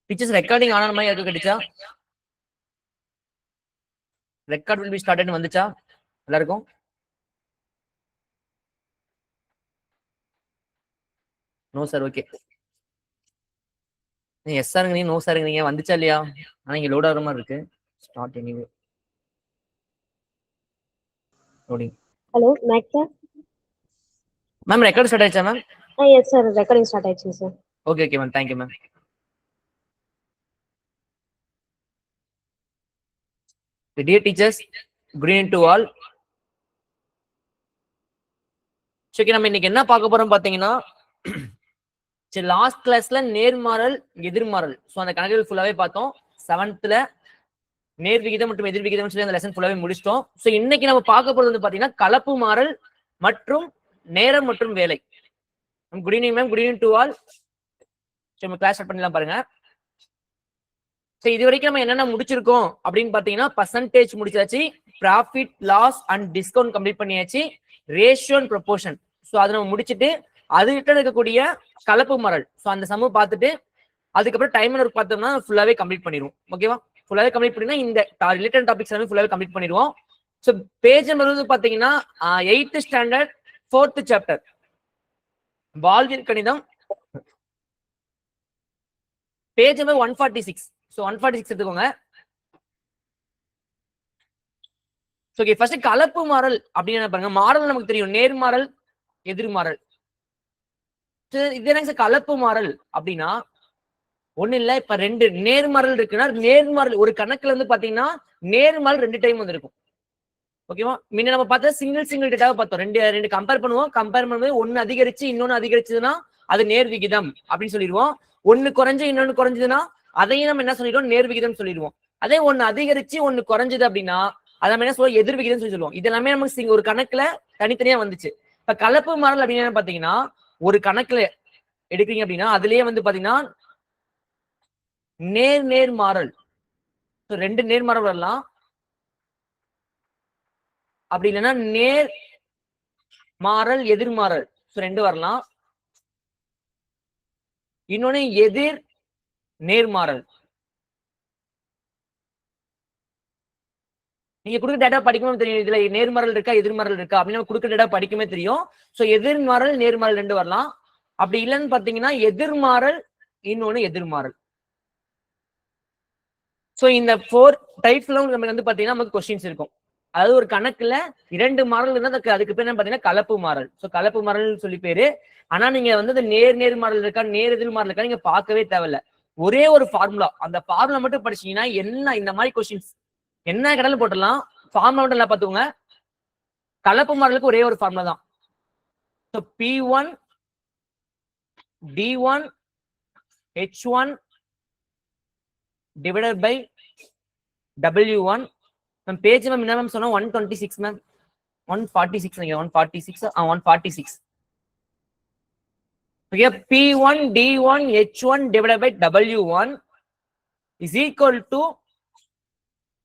Teachers recording ஆன மாதிரி எதுவும் கிடைச்சா? ரெக்கார்ட் வில் பி ஸ்டார்டட் வந்துச்சா எல்லாருக்கும்? No sir. ஓகே. எஸ் சாருங்க, நீ நோ சாருங்க, நீங்க வந்துச்சா இல்லையா? ஆனா இங்க லோட் ஆகிற மாதிரி இருக்கு. Start anyway loading. ஹலோ மேக் சார். மேம் ரெக்கார்ட் ஸ்டார்ட் ஆயிடுச்சா ma'am? Yes sir, recording start ஆயிடுச்சு sir. Okay okay ma'am, thank you ma'am. Dear teachers, good evening to all. சரி, நம்ம இன்னைக்கு என்ன பார்க்க போறோம் பாத்தீங்கன்னா, சரி லாஸ்ட் கிளாஸ்ல நேர்மாறல் எதிர்மாறல் சோ அந்த கணக்குகள் ஃபுல்லாவே பார்த்தோம். 7th நேர்விகிதம் மற்றும் எதிர்விகிதம் சொல்லி அந்த லெசன் ஃபுல்லாவே முடிச்சிட்டோம். சோ இன்னைக்கு நம்ம பார்க்க போறது வந்து பாத்தீங்கன்னா கலப்பு மாறல் மற்றும் நேரம் மற்றும் வேலை. Good evening ma'am, good evening to all. சரி நம்ம கிளாஸ் ஸ்டார்ட் பண்ணலாம் பாருங்க. சோ இது வரைக்கும் நம்ம என்னென்ன முடிச்சிருக்கோம் அப்படின்னு பாத்தீங்கன்னா, பர்சன்டேஜ் முடிச்சாச்சு, profit loss and discount complete பண்ணியாச்சு, ரேஷியோ அண்ட் ப்ரொபோர்ஷன் சோ அதை நம்ம முடிச்சுட்டு அதுகிட்ட இருக்கக்கூடிய கலப்பு மாறல் சோ அந்த சம பார்த்துட்டு அதுக்கப்புறம் டைம் ஒர்க் பார்த்தோம்னா ஃபுல்லாவே கம்ப்ளீட் பண்ணிடுவோம். ஓகேவா? ஃபுல்லாவே கம்ப்ளீட் பண்ணினா இந்த ரிலேட்டட் டாபிக்ஸ் எல்லாமே ஃபுல்லாவே கம்ப்ளீட் பண்ணிடுவோம். சோ பேஜ் நம்பர் வந்து பாத்தீங்கன்னா 8th ஸ்டாண்டர்ட் 4th சாப்டர் வாழ்வியல் கணிதம், பேஜ் நம்பர் 146. சோ 146 எடுத்துக்கோங்க. ஓகே, ஃபர்ஸ்ட் கலப்பு மாறல் அப்படின்னு பாருங்க. மாறல் நமக்கு தெரியும், நேர்மாறல் எதிர்மாறல். இது என்ன கலப்பு மாறல் அப்படின்னா ஒண்ணு இல்ல, இப்ப ரெண்டு நேர்மாறல் இருக்குன்னா நேர்மாறல் ஒரு கணக்குல வந்து பாத்தீங்கன்னா நேர்மாறல் 2 டைம் வந்திருக்கும். ஓகேவா? முன்ன நம்ம பார்த்தா சிங்கிள் டேட்டாவை பார்த்தோம். ரெண்டு கம்பேர் பண்ணுவோம். கம்பேர் பண்ணும்போது ஒன்னு அதிகரிச்சு இன்னொன்னு அதிகரிச்சதுன்னா அது நேர் விகிதம் அப்படின்னு சொல்லிடுவோம். ஒன்னு குறைஞ்சு இன்னொன்னு குறைஞ்சதுன்னா அதையும் நம்ம என்ன சொல்லிடுவோம், நேர் விகிதம் சொல்லிடுவோம். அதே ஒன்னு அதிகரிச்சு ஒன்னு குறைஞ்சது அப்படின்னா அதை நம்ம என்ன சொல்லுவோம், எதிர் விகிதம் சொல்லி சொல்லுவோம். இது எல்லாமே நமக்கு ஒரு கணக்குல தனித்தனியா வந்துச்சு. இப்ப கலப்பு மாறல் அப்படின்னு பாத்தீங்கன்னா ஒரு கணக்குல எடுக்கிறீங்க அப்படின்னா அதுலயே வந்து பாத்தீங்கன்னா நேர் மாறல் ரெண்டு நேர்மாறல் வரலாம், அப்படி இல்லைன்னா நேர் மாறல் எதிர்மாறல் ரெண்டு வரலாம், இன்னொன்னு எதிர் நேர்மாறல். நீங்க கொடுக்க டேட்டா படிக்கணும் தெரியும், இதுல நேர்மாறல் இருக்கா எதிர்மாறல் இருக்கா அப்படின்னு கொடுக்க டேட்டா படிக்கவே தெரியும். சோ எதிர்மாறல் நேர்மாறல் 2 வரலாம். அப்படி இல்லைன்னு பாத்தீங்கன்னா எதிர்மாறல் இன்னொன்னு எதிர்மாறல். சோ இந்த 4 டைப்ஸ்ல நமக்கு வந்து பாத்தீங்கன்னா நமக்கு கொஸ்டின்ஸ் இருக்கும். அதாவது ஒரு கணக்குல 2 மாறல் இருந்தா அதுக்கு பேர் என்ன பாத்தீங்கன்னா கலப்பு மாறல். சோ கலப்பு மாறல் சொல்லி பேரு. ஆனா நீங்க வந்து நேர் மாறல் இருக்கா நேர் எதிர் மாறல் இருக்கா நீங்க பார்க்கவே தேவையில்ல. ஒரே ஒரு ஃபார்முலா, அந்த ஃபார்முலா மட்டும் படிச்சீங்கன்னா என்ன இந்த மாதிரி கொஸ்டின்ஸ் என்ன கடல போட்டலாம். ஃபார்முலா மட்டும் எல்லாம் பாத்துக்கோங்க. கலப்பு மாறலுக்கு ஒரே ஒரு ஃபார்முலா தான். So P1 D1 H1 divided by W1. Ma'am page ma'am என்ன மேம் சொன்னா 126 மேம் 146 நீங்க 146 okay. P1 D1 H1 divided by W1 is equal to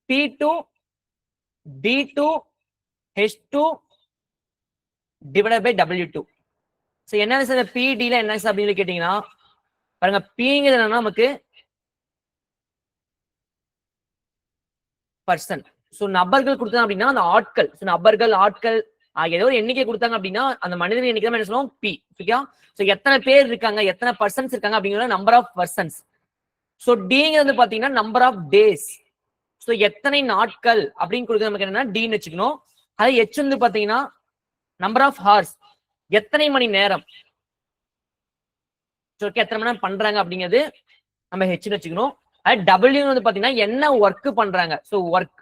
P2 D2 H2 divided by W2. So என்ன சார் PD ல என்ன sir அப்படின்னு கேட்டீங்கன்னா பாருங்க, Pங்கிறது என்னன்னா நமக்கு பர்சன். சோ நபர்கள் கொடுத்தாங்க அப்படின்னா அந்த ஆட்கள், நபர்கள் ஆட்கள் ஏதோ ஒரு எண்ணிக்கை கொடுத்தாங்க அப்படின்னா அந்த மனிதன் எண்ணிக்கை தான் என்ன சொல்லுவோம், பி. ஓகேயா? சோ எத்தனை பேர் இருக்காங்க எத்தனை பர்சன்ஸ் இருக்காங்க அப்படிங்கிற நம்பர் ஆஃப் பர்சன்ஸ். சோ டிங்கிறது வந்து பாத்தீங்கன்னா நம்பர் ஆஃப் டேஸ். சோ எத்தனை நாட்கள் அப்படின்னு கொடுக்குறது நமக்கு என்னன்னா டின்னு வச்சுக்கணும். அது H வந்து பாத்தீங்கன்னா நம்பர் ஆஃப் ஹார்ஸ், எத்தனை மணி நேரம். எத்தனை மணி நேரம் பண்றாங்க அப்படிங்கிறது நம்ம ஹெச்னு வச்சுக்கணும். அது டபிள்யூ வந்து பாத்தீங்கன்னா என்ன ஒர்க் பண்றாங்க, சோ ஒர்க்,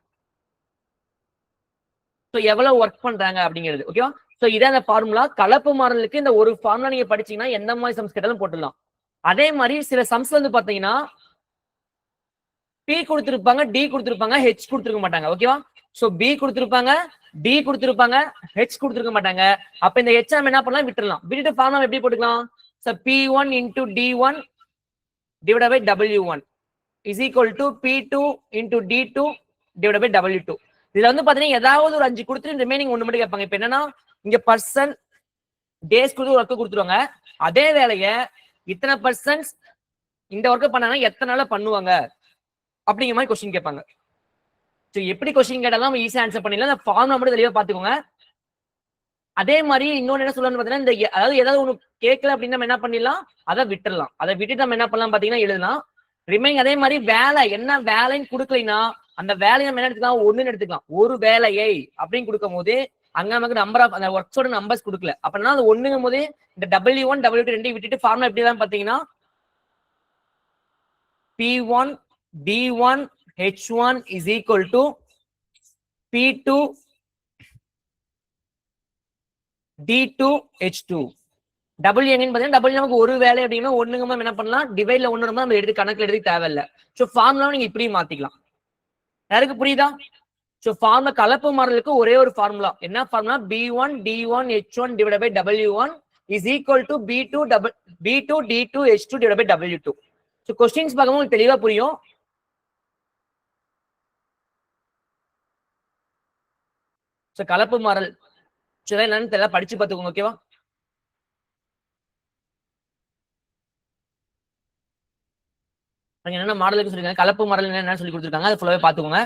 சோ எவ்வளவு ஒர்க் பண்றாங்க அப்படிங்கிறது. ஓகேவா? சோ இதான் அந்த ஃபார்முலா. கலப்பு மாறலுக்கு இந்த ஒரு ஃபார்முலா நீங்க படிச்சீங்கன்னா எந்த மாதிரி சம்ஸ் கேட்டாலும் போட்டுடலாம். அதே மாதிரி சில சம்ஸ் வந்து பாத்தீங்கன்னா P கொடுத்திருப்பாங்க, D கொடுத்திருப்பாங்க, H கொடுத்திருக்க மாட்டாங்க. ஓகேவா? சோ பி கொடுத்திருப்பாங்க, டி கொடுத்திருப்பாங்க, ஹெச் கொடுத்திருக்க மாட்டாங்க. அப்ப இந்த ஹெச் நம்ம என்ன பண்ணலாம், விட்டுறலாம். விட்டுட்டு ஃபார்முலா எப்படி போட்டுக்கலாம்? So P1 into D1 divided by W1 is equal to P2 into D2 divided by W2. இதுல வந்து பாத்தீங்கன்னா ஏதாவது ஒரு 5 கொடுத்துட்டு ரிமைனிங் ஒண்ணு மட்டும் கேட்பாங்க. இப்ப என்னன்னா இங்க பர்சன் டேஸ் கொடுத்து ஒர்க் கொடுத்துருவாங்க. அதே வேலையை இத்தனை பர்சன்ஸ் இந்த ஒர்க் பண்ணாங்கன்னா எத்தனை நாள பண்ணுவாங்க அப்படிங்கிற மாதிரி கொஸ்டின் கேட்பாங்க. எப்படி கொஸ்டின் கேட்டாலும் ஈஸியா ஆன்சர் பண்ணிடலாம். அந்த ஃபார்முலா மட்டும் தெளிவா பாத்துக்கோங்க. அதே மாதிரி இன்னொன்னு என்ன சொல்லணும்னு பாத்தீங்கன்னா, இந்த அதாவது ஏதாவது ஒண்ணு கேட்கல அப்படின்னு நம்ம என்ன பண்ணிடலாம், அதை விட்டுறலாம். அதை விட்டுட்டு நம்ம என்ன பண்ணலாம் பாத்தீங்கன்னா எழுதலாம். ரிமைனிங் அதே மாதிரி வேலை என்ன வேலைன்னு கொடுக்கலைன்னா அந்த வேலையை நம்ம என்ன எடுத்துக்கலாம், ஒண்ணுன்னு எடுத்துக்கலாம். ஒரு வேலையை அப்படின்னு கொடுக்கும் போது அங்க நமக்கு நம்பர் ஆஃப் அந்த ஒர்க்ஸோட நம்பர்ஸ் கொடுக்கல. அப்படின்னா அது ஒண்ணுங்கும் போது இந்த W1 W2 ரெண்டையும் விட்டுட்டு ஃபார்முலா எப்படி தான் பாத்தீங்கன்னா P1 D1 H1 is equal to P2 D2 H2. W எங்கன்னு பாத்தீங்கன்னா W நமக்கு ஒரு வேலை அப்படின்னா ஒண்ணுங்க என்ன பண்ணலாம், டிவைட்ல ஒண்ணு நம்ம எடுத்து கணக்குல எடுத்து தேவையில்லை. சோ ஃபார்முலா நீங்க இப்படி மாத்திக்கலாம். யாருக்கு புரியுதா? சோ ஃபார்முலா கலப்பு மாறலுக்கு ஒரே ஒரு ஃபார்முலா. என்ன formula? B1 D1 H1 divided by W1 is equal to B2 D2 H2 divided by W2. So questions பார்க்கும்போது உங்களுக்கு தெளிவா புரியும். சோ கலப்பு மாறல் சரி என்னன்னு தெரியல, படிச்சு பார்த்துக்கோங்க. ஓகேவா? என்னென்ன மாடலுக்கு சொல்லிருக்காங்க, கலப்பு மாடல் என்ன சொல்லி கொடுத்துருக்காங்க, அதை ஃபுல்லாவே பாத்துக்கோங்க.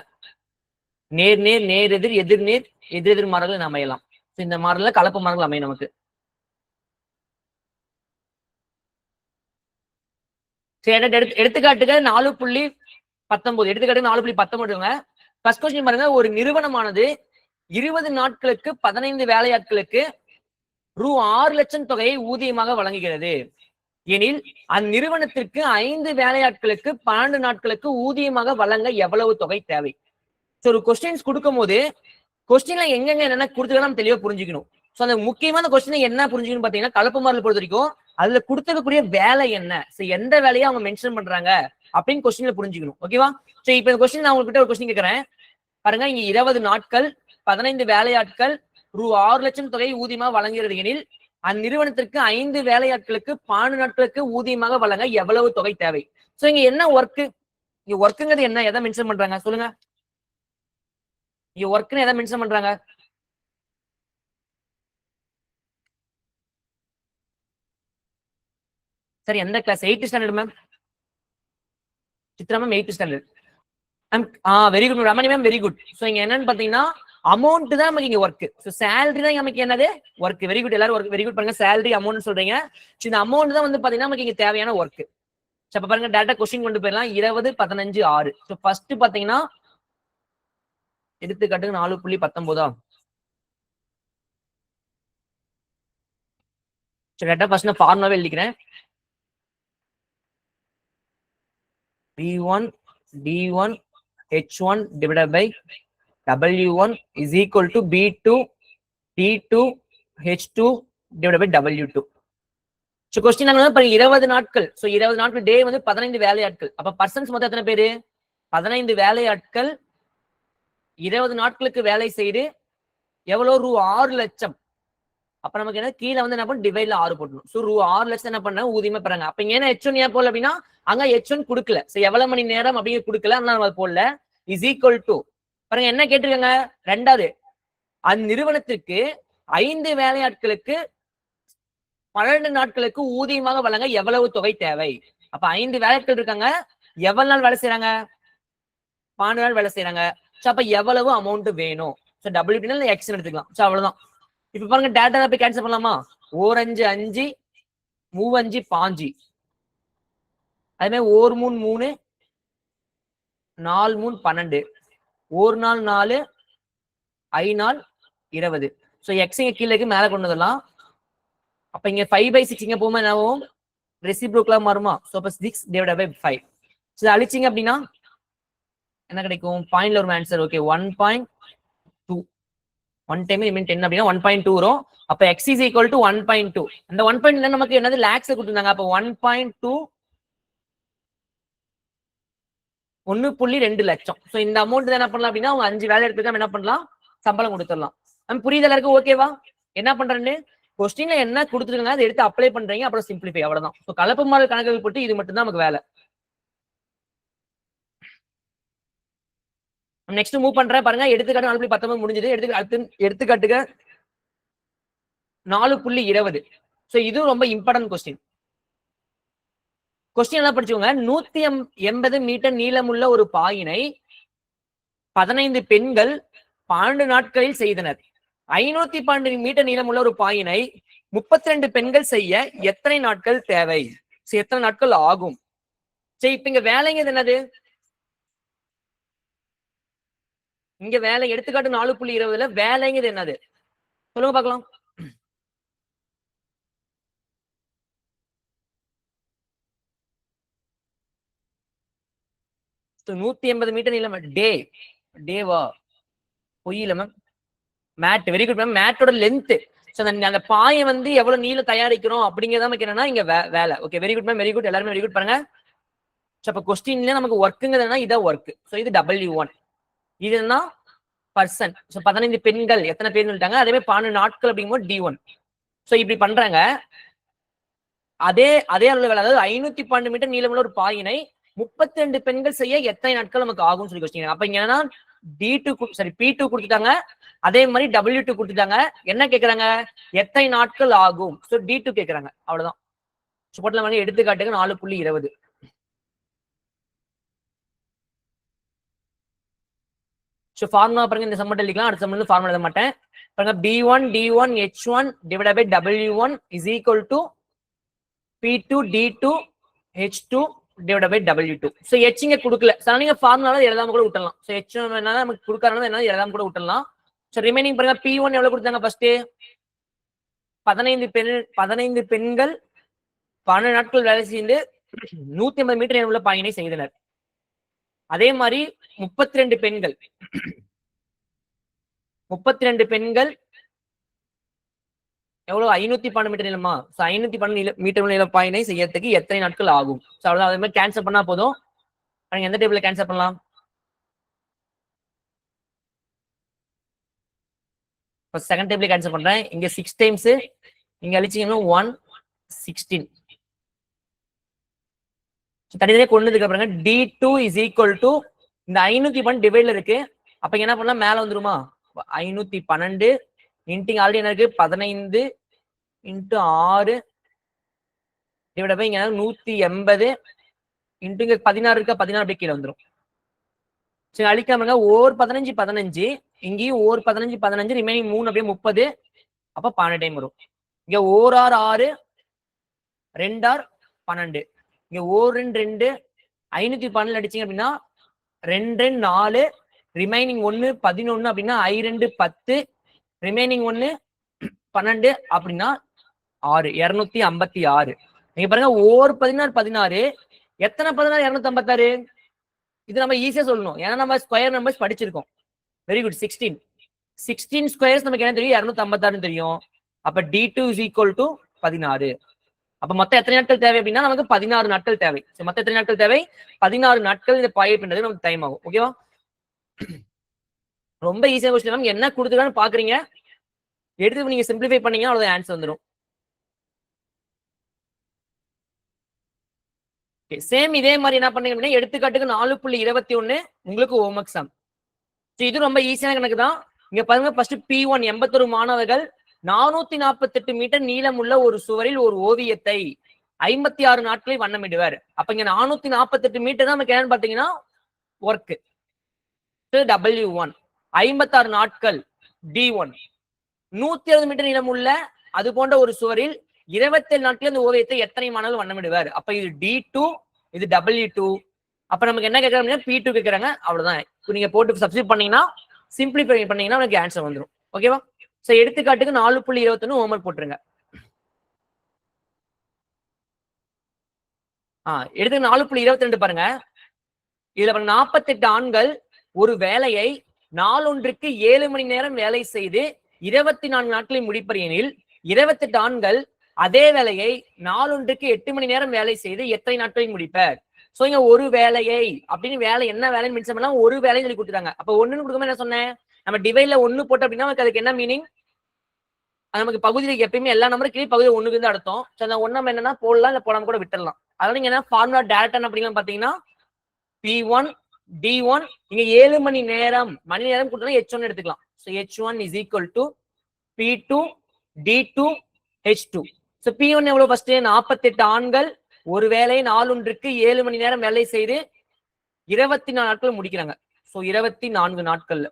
நேர் நேர் நேர் எதிர் எதிர் நேர் எதிர் எதிர் மாடல்கள் அமையலாம். இந்த மாடல்ல கலப்பு மாடல்கள் அமையும் நமக்கு. சரி, எடுத்துக்காட்டுக 4.19 எடுத்துக்காட்டு 4.19. ஃபர்ஸ்ட் கொஸ்டின் பாருங்க. ஒரு நிறுவனமானது 20 நாட்களுக்கு 15 வேலையாட்களுக்கு ரூ. 6 லட்சம் தொகையை ஊதியமாக வழங்குகிறது எனில் அந்நிறுவனத்திற்கு 5 வேலையாட்களுக்கு 12 நாட்களுக்கு ஊதியமாக வழங்க எவ்வளவு தொகை தேவை? ஒரு கொஸ்டின்ஸ் கொடுக்கும் போது கொஸ்டின்ல எங்கெங்க என்னென்ன கொடுத்துக்கலாம் நம்ம தெளிவா புரிஞ்சுக்கணும். சோ அந்த முக்கியமான கொஸ்டின் என்ன புரிஞ்சுக்கணும் பாத்தீங்கன்னா, கலப்பு மாறல் பொறுத்த வரைக்கும் அதுல கொடுத்துக்கக்கூடிய வேலை என்ன, எந்த வேலையை அவங்க மென்ஷன் பண்றாங்க அப்படின்னு கொஸ்டின்ல புரிஞ்சுக்கணும். ஓகேவா? சோ இப்ப இந்த கொஸ்டின் நான் உங்ககிட்ட ஒரு கொஸ்டின் கேட்கறேன் பாருங்க. இங்க 20 நாட்கள் 15 வேலையாட்கள் ரூ. 6 லட்சம் தொகை ஊதியமாக வழங்குகிறது எனில் அந்நிறுவனத்திற்கு 5 வேலையாட்களுக்கு 12 நாட்களுக்கு ஊதியமாக வழங்க எவ்வளவு தொகை தேவை? சோ இங்க என்ன ஒர்க், இங்க ஒர்க்குங்கிறது என்ன, எதை மென்ஷன் பண்றாங்க சொல்லுங்க. இங்க ஒர்க்னு எதை மென்ஷன் பண்றாங்க? சரி, எந்த class? 8th standard ma'am. Chitra ma'am 8th standard. Very good Ramani ma'am, very good. So இங்க என்னன்னு பாத்தீங்கன்னா அமௌண்ட் தான் நமக்கு இங்க ஒர்க். சோ சேலரி தான் நமக்கு என்னது ஒர்க். வெரி குட், எல்லாரும் ஒர்க் வெரி குட் பண்ணுங்க. சேலரி அமௌண்ட் சொல்றீங்க. இந்த அமௌண்ட் தான் வந்து பாத்தீங்கன்னா நமக்கு இங்க தேவையான ஒர்க். அப்ப பாருங்க டேரக்டா கொஸ்டின் கொண்டு போயிடலாம். 20 15 6. சோ ஃபர்ஸ்ட் பாத்தீங்கன்னா எடுத்துக்காட்டுக்கு 4.19. சரி, டேரக்டா ஃபர்ஸ்ட் நான் ஃபார்முலாவே எழுதிக்கிறேன். B1 D1 H1 divided by W1 is equal to B2 D2 H2 divided by W2. So question என்ன பாருங்க, 20 நாட்கள். சோ 20 நாட்கள் டே வந்து 15 வேலையாட்கள். அப்ப பர்சன்ஸ் மொத்தம் எத்தனை பேரு? 15 வேலையாட்கள் 20 நாட்களுக்கு வேலை செய்து எவ்வளவு? ரூ. 6 லட்சம். அப்ப நமக்கு என்ன கீழே வந்து என்ன பண்ண டிவைட்ல 6 போடணும். சோ ரூ. 6 லட்சம் என்ன பண்ண ஊதியமா பெறாங்க. அப்ப இங்க என்ன H1 ஏன் போடல அப்படின்னா அங்க H1 கொடுக்கல. சோ எவ்வளவு மணி நேரம் அப்படிங்க கொடுக்கல, அதனால நம்ம போடல. இஸ் ஈக்குவல் டு பாருங்க என்ன கேட்டிருக்காங்க. ரெண்டாவது, அந்நிறுவனத்திற்கு 5 வேலையாட்களுக்கு 12 நாட்களுக்கு ஊதியமாக வழங்க எவ்வளவு தொகை தேவை? அப்ப 5 வேலையாட்கள் இருக்காங்க. எவ்வளவு நாள் வேலை செய்யறாங்க? 12 நாள் வேலை செய்யறாங்க. சோ அப்ப எவ்வளவு அமௌண்ட் வேணும்? சோ WT X எடுத்துக்கலாம். சோ அவ்வளவுதான். இப்ப பாருங்க டேட்டா போய் கேன்சல் பண்ணலாமா? 4 5 5 3 5 5. அதே மாதிரி 1 3 3 4 3 12 1 நாள் 4 5 நாள் 20. சோ எக்ஸ் இங்க கீழே மேல கொண்டு வரலாம். அப்ப இங்க 5/6 இங்க போகும்போது என்ன ஆகும்? ரெசிப்ரோக்கலா மாறுமா? சோ அப்ப 6 divided by 5. சோ அழிச்சிங்க அப்படின்னா என்ன கிடைக்கும்? பாயிண்ட்ல ஒரு ஆன்சர். ஓகே, 1.2. 1 டைம் ரிமைன் 10 அப்படின்னா 1.2 வரும். அப்ப x is equal to 1.2. அந்த 1.2 நமக்கு என்னது லாக்ஸ் கொடுத்திருந்தாங்க. அப்ப 1.2 1.2 லட்சம். ஸோ இந்த அமௌண்ட் என்ன பண்ணலாம் அப்படின்னா அவங்க 5 வேலை எடுத்துக்காம என்ன பண்ணலாம், சம்பளம் கொடுத்துடலாம். புரியுதா எல்லாருக்கும்? ஓகேவா? என்ன பண்றேன்னு கொஸ்டின்ல என்ன கொடுத்துருக்காங்க அதை எடுத்து அப்ளை பண்றீங்க, அப்புறம் சிம்பிளிஃபை, அவ்வளவுதான். ஸோ கலப்பு மாடல் கணக்குகள் போட்டு இது மட்டும் தான் நமக்கு வேலை. நெக்ஸ்ட் மூவ் பண்றேன் பாருங்க. எடுத்துக்காட்டு 4.19 முடிஞ்சது. எடுத்துக்காட்டுக 4.20. ஸோ இதுவும் ரொம்ப இம்பார்ட்டன்ட் கொஸ்டின். கொஸ்டின் என்ன படிச்சுக்கோங்க. 180 மீட்டர் நீளமுள்ள ஒரு பாயினை 15 பெண்கள் 12 நாட்களில் செய்தனர். 512 மீட்டர் நீளமுள்ள ஒரு பாயினை 32 பெண்கள் செய்ய எத்தனை நாட்கள் தேவை? எத்தனை நாட்கள் ஆகும்? சரி, இப்ப இங்க வேலைங்கிறது என்னது? இங்க வேலை எடுத்துக்காட்டு 4.20 வேலைங்கிறது என்னது சொல்லுங்க பார்க்கலாம். So, 180 மீட்டர் நீளம் டேவா பொய்யில ma'am. Mat, very good ma'am. மேட்டோட லென்த், அந்த பாயை வந்து எவ்வளவு நீளம் தயாரிக்கிறோம் அப்படிங்கிறத நமக்கு என்னன்னா இங்க வேலை. Okay, very good ma'am, very good. எல்லாருமே வெரி குட் பாருங்க. அப்ப கொஸ்டின்ல நமக்கு ஒர்க்குங்கிறதுனா இதான் ஒர்க். ஸோ இது W1. இது என்ன பர்சன். ஸோ 15 பெண்கள் எத்தனை பேர் சொல்லிட்டாங்க. அதே மாதிரி 12 நாட்கள் அப்படிங்கும்போது D1. ஸோ இப்படி பண்றாங்க. அதே அளவு வேலை, அதாவது 512 மீட்டர் நீளமுள்ள ஒரு பாயினை 32 பெண்கள் செய்ய எத்தனை நாட்கள் நமக்கு ஆகும் சொல்லி கொஸ்டின். அப்ப இங்க என்னன்னா P2 கொடுத்துட்டாங்க, அதே மாதிரி W2 கொடுத்துட்டாங்க. என்ன கேக்குறாங்க? எத்தனை நாட்கள் ஆகும். ஸோ D2 கேக்குறாங்க, அவ்வளவுதான். போட்டல வந்து எடுத்துக்காட்டுங்க 4.20. ஸோ ஃபார்முலா பாருங்க. இந்த சம்மட் எழுதிக்கலாம், அடுத்த சம்மட் ஃபார்முலா எழுத மாட்டேன் பாருங்க. B1 D1 H1 divided by W1 is equal to P2 D2 H2 divided by W2. So H இங்க கொடுக்கல. நீங்க ஃபார்முலா எழுதாம கூட விட்டுறலாம். ஸோ H என்ன நமக்கு கொடுக்கறதுனால என்ன எழுதாம கூட விட்டுறலாம். ஸோ ரிமைனிங் பாருங்க. P1 எவ்வளவு கொடுத்தாங்க? ஃபர்ஸ்ட் 15 பெண்கள் 12 நாட்கள் வேலை செய்து 180 மீட்டர் உள்ள பாயினை செய்தனர். அதே மாதிரி 32 பெண்கள் எவ்வளவு? 512 மீட்டர் நீளமா? 512 மீட்டர் நீள பாயினை செய்யறதுக்கு எத்தனை நாட்கள் ஆகும்? அவ்வளவுதான். அதே மாதிரி கேன்சல் பண்ணா போதும். எந்த டேபிள்ல கேன்சல் பண்ணலாம்? செகண்ட் டேபிள் கேன்சல் பண்றேன். இங்க 6 டைம்ஸ், இங்க அழிச்சீங்கன்னா 116. தனித்தனியே கொண்டதுக்கு அப்புறம் D2 is equal to இந்த 512 டிவைட்ல இருக்கு. அப்ப என்ன பண்ணலாம்? மேல வந்துருமா? 512 இன்டிங் ஆல்ரெடி என்ன இருக்கு? 15 இன்ட்டு 6 டிவைட் பை இங்க 180 இன்ட்டு இங்க 16 இருக்கா? 16 அப்படியே கீழே வந்துடும். சரி, அழிக்காமங்க. ஓர் 15 இங்கேயும் ஓர் 15 ரிமைனிங் 3 அப்படியே 30. அப்ப 12 டைம் வரும். இங்க ஓர் 6 2 12. இங்க ஓர் 2 512 அடிச்சிங்க அப்படின்னா 2 4 ரிமைனிங் 1 11 அப்படின்னா I2 10 ரிமைனிங் 1 12 அப்படின்னா 6 256. நீங்க பாருங்க. ஓர் 16 எத்தனை 16 256? இது நம்ம ஈஸியா சொல்லணும், ஏன்னா நம்ம ஸ்கொயர் நம்பர்ஸ் படிச்சிருக்கோம். Very good. 16 ஸ்கொயர்ஸ் நமக்கு என்ன தெரியும்? 256 தெரியும். அப்ப D2 is equal to 16. அப்ப மொத்தம் எத்தனை நாட்கள் தேவை அப்படின்னா நமக்கு 16 நாட்கள் தேவை. மொத்தம் எத்தனை நாட்கள் தேவை? 16 நாட்கள் இந்த பாயை பண்றது நமக்கு டைம் ஆகும். ஓகேவா? ரொம்ப ஈஸியா கொஸ்டின். என்ன கொடுத்துருக்கான்னு பாக்குறீங்க, எடுத்து நீங்க சிம்பிளிஃபை பண்ணீங்கன்னா அவ்வளவு ஆன்சர் வந்துடும். சேம் இதே மாதிரி என்ன பண்ணீங்க அப்படின்னா எடுத்துக்காட்டுக்கு 4.21 உங்களுக்கு ஹோம்வொர்க் சம். இது ரொம்ப ஈஸியான கணக்கு தான். இங்க பாருங்க. ஃபர்ஸ்ட் P1 81 மாணவர்கள் 448 மீட்டர் நீளம் உள்ள ஒரு சுவரில் ஒரு ஓவியத்தை 56 நாட்களில் வண்ணமிடுவர். அப்ப இங்க 448 மீட்டர் தான் நமக்கு என்னன்னு பாத்தீங்கன்னா ஒர்க். W1 56 நாட்கள் D1. 160 மீட்டர் நீளம் உள்ள அது போன்ற ஒரு சுவரில் 27 நாட்கள் இந்த ஓவியத்தை எத்தனை மாணவர்கள் வண்ணமிடுவார்? அப்ப இது D2, இது W2. அப்ப நமக்கு என்ன கேட்கறாங்க? P2 கேட்கறாங்க. அவ்வளவுதான். நீங்க போட்டு சப்ஸ்டிட்யூட் பண்ணீங்கன்னா சிம்பிளிஃபை பண்ணீங்கன்னா உங்களுக்கு ஆன்சர் வந்துடும். ஓகேவா? சோ எடுத்துக்காட்டுக்கு 4.21 ஹோம்வொர்க் போட்டுருங்க. எடுத்து 4.22 பாருங்க. இதுல 48 ஆண்கள் ஒரு வேலையை நாளொன்றுக்கு 7 மணி நேரம் வேலை செய்து 24 நாட்களில் முடிப்பர் எனில் 28 ஆண்கள் அதே வேலையை நாளொன்றுக்கு 8 மணி நேரம் வேலை செய்து எத்தனை நாட்களில் முடிப்பர்? சோ இங்க ஒரு வேலையை அப்படின்னு வேலை என்ன வேலைன்னு மென்ஷன் பண்ணலாம், ஒரு வேலைன்னு சொல்லி கொடுத்துட்டாங்க. அப்ப ஒண்ணுன்னு கொடுக்கும்போது என்ன சொன்னேன், நம்ம டிவைட்ல 1 போட்டோம் அப்படின்னா அதுக்கு என்ன மீனிங், நமக்கு பகுதியில் எப்பயுமே எல்லா நம்பரும் கீழே பகுதி 1க்கு தான் அர்த்தம். சோ அந்த 1 நம்ம என்னன்னா போடலாம், இல்ல போடாம கூட விட்டுறலாம். அதனால நீங்க என்ன ஃபார்முலா டேரக்டா அப்படிங்கலாம் பாத்தீங்கன்னா P1 D1 இங்க 7 மணி நேரம் கொடுத்தா H1 எடுத்துக்கலாம். So H1 is equal to P2 D2 H2. So P1 எவ்வளவு ஃபர்ஸ்ட் 48 ஆண்கள் ஒரு வேலை நாளொன்றுக்கு 7 மணி நேரம் வேலை செய்து 24 நாட்கள் முடிக்கிறாங்க. சோ 24 நாட்கள்ல.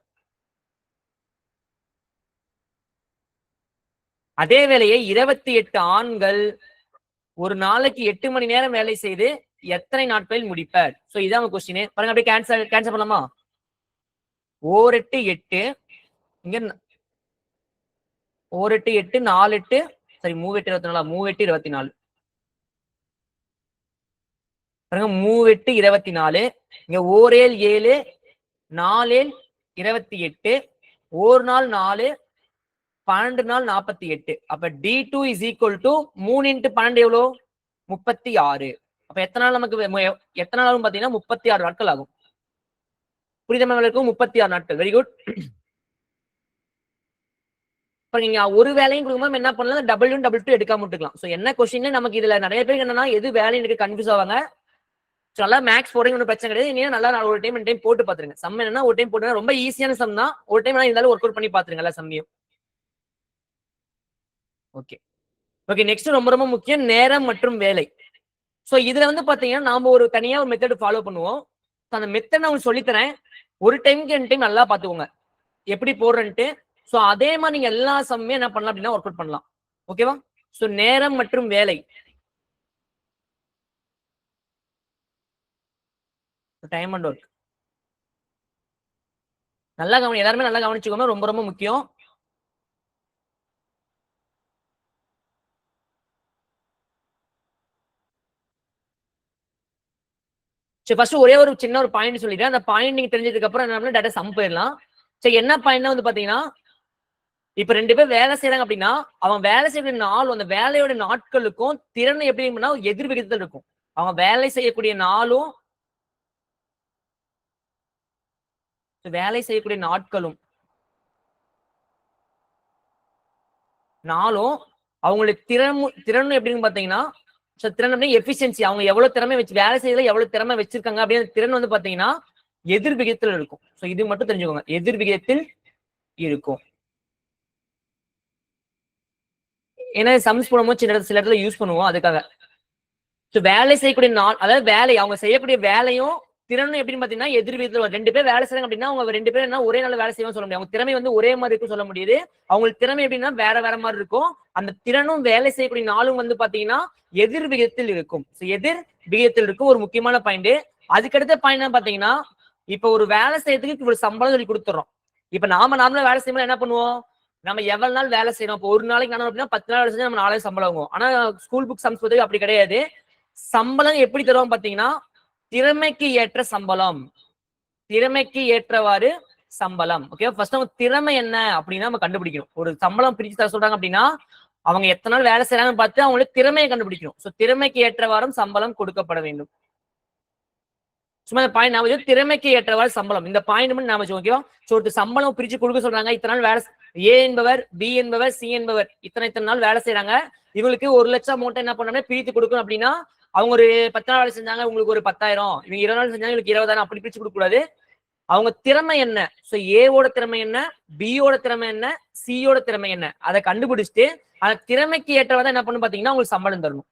அதே வேலையை 28 ஆண்கள் ஒரு நாளைக்கு 8 மணி நேரம் வேலை செய்து எத்தனை நாட்களில் முடிப்பார்? சோ இதான் கொஸ்டின். பாருங்க அப்படியே கேன்சல் பண்ணலாமா? 4 8 8 இங்க 4 8 8 4 8 சரி 3 8 24 3 8 24 பாருங்க 3 8 24 இங்க 1 7 7 4 28 ஒரு நாள் 4 12 நாள் 48. அப்ப D2 is equal to 3 into 12 எவ்வளோ 36. அப்ப எத்தனை நாள் நமக்கு எத்தனை நாள் ஆகும் பாத்தீங்கன்னா 36 நாட்கள் ஆகும். புரியுதா? 36 நாட்கள். Very good. இப்ப நீங்க ஒரு வேலையும் கொடுக்கும்போது என்ன பண்ணலாம், W2 எடுக்காம விட்டுக்கலாம். சோ என்ன கொஸ்டின் நமக்கு இதுல நிறைய பேருக்கு என்னன்னா எது வேலைன்னு எனக்கு கன்ஃபியூஸ் ஆவாங்க. நல்லா மேக்ஸ் போடுறீங்க ஒன்றும் பிரச்சனை கிடையாது. நீங்க நல்லா ஒரு டைம் போட்டு பாத்துருங்க. சம் என்னன்னா ஒரு டைம் போட்டு ரொம்ப ஈஸியான சம் தான். ஒரு டைம் இருந்தாலும் ஒர்க் அவுட் பண்ணி பாத்துருங்க எல்லா சம்மையும். ஓகே ஓகே நெக்ஸ்ட் ரொம்ப ரொம்ப முக்கியம் நேரம் மற்றும் வேலை. சோ இதுல பாத்தீங்கன்னா நாம ஒரு தனியா ஒரு மெத்தட் ஃபாலோ பண்ணுவோம். அந்த மெத்தட் நான் உங்களுக்கு சொல்லித்தரேன். ஒரு டைமுக்கு 2 டைம் நல்லா பாத்துக்கோங்க எப்படி போடுறேன்ட்டு. சோ அதே மாதிரி நீங்க எல்லா சம்மே என்ன பண்ணலாம் அப்படின்னா ஒர்க் அவுட் பண்ணலாம். ஓகேவா? சோ நேரம் மற்றும் வேலை. டைம் அண்ட் ஒர்க் நல்லா எல்லாருமே நல்லா கவனிச்சுக்கோங்க, ரொம்ப ரொம்ப முக்கியம். சரி ஃபர்ஸ்ட் ஒரே ஒரு சின்ன ஒரு பாயிண்ட் சொல்லிடுறேன். அந்த பாயிண்ட் நீங்க தெரிஞ்சதுக்கு அப்புறம் என்ன டேட்டா சம் போயிடலாம். சரி என்ன பாயிண்ட்னா பாத்தீங்கன்னா இப்ப 2 பேர் வேலை செய்யறாங்க அப்படின்னா அவன் வேலை செய்யக்கூடிய நாள் அந்த வேலையோட நாட்களுக்கும் திறன் எப்படி எதிர் விகிதத்தில் இருக்கும். அவங்க வேலை செய்யக்கூடிய நாளும் வேலை செய்யக்கூடிய நாட்களும் அவங்களுடைய திறனும் எப்படின்னு பாத்தீங்கன்னா திறன் எஃபிஷியன்சி அவங்க எவ்வளவு திறமை வச்சு வேலை செய்யறதுல எவ்வளவு திறமை வச்சிருக்காங்க அப்படின்னு திறன் பாத்தீங்கன்னா எதிர் விகிதத்தில் இருக்கும். சோ இது மட்டும் தெரிஞ்சுக்கோங்க, எதிர் விகிதத்தில் இருக்கும். ஏன்னா சம்ஸ் போடும்போது சில இடத்துல யூஸ் பண்ணுவோம் அதுக்காக. வேலை செய்யக்கூடிய நாள் அதாவது வேலை அவங்க செய்யக்கூடிய வேலையும் திறனும் எப்படின்னு பாத்தீங்கன்னா எதிர் விகிதத்தில் 2 பேர் வேலை செய்யறாங்க அப்படின்னா அவங்க 2 பேர் என்ன ஒரே நாள் வேலை செய்வோம் சொல்ல முடியாது. அவங்க திறமை ஒரே மாதிரி இருக்கும் சொல்ல முடியாது. அவங்களுக்கு திறமை எப்படின்னா வேற வேற மாதிரி இருக்கும். அந்த திறனும் வேலை செய்யக்கூடிய நாளும் பாத்தீங்கன்னா எதிர் விகிதத்தில் இருக்கும். எதிர் விகிதத்தில் இருக்கும் ஒரு முக்கியமான பாயிண்ட். அதுக்கடுத்த பாயிண்ட் பாத்தீங்கன்னா இப்ப ஒரு வேலை செய்யறதுக்கு ஒரு சம்பளம் சொல்லி கொடுத்துறோம். இப்ப நாம நார்மலா வேலை செய்யும்போது என்ன பண்ணுவோம், நம்ம எவ்வளவு நாள் வேலை செய்யணும். இப்போ ஒரு நாளைக்கு நான் அப்படின்னா 10 நாள் வேலை செஞ்சா நம்ம 4 சம்பளம் ஆகும். ஆனா ஸ்கூல் புக் சம்ஸ் அப்படி கிடையாது. சம்பளம் எப்படி தருவோம் பாத்தீங்கன்னா திறமைக்கு ஏற்ற சம்பளம், திறமைக்கு ஏற்றவாறு சம்பளம். ஓகே ஃபர்ஸ்ட் அவங்க திறமை என்ன அப்படின்னா நம்ம கண்டுபிடிக்கணும். ஒரு சம்பளம் பிரிச்சு தர சொல்றாங்க அப்படின்னா அவங்க எத்தனை நாள் வேலை செய்யறாங்கன்னு பார்த்து அவங்களுக்கு திறமையை கண்டுபிடிக்கணும். சோ திறமைக்கு ஏற்றவாறும் சம்பளம் கொடுக்கப்பட வேண்டும். சும்மா இந்த பாயிண்ட் ஞாபகம், திறமைக்கு ஏற்றவாறு சம்பளம் இந்த பாயிண்ட் மட்டும் ஞாபகம். ஓகேவா? சோ ஒரு சம்பளம் பிரிச்சு கொடுக்க சொல்றாங்க. இத்தனை நாள் வேலை ஏ என்பவர் பி என்பவர் சி என்பவர் இத்தனை நாள் வேலை செய்யறாங்க. இவங்களுக்கு 1 லட்சம் அமௌண்ட் என்ன பண்ணணும் பிரித்து கொடுக்கணும் அப்படின்னா அவங்க ஒரு 10 நாள் வேலை செஞ்சாங்க உங்களுக்கு ஒரு 10,000, இவங்க 20 நாள் செஞ்சாங்க இவங்களுக்கு 20,000 அப்படி பிரிச்சு கொடுக்க கூடாது. அவங்க திறமை என்ன, சோ ஏவோட திறமை என்ன, பியோட திறமை என்ன, சியோட திறமை என்ன அதை கண்டுபிடிச்சிட்டு அந்த திறமைக்கு ஏற்றவாதான் என்ன பண்ணணும் பாத்தீங்கன்னா உங்களுக்கு சம்பளம் தரணும்.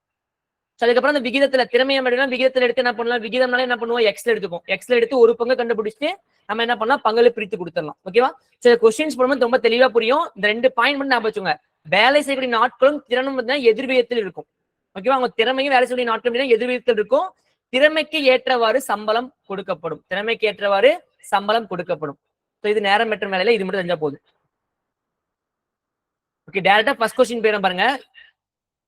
அதுக்கப்புறம் அந்த விகிதத்துல திறமையை விகிதத்துல எடுத்து என்ன பண்ணலாம், விகிதம்னால என்ன பண்ணுவோம் எக்ஸ்ல எடுத்துப்போம். எக்ஸ்ல எடுத்து ஒரு பங்கு கண்டுபிடிச்சிட்டு நம்ம என்ன பண்ணலாம் பங்குல பிரித்து கொடுத்துடலாம். ஓகேவா? சரி கொஸ்டின்ஸ் போடும்போது ரொம்ப தெளிவா புரியும். இந்த 2 பாயிண்ட் மட்டும் ஞாபகம் வச்சுங்க. வேலை செய்யக்கூடிய நாட்களும் திறனும் எதிர்விகிதத்தில் இருக்கும். ஓகேவா? அவங்க திறமையும் வேலை செய்யக்கூடிய நாட்களும் எதிர்விகிதத்தில் இருக்கும். திறமைக்கு ஏற்றவாறு சம்பளம் கொடுக்கப்படும். திறமைக்கு ஏற்றவாறு சம்பளம் கொடுக்கப்படும். இது நேரம் மற்றும் வேலையில இது மட்டும் தெரிஞ்சா போதும். ஓகே டைரக்டா ஃபர்ஸ்ட் கொஸ்டின் போயிடும் பாருங்க.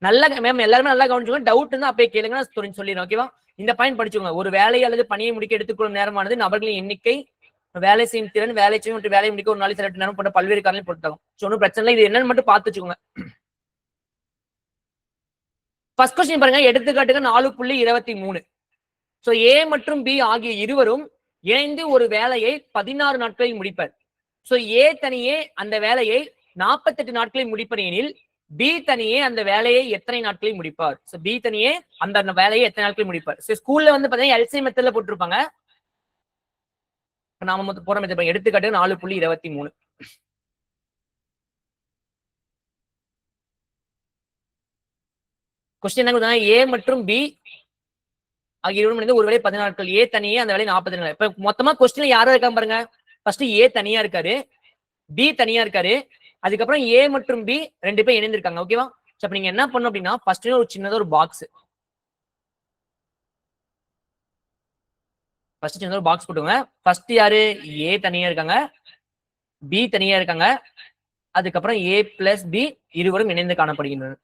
நல்லா மேம் எல்லாருமே நல்லா கவனிச்சுக்கோங்க. டவுட் இருந்தா அப்பயே கேளுங்க, நான் சொல்லிடுறேன். ஓகேவா? இந்த பாயிண்ட் படிச்சுக்கோங்க. ஒரு வேலை அல்லது பணியை முடிக்க எடுத்துக்கொள்ளும் நேரமானது நபர்களின் எண்ணிக்கை, வேலை செய்யும் திறன், வேலை செய்யும் மற்றும் வேலை முடிக்க ஒரு நாளைக்கு சில நேரம் போன்ற பல்வேறு காரணம் பொறுத்தாகும். ஒன்றும் பிரச்சனை இல்லை. இது என்னன்னு மட்டும் பார்த்து வச்சுக்கோங்க. ஃபர்ஸ்ட் கொஸ்டின் பாருங்க. எடுத்துக்காட்டுங்க 4.23. சோ ஏ மற்றும் பி ஆகிய இருவரும் இணைந்து ஒரு வேலையை 16 நாட்களில் முடிப்பர். சோ ஏ தனியே அந்த வேலையை 48 நாட்களில் முடிப்பர் எனில் பி தனியே அந்த வேலையை எத்தனை நாட்களில் முடிப்பார்? சோ பி தனியே அந்த வேலையை எத்தனை நாட்களில் முடிப்பார்? சோ ஸ்கூல்ல வந்து பாத்தீங்கன்னா எல்சிஎம் மெத்தட்ல போட்டிருப்பாங்க. நாம போற மெத்தட் எடுத்துக்காட்டு 4.23. கொஸ்டின் என்ன? ஏ மற்றும் பி ஆகிய இருவரும் ஒரு வேலை 16 நாட்கள். ஏ தனியே அந்த வேலை 40 நாள். இப்ப மொத்தமா கொஸ்டின்ல யாரா இருக்காங்க பாருங்க. ஃபர்ஸ்ட் ஏ தனியா இருக்காரு, பி தனியா இருக்காரு, அதுக்கப்புறம் ஏ மற்றும் பி 2 பேர் இணைந்திருக்காங்க. ஓகேவா? அப்ப நீங்க என்ன பண்ணணும் அப்படின்னா ஃபர்ஸ்ட் ஒரு சின்னதா ஒரு பாக்ஸ், ஃபர்ஸ்ட் சின்னதா ஒரு பாக்ஸ் போட்டுங்க. ஃபர்ஸ்ட் யாரு? ஏ தனியா இருக்காங்க, பி தனியா இருக்காங்க, அதுக்கப்புறம் ஏ பிளஸ் பி இருவரும் இணைந்து காணப்படுகின்றனர்.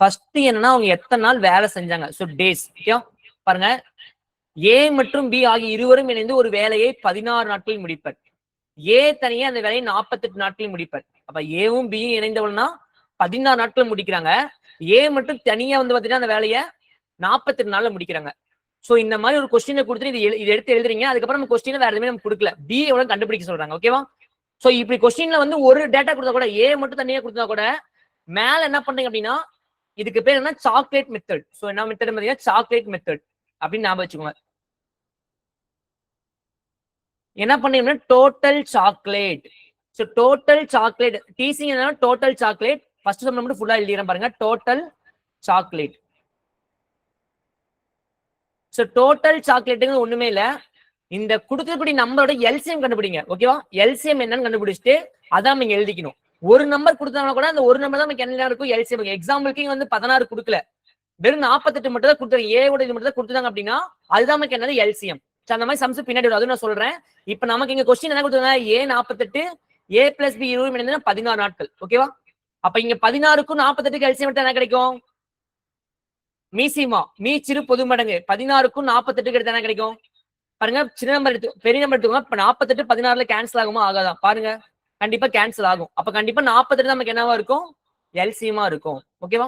ஃபர்ஸ்ட் என்னன்னா அவங்க எத்தனை நாள் வேலை செஞ்சாங்க. So days. ஓகே பாருங்க, ஏ மற்றும் பி ஆகிய இருவரும் இணைந்து ஒரு வேலையை 16 நாட்களில் முடிப்பர். ஏ தனியே அந்த வேலையை 48 நாட்களில் முடிப்பர். அப்ப ஏவும் பியும் இணைந்தவள்னா 16 நாட்கள் முடிக்கிறாங்க. ஏ மட்டும் தனியா வந்து பாத்தீங்கன்னா அந்த வேலையை 48 நாள்ல முடிக்கிறாங்க. சோ இந்த மாதிரி ஒரு கொஸ்டினை கொடுத்துட்டு இது எடுத்து எழுதுறீங்க. அதுக்கப்புறம் நம்ம கொஸ்டினை வேற எதுவுமே நம்ம கொடுக்கல, பி எவ்வளவு கண்டுபிடிக்க சொல்றாங்க. ஓகேவா? சோ இப்படி கொஸ்டின்ல வந்து ஒரு டேட்டா கொடுத்தா கூட, ஏ மட்டும் தனியா கொடுத்தா கூட மேல என்ன பண்றீங்க அப்படின்னா இதுக்கு பேர் என்ன? Chocolate method. சோ என்ன மெத்தட் பாத்தீங்கன்னா சாக்லேட் மெத்தட் அப்படின்னு ஞாபகம் வச்சுக்கோங்க. என்ன பண்ணீங்கன்னா total chocolate. So total chocolate TC என்ன? Total chocolate. ஃபர்ஸ்ட் சம் மட்டும் ஃபுல்லா எழுதிறேன் பாருங்க. Total chocolate. சோ டோட்டல் சாக்லேட்டுங்க ஒண்ணுமே இல்ல, இந்த கொடுக்கக்கூடிய நம்பரோட எல்சிஎம் கண்டுபிடிங்க. ஓகேவா? எல்சிஎம் என்னன்னு கண்டுபிடிச்சிட்டு அதான் நீங்க எழுதிக்கணும். ஒரு நம்பர் கொடுத்தாங்கன்னா கூட அந்த ஒரு நம்பர் தான் நமக்கு என்ன இருக்கும்? எல்சிஎம். எக்ஸாம்பிளுக்கு வந்து 16 கொடுக்கல, வெறும் 48 மட்டும் தான் கொடுத்தாங்க. ஏ ஓட இது மட்டும் தான் கொடுத்தாங்க அப்படின்னா அதுதான் நமக்கு என்னது? எல்சிஎம். அந்த மாதிரி சம்ஸ் பின்னாடி வரும், அதுவும் நான் சொல்றேன். இப்ப நமக்கு இங்க கொஸ்டின் என்ன கொடுத்தாங்க? ஏ 48, ஏ பிளஸ் பி 20 16 நாட்கள். ஓகேவா? அப்ப இங்க 16க்கும் 48க்கு எல்சிஎம் என்ன கிடைக்கும்? மீசிமா, மீ சிறு பொது மடங்கு. 16க்கும் 48க்கு எடுத்து என்ன கிடைக்கும் பாருங்க. சின்ன நம்பர் எடுத்து பெரிய நம்பர் எடுத்துக்கோங்க. இப்ப 48 16ல கேன்சல் ஆகுமா? ஆகாதான்? பாருங்க, கண்டிப்பா கேன்சல் ஆகும். அப்ப கண்டிப்பா 48 நமக்கு என்னவா இருக்கும்? எல்சிஎமா இருக்கும். ஓகேவா?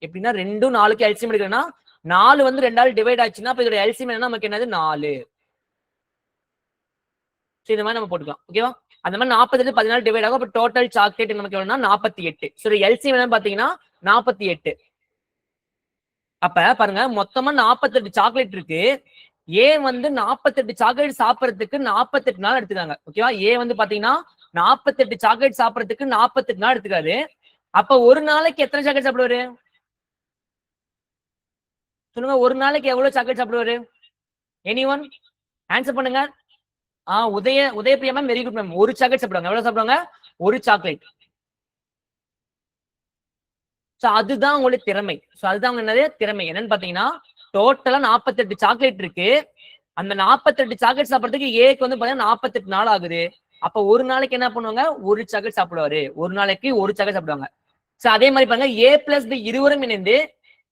எப்படின்னா 2 4க்கு எல்சிஎம் எடுக்கிறேன்னா 4 வந்து 2ஆல் டிவைட் ஆச்சுன்னா அப்ப இதோட எல்சிஎம் என்ன நமக்கு என்னது? 4. இந்த மாதிரி நம்ம போட்டுக்கலாம். ஓகேவா? அந்த மாதிரி 48 14 டிவைட் ஆகும். அப்ப டோட்டல் சாக்லேட் நமக்கு எவ்வளவுனா 48. சரி, எல்சிஎம் என்னன்னு பாத்தீங்கன்னா 48. அப்ப பாருங்க, மொத்தமா 48 சாக்லேட் இருக்கு. ஏ வந்து 48 சாக்லேட் சாப்பிடறதுக்கு 48 நாள் எடுத்துக்காங்க. ஓகேவா? ஏ வந்து பாத்தீங்கன்னா 48 சாக்லேட் சாப்பிடறதுக்கு 48 நாள் எடுத்துக்காரு. அப்ப ஒரு நாளைக்கு எத்தனை சாக்லேட் சாப்பிடுவாரு சொல்லுங்க? ஒரு நாளைக்கு எவ்வளவு சாக்லேட் சாப்பிடுவாரு? எனிஒன் ஆன்சர் பண்ணுங்க. உதயபிரியா மேம், வெரி குட் மேம். ஒரு சாக்லேட் சாப்பிடுவாங்க. எவ்வளவு சாப்பிடுவாங்க? ஒரு சாக்லேட். சோ அதுதான் உங்களுடைய திறமை. சோ அதுதான் என்னது? திறமை. என்னன்னு பாத்தீங்கன்னா டோட்டலா 48 சாக்லேட் இருக்கு. அந்த 48 சாக்லேட் சாப்பிடறதுக்கு ஏக்கு வந்து பாத்தீங்கன்னா 48 நாள் ஆகுது. அப்ப ஒரு நாளைக்கு என்ன பண்ணுவாங்க? ஒரு சாக்லேட் சாப்பிடுவாரு. ஒரு நாளைக்கு ஒரு சாக்லேட் சாப்பிடுவாங்க. சோ அதே மாதிரி பாருங்க, ஏ பிளஸ் பி இருவரும் இணைந்து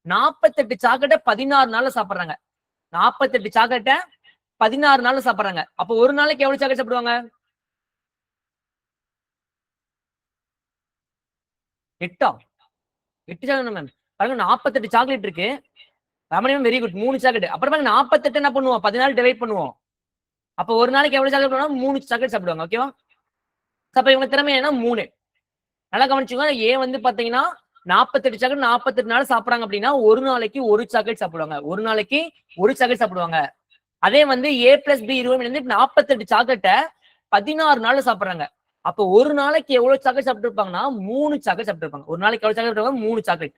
48 சாக்லேட்டை 16 நாள்ல சாப்பிடுறாங்க. 48 சாக்லேட்டை 16 நாள்ல சாப்பிடுறாங்க. அப்ப ஒரு நாளைக்கு எவ்வளவு சாக்லேட் சாப்பிடுவாங்க? 8 சாக்லேட் மேம். பாருங்க, 48 சாக்லேட் இருக்கு. Ramaniyam very good. 3 சாக்லேட். அப்புறம் 48 என்ன பண்ணுவோம்? 14 டிவைட் பண்ணுவோம். அப்ப ஒரு நாளைக்கு எவ்வளவு சாக்லேட் பண்ணுவாங்க? 3 சாக்லேட் சாப்பிடுவாங்க. ஓகேவா? அப்ப இவங்க திறமை என்ன? 3. நல்லா கவனிச்சுங்க. ஏ வந்து பாத்தீங்கன்னா 48 சாக்லேட் 48 நாள் சாப்பிடுறாங்க அப்படின்னா ஒரு நாளைக்கு ஒரு சாக்லேட் சாப்பிடுவாங்க. ஒரு நாளைக்கு ஒரு சாக்லேட் சாப்பிடுவாங்க. அதே வந்து ஏ பிளஸ் பி 20 48 சாக்லேட்டை 16 நாள்ல சாப்பிடுறாங்க. அப்ப ஒரு நாளைக்கு எவ்வளவு சாக்லேட் சாப்பிட்டு இருப்பாங்கன்னா 3 சாக்லேட் சாப்பிட்டு இருப்பாங்க. ஒரு நாளைக்கு எவ்வளவு சாக்லேட் சாப்பிடுவாங்க? 3 சாக்லேட்.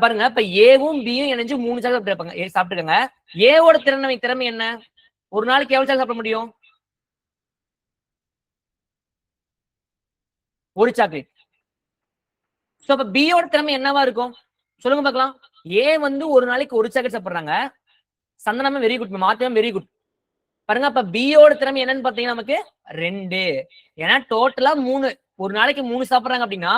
பாருங்க, இப்ப ஏவும் பியும் இணைஞ்சு 3 சாக்லேட் சாப்பிட்டுருக்காங்க. ஏவோட திறமை என்ன? ஒரு நாளைக்கு எவ்வளவு சாக்லேட் சாப்பிட முடியும்? ஒரு சாக்லேட். சோ அப்ப பியோட திறமை என்னவா இருக்கும்? சொல்லுங்க பார்க்கலாம். ஏ வந்து ஒரு நாளைக்கு ஒரு சாக்லேட் சாப்பிடுறாங்க. சந்தனமே வெரி குட். மாத்தியம் வெரி குட். பாருங்க, அப்ப பியோட திறமை என்னன்னு பாத்தீங்கன்னா நமக்கு 2. ஏன்னா டோட்டலா 3. ஒரு நாளைக்கு 3 சாப்பிடுறாங்க அப்படின்னா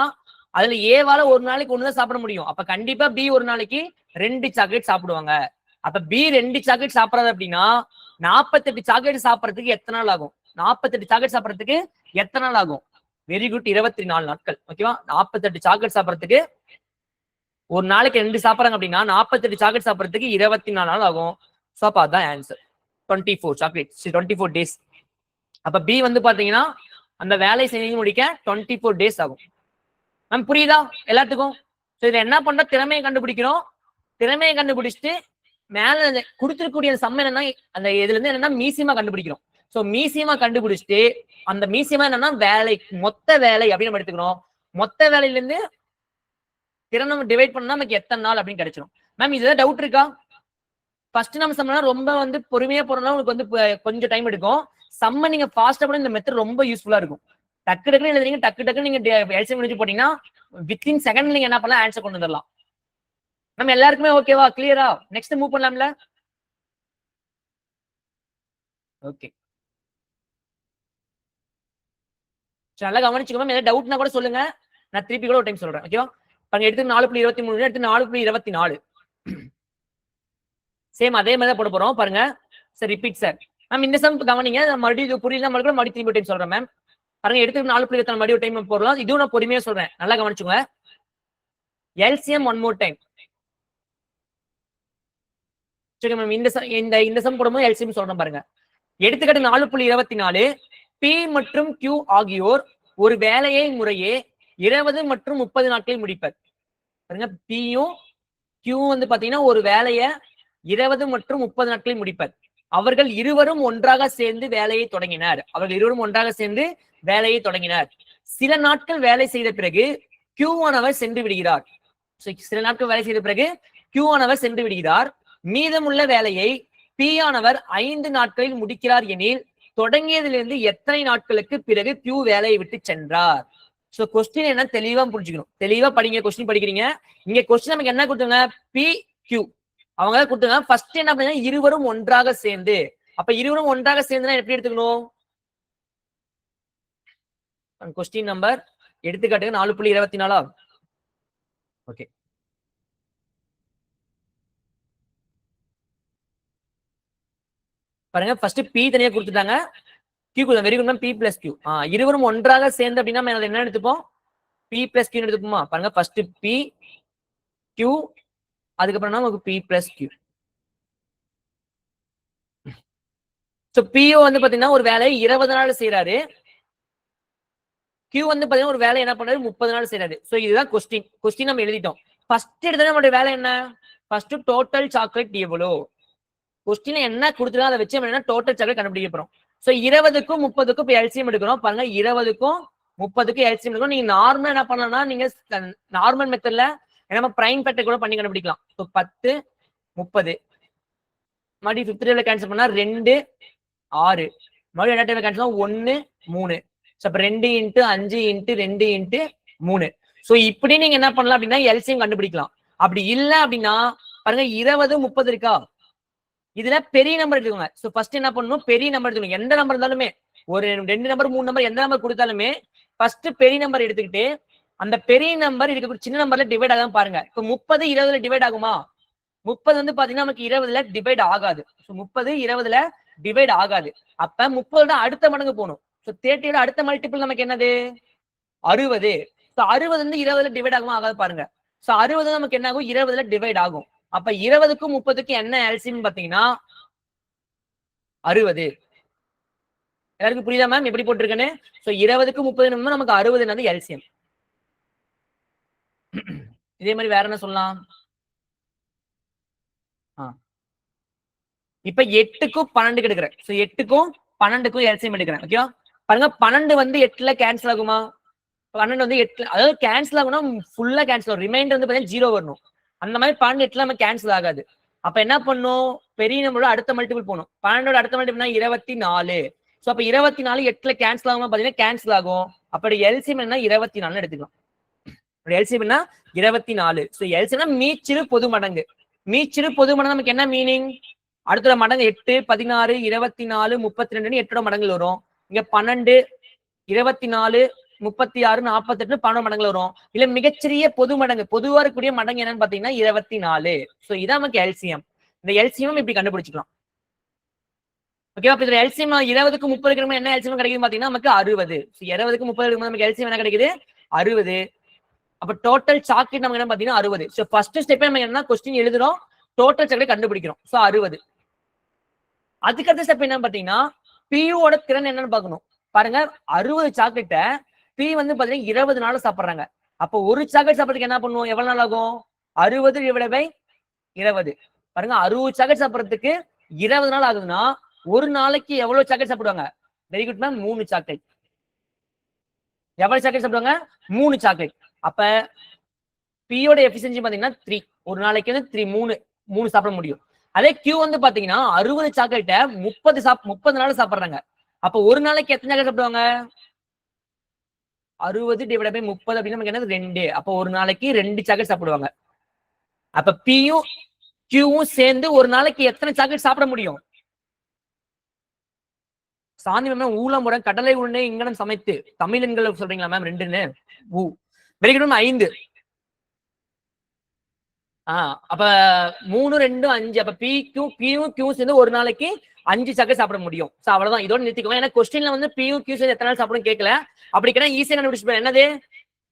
அதுல ஏவால ஒரு நாளைக்கு 1 தான் சாப்பிட முடியும். அப்ப கண்டிப்பா பி ஒரு நாளைக்கு 2 சாக்லேட் சாப்பிடுவாங்க. அப்ப பி 2 சாக்லேட் சாப்பிடாது அப்படின்னா 48 சாக்லேட் சாப்பிடறதுக்கு எத்தனை நாள் ஆகும்? 48 சாக்லேட் சாப்பிடறதுக்கு எத்தனை நாள் ஆகும்? Very good. 24 நாட்கள். ஓகேவா? 48 சாக்லேட் சாப்பிடறதுக்கு ஒரு நாளைக்கு 2 சாப்பிடுறாங்க அப்படின்னா 48 சாக்லேட் சாப்பிடறதுக்கு 24 நாள் ஆகும். ஸோ அப்ப அதான் ஆன்சர். 24 chocolate 24 days. அப்ப பி வந்து பாத்தீங்கன்னா அந்த வேலை செஞ்சு முடிக்க 24 டேஸ் ஆகும். மேம் புரியுதா எல்லாத்துக்கும்? ஸோ இதுல என்ன பண்ற, திறமையை கண்டுபிடிக்கிறோம். திறமையை கண்டுபிடிச்சிட்டு மேல கொடுத்துருக்கூடிய சம் என்னன்னா அந்த இதுல இருந்து என்னன்னா மீசியமா கண்டுபிடிக்கிறோம். ஸோ மீசியமா கண்டுபிடிச்சிட்டு அந்த மீசியமா என்னன்னா வேலை, மொத்த வேலை அப்படின்னு நம்ம எடுத்துக்கிறோம். மொத்த வேலையில இருந்து திறன் நம்ம டிவைட் பண்ணா நமக்கு எத்தனை நாள் அப்படின்னு கிடைச்சிடும். மேம் இதுதான் டவுட் இருக்கா? ஃபர்ஸ்ட் நம்ம சம்னா ரொம்ப வந்து பொறுமையா போறோம்னா உங்களுக்கு வந்து கொஞ்சம் டைம் எடுக்கும். சம்ம நீங்க ஃபாஸ்டா கூட இந்த மெத்தட் ரொம்ப யூஸ்ஃபுல்லா இருக்கும். டக்கு டக்குன்னு எழுதுறீங்க, டக்கு டக்குன்னு நீங்க எல்சிஎம் முடிச்சு போட்டீங்கன்னா வித்தின் செகண்ட் நீங்க என்ன பண்ணலாம், ஆன்சர் கொண்டு வந்துடலாம். நம்ம எல்லாருக்குமே ஓகேவா, கிளியரா? நெக்ஸ்ட் மூவ் பண்ணலாம்ல? ஓகே, நல்லா கவனிச்சுக்கோங்க. ஏதாவது டவுட்னா கூட சொல்லுங்க, நான் திருப்பி கூட ஒரு டைம் சொல்றேன். ஓகேவா? பாருங்க, எடுத்து 4.23, எடுத்து 4.24. சேம் அதே மாதிரி தான் போட போறோம். பாருங்க சார், ரிப்பீட் சார். மேம் இந்த சம் கவனிங்க, மறுபடியும் புரியல மறுபடியும் திருப்பி டைம் சொல்றேன் மேம். பாருங்க, எடுத்து 4.24 மறுபடியும் டைம் போடலாம். இதுவும் நான் பொறுமையா சொல்றேன், நல்லா கவனிச்சுங்க. LCM one more time. சரி மேம், இந்த சம் போடும்போது எல்சிஎம் சொல்றேன் பாருங்க. எடுத்துக்காட்டு 4.24. பி மற்றும் கியூ ஆகியோர் ஒரு வேலையை முறையே 20 மற்றும் 30 நாட்களில் முடிப்பர். பாருங்க, பியும் கியூ வந்து பாத்தீங்கன்னா ஒரு வேலையை 20 மற்றும் 30 நாட்களில் முடிப்பர். அவர்கள் இருவரும் ஒன்றாக சேர்ந்து வேலையை தொடங்கினார். சில நாட்கள் வேலை செய்த பிறகு கியூ ஆனவர் சென்று விடுகிறார். சில நாட்கள் வேலை செய்த பிறகு கியூ ஆனவர் சென்று விடுகிறார். மீதமுள்ள வேலையை பி ஆனவர் 5 நாட்களில் முடிக்கிறார் எனில் தொடங்கியதிலிருந்து எத்தனை நாட்களுக்கு பிறகு கியூ வேலையை விட்டு சென்றார்? சோ கொஸ்டின் என்ன தெளிவா புரிஞ்சுக்கணும். தெளிவா படிங்க. கொஸ்டின் படிக்கிறீங்க. இங்க கொஸ்டின் நமக்கு என்ன கொடுத்தாங்க? பி கியூ அவங்க கொடுத்தாங்க. ஃபர்ஸ்ட் என்ன பண்ணீங்க? இருவரும் ஒன்றாக சேர்ந்து. அப்ப இருவரும் ஒன்றாக சேர்ந்துனா எப்படி எடுத்துக்கணும்? கொஸ்டின் நம்பர் எடுத்துக்காட்டுங்க 4.24. ஓகே, பாருங்க, ஃபர்ஸ்ட் பி தனியா கொடுத்துட்டாங்க, கியூ கொடுத்தாங்க. Very good ma'am. P plus Q. இருவரும் ஒன்றாக சேர்ந்து அப்படின்னா என்ன எடுத்துப்போம்? பி பிளஸ் கியூ எடுத்துப்போமா? பாருங்க, ஃபர்ஸ்ட் பி கியூ, அதுக்கப்புறம் நமக்கு பி பிளஸ் கியூ. சோ பிஓ வந்து பாத்தீங்கன்னா ஒரு வேலையை 20 நாள் செய்யறாரு. கியூ வந்து பாத்தீங்கன்னா ஒரு வேலை என்ன பண்றாரு? 30 நாள் செய்யறாரு. சோ இதுதான் கொஸ்டின் நம்ம எழுதிட்டோம். ஃபர்ஸ்ட் எடுத்தா நம்மளுடைய வேலை என்ன? ஃபர்ஸ்ட் டோட்டல் சாக்லேட் எவ்வளோ? கொஸ்டின் என்ன கொடுத்துருக்கோம் அதை வச்சு நம்ம டோட்டல் சாக்லேட் கண்டுபிடிக்க போறோம். சோ 20க்கும் 30க்கும் இப்போ எல்சிஎம் எடுக்கிறோம். பாருங்க, 20க்கும் 30க்கும் எல்சிஎம் எடுக்கிறோம். நீங்க நார்மலா என்ன பண்ணலாம்னா நீங்க நார்மல் மெத்தட்ல நம்ம பிரைம் ஃபேக்டர் கூட பண்ணி கண்டுபிடிக்கலாம். ஸோ 10 30 மறுபடியும் 5th டேபிள் கேன்சல் பண்ணா 2 6 மறுபடியும் என்ன டேபிள் கேன்சல் 1 3. ஸோ அப்ப 2 × 5 × 2 × 3. ஸோ இப்படி நீங்க என்ன பண்ணலாம் அப்படின்னா எல்சிஎம் கண்டுபிடிக்கலாம். அப்படி இல்லை அப்படின்னா பாருங்க, 20 30 இருக்கா, இதுல பெரிய நம்பர் எடுத்துக்கோங்க. சோ ஃபர்ஸ்ட் என்ன பண்ணணும்? பெரிய நம்பர் எடுத்துக்கணும். எந்த நம்பர் இருந்தாலுமே, ஒரு 2 நம்பர் 3 நம்பர் எந்த நம்பர் கொடுத்தாலுமே ஃபர்ஸ்ட் பெரிய நம்பர் எடுத்துக்கிட்டு அந்த பெரிய நம்பர் இதுக்கு சின்ன நம்பர்ல டிவைட் ஆகாம பாருங்க. இப்போ 30 20ல டிவைட் ஆகுமா? 30 வந்து பாத்தீங்கன்னா நமக்கு 20ல டிவைட் ஆகாது. ஸோ 30 20ல டிவைட் ஆகாது. அப்ப 30 அடுத்த மடங்கு போகணும். ஸோ 30யோட அடுத்த மல்டிபிள் நமக்கு என்னது? 60. ஸோ 60 வந்து 20ல டிவைட் ஆகுமா? ஆகாது பாருங்க. ஸோ 60 நமக்கு என்ன ஆகும்? 20ல டிவைட் ஆகும். அப்ப 20க்கும் 30க்கும் என்ன எல்சிஎம் பாத்தீங்கன்னா 60. எல்லாருக்கும் புரியுதா மேம் எப்படி போட்டிருக்கேன்னு? சோ 20க்கும் 30 நமக்கு 60 எல்சிஎம். இதே மாதிரி வேற என்ன சொல்லலாம்? இப்ப 8க்கும் 12 எடுக்கிறேன். சோ 8க்கும் 12க்கும் எல்சிஎம் எடுக்கிறேன். ஓகேவா? பாருங்க, 12 வந்து 8ல கேன்சல் ஆகுமா? 12 வந்து 8, அதாவது கேன்சல் ஆகும்னா ஃபுல்லா கேன்சல் ஆகும். ரிமைண்டர் வந்து பாத்தீங்கன்னா 0 வரணும். அந்த மாதிரி 12 8ல நம்ம கேன்சல் ஆகாது. அப்ப என்ன பண்ணும்? பெரிய நம்பரோட அடுத்த மல்டிபிள் போகணும். 12ஓட அடுத்த மல்டிபிள்னா 24. சோ அப்ப 24 8ல கேன்சல் ஆகுமா? பாத்தீங்கன்னா கேன்சல் ஆகும். அப்படி எல்சிஎம் என்ன? 24 எடுத்துக்கலாம். எல்சிஎம் என்ன? 24. சோ எல்சிஎம்னா மீச்சிறு பொது மடங்கு. மீச்சிறு பொது மடங்கு நமக்கு என்ன மீனிங்? அடுத்த மடங்கு 8 16 24 32 8ஓட மடங்குல வரும். இங்க 12 24 36 48 12 மடங்குல வரும். இல்ல மிகச்சிறிய பொது மடங்கு, பொதுவா இருக்கக்கூடிய மடங்கு என்னன்னு பாத்தீங்கன்னா 24. சோ இதான் நமக்கு எல்சிஎம். இந்த எல்சிஎம் இப்படி கண்டுபிடிச்சிக்கலாம். ஓகேவா? இப்ப இதுல எல்சிஎம் 20க்கு 30 இருக்கிற என்ன எல்சிஎம் கிடைக்குது பாத்தீங்கன்னா நமக்கு 60. 20க்கு 30 இருக்கும்போது நமக்கு எல்சிஎம் என்ன கிடைக்குது 60. அப்ப டோட்டல் சாக்லேட் நமக்கு என்ன பாத்தீங்கன்னா 60. சோ ஃபர்ஸ்ட் ஸ்டெப் நம்ம என்ன கொஸ்டின் எழுதுறோம், டோட்டல் சாக்லேட் கண்டுபிடிக்கிறோம். சோ 60. அதுக்கு அடுத்த ஸ்டெப் என்ன பாத்தீங்கன்னா பியூவோட திறன் என்னன்னு பாக்கணும். பாருங்க 60 சாக்லேட்டை பி வந்து பாத்தீங்கன்னா 20 நாள் சாப்பிடுறாங்க. அப்போ ஒரு சாக்லேட் சாப்பிட்றதுக்கு என்ன பண்ணுவோம், எவ்வளவு நாள் ஆகும்? 60 / 20. பாருங்க 60 சாக்லேட் சாப்பிட்றதுக்கு 20 நாள் ஆகுதுன்னா ஒரு நாளைக்கு எவ்வளவு சாக்லேட் சாப்பிடுவாங்க? Very good ma'am, 3 chocolate. எவ்வளவு சாக்லேட் சாப்பிடுவாங்க? 3 சாக்லேட். அப்ப பியோட எஃபிஷியன்சி பாத்தீங்கன்னா 3. ஒரு நாளைக்கு வந்து 3 சாப்பிட முடியும். அதே கியூ வந்து பாத்தீங்கன்னா 60 சாக்லேட்டை 30 நாள் சாப்பிடுறாங்க. அப்ப ஒரு நாளைக்கு எத்தனை சாக்லேட் சாப்பிடுவாங்க? 60 / 30 அப்படின்னு நமக்கு என்னது 2. அப்ப ஒரு நாளைக்கு 2 சாக்லேட் சாப்பிடுவாங்க. அப்ப பியும் கியூவும் சேர்ந்து ஒரு நாளைக்கு எத்தனை சாக்லேட் சாப்பிட முடியும்? சாந்தி மேம் ஊலமுடன் கடலை உருண்டை இங்கனம் சமைத்து தமிழ் எண்கள் சொல்றீங்களா மேம்? 2ன்னு வெரி குட் மேம் 5. அப்ப 3 2 5. அப்ப பியும் சேர்ந்து ஒரு நாளைக்கு 5 சாக்லேட் சாப்பிட முடியும். சோ அவ்வளவுதான், இதோட நிறுத்திக்கோங்க. ஏன்னா கொஸ்டின்ல வந்து பியும் கியூ சேர்ந்து எத்தனை நாள் சாப்பிடும் கேட்கல. அப்படி கேட்டா ஈஸியா கண்டுபிடிச்சு என்னது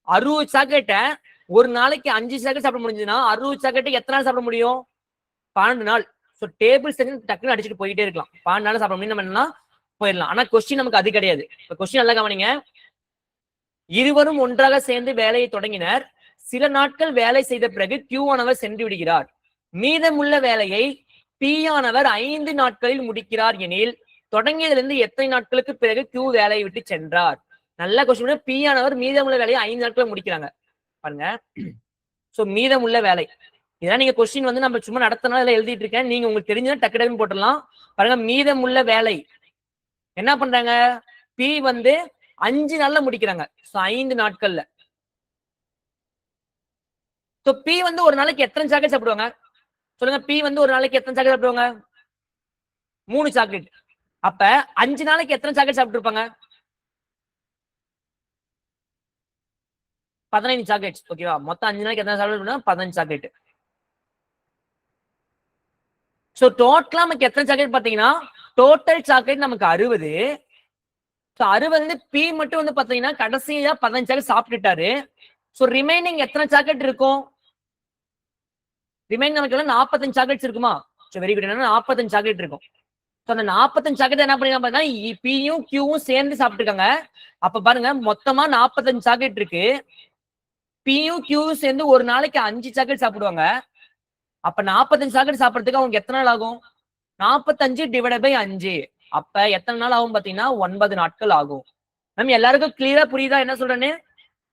60 சாக்லேட்டை ஒரு நாளைக்கு 5 சாக்லேட் சாப்பிட முடிஞ்சதுன்னா 60 சாக்லேட் எத்தனை நாள் சாப்பிட முடியும்? 12 நாள். சோ டேபிள் செஞ்சு டக்குன்னு அடிச்சுட்டு போயிட்டே இருக்கலாம். 12 நாள் சாப்பிட முடியும் நம்ம என்ன போயிடலாம். ஆனா கொஸ்டின் நமக்கு அது கிடையாது. இப்ப கொஸ்டின் நல்லா கவனிங்க. இருவரும் ஒன்றாக சேர்ந்து வேலையை தொடங்கினர். சில நாட்கள் வேலை செய்த பிறகு கியூ ஆனவர் சென்று விடுகிறார். மீதமுள்ள வேலையை பி ஆனவர் 5 நாட்களில் முடிக்கிறார் எனில் தொடங்கியதிலிருந்து எத்தனை நாட்களுக்கு பிறகு கியூ வேலையை விட்டு சென்றார்? நல்ல கொஸ்டின். பி ஆனவர் மீதமுள்ள வேலையை 5 நாட்கள் முடிக்கிறாங்க பாருங்க. சோ மீதமுள்ள வேலை இதான் நீங்க கொஸ்டின் வந்து நம்ம சும்மா நடத்தினால எழுதிட்டு இருக்கேன். நீங்க உங்களுக்கு தெரிஞ்சா டக்கு டக்குன்னு போட்டுடலாம். பாருங்க மீதமுள்ள வேலை என்ன பண்றாங்க? பி வந்து 5 நாள்ல முடிக்கிறாங்க. 5 நாட்கள்ல. சோ பி வந்து ஒரு நாளைக்கு எத்தனை சாக்லேட் சாப்பிடுவாங்க சொல்லுங்க? பி வந்து ஒரு நாளைக்கு எத்தனை சாக்லேட் சாப்பிடுவாங்க? 3 சாக்லேட். அப்ப 5 நாளைக்கு எத்தனை சாக்லேட் சாப்பிட்டு இருப்பாங்க? 15 சாக்லேட். ஓகேவா? மொத்தம் 5 நாளைக்கு எத்தனை சாக்லேட்? 15 சாக்லேட். சோ டோட்டலா நமக்கு எத்தனை சாக்லேட் பாத்தீங்கன்னா டோட்டல் சாக்லேட் நமக்கு 60. சோ 60 வந்து பி மட்டும் வந்து பாத்தீங்கன்னா கடைசியா 15 சாக்லேட் சாப்பிட்டுட்டாரு. சோ ரிமைனிங் எத்தனை சாக்லேட் இருக்கும்? ரிமைனிங் நமக்கு 45 சாக்லேட்ஸ் இருக்குமா? So very good. என்னன்னா 45 சாக்லேட் இருக்கும். சோ அந்த 45 சாக்லேட் என்ன பண்ணிருக்காங்க பாத்தீங்கன்னா பியும் கியூவும் சேர்ந்து சாப்பிட்டுருக்காங்க. அப்ப பாருங்க மொத்தமா 45 சாக்லேட் இருக்கு. பியும் கியூவும் சேர்ந்து ஒரு நாளைக்கு 5 சாக்லேட் சாப்பிடுவாங்க. அப்ப 45 சாக்லேட் சாப்பிடறதுக்கு அவங்க எத்தனை நாள் ஆகும்? 45 / 5. அப்ப எத்தனை நாள் ஆகும் பாத்தீங்கன்னா 9 நாட்கள் ஆகும். நம்ம எல்லாருக்கும் கிளியரா புரியுதா என்ன சொல்றேன்னு?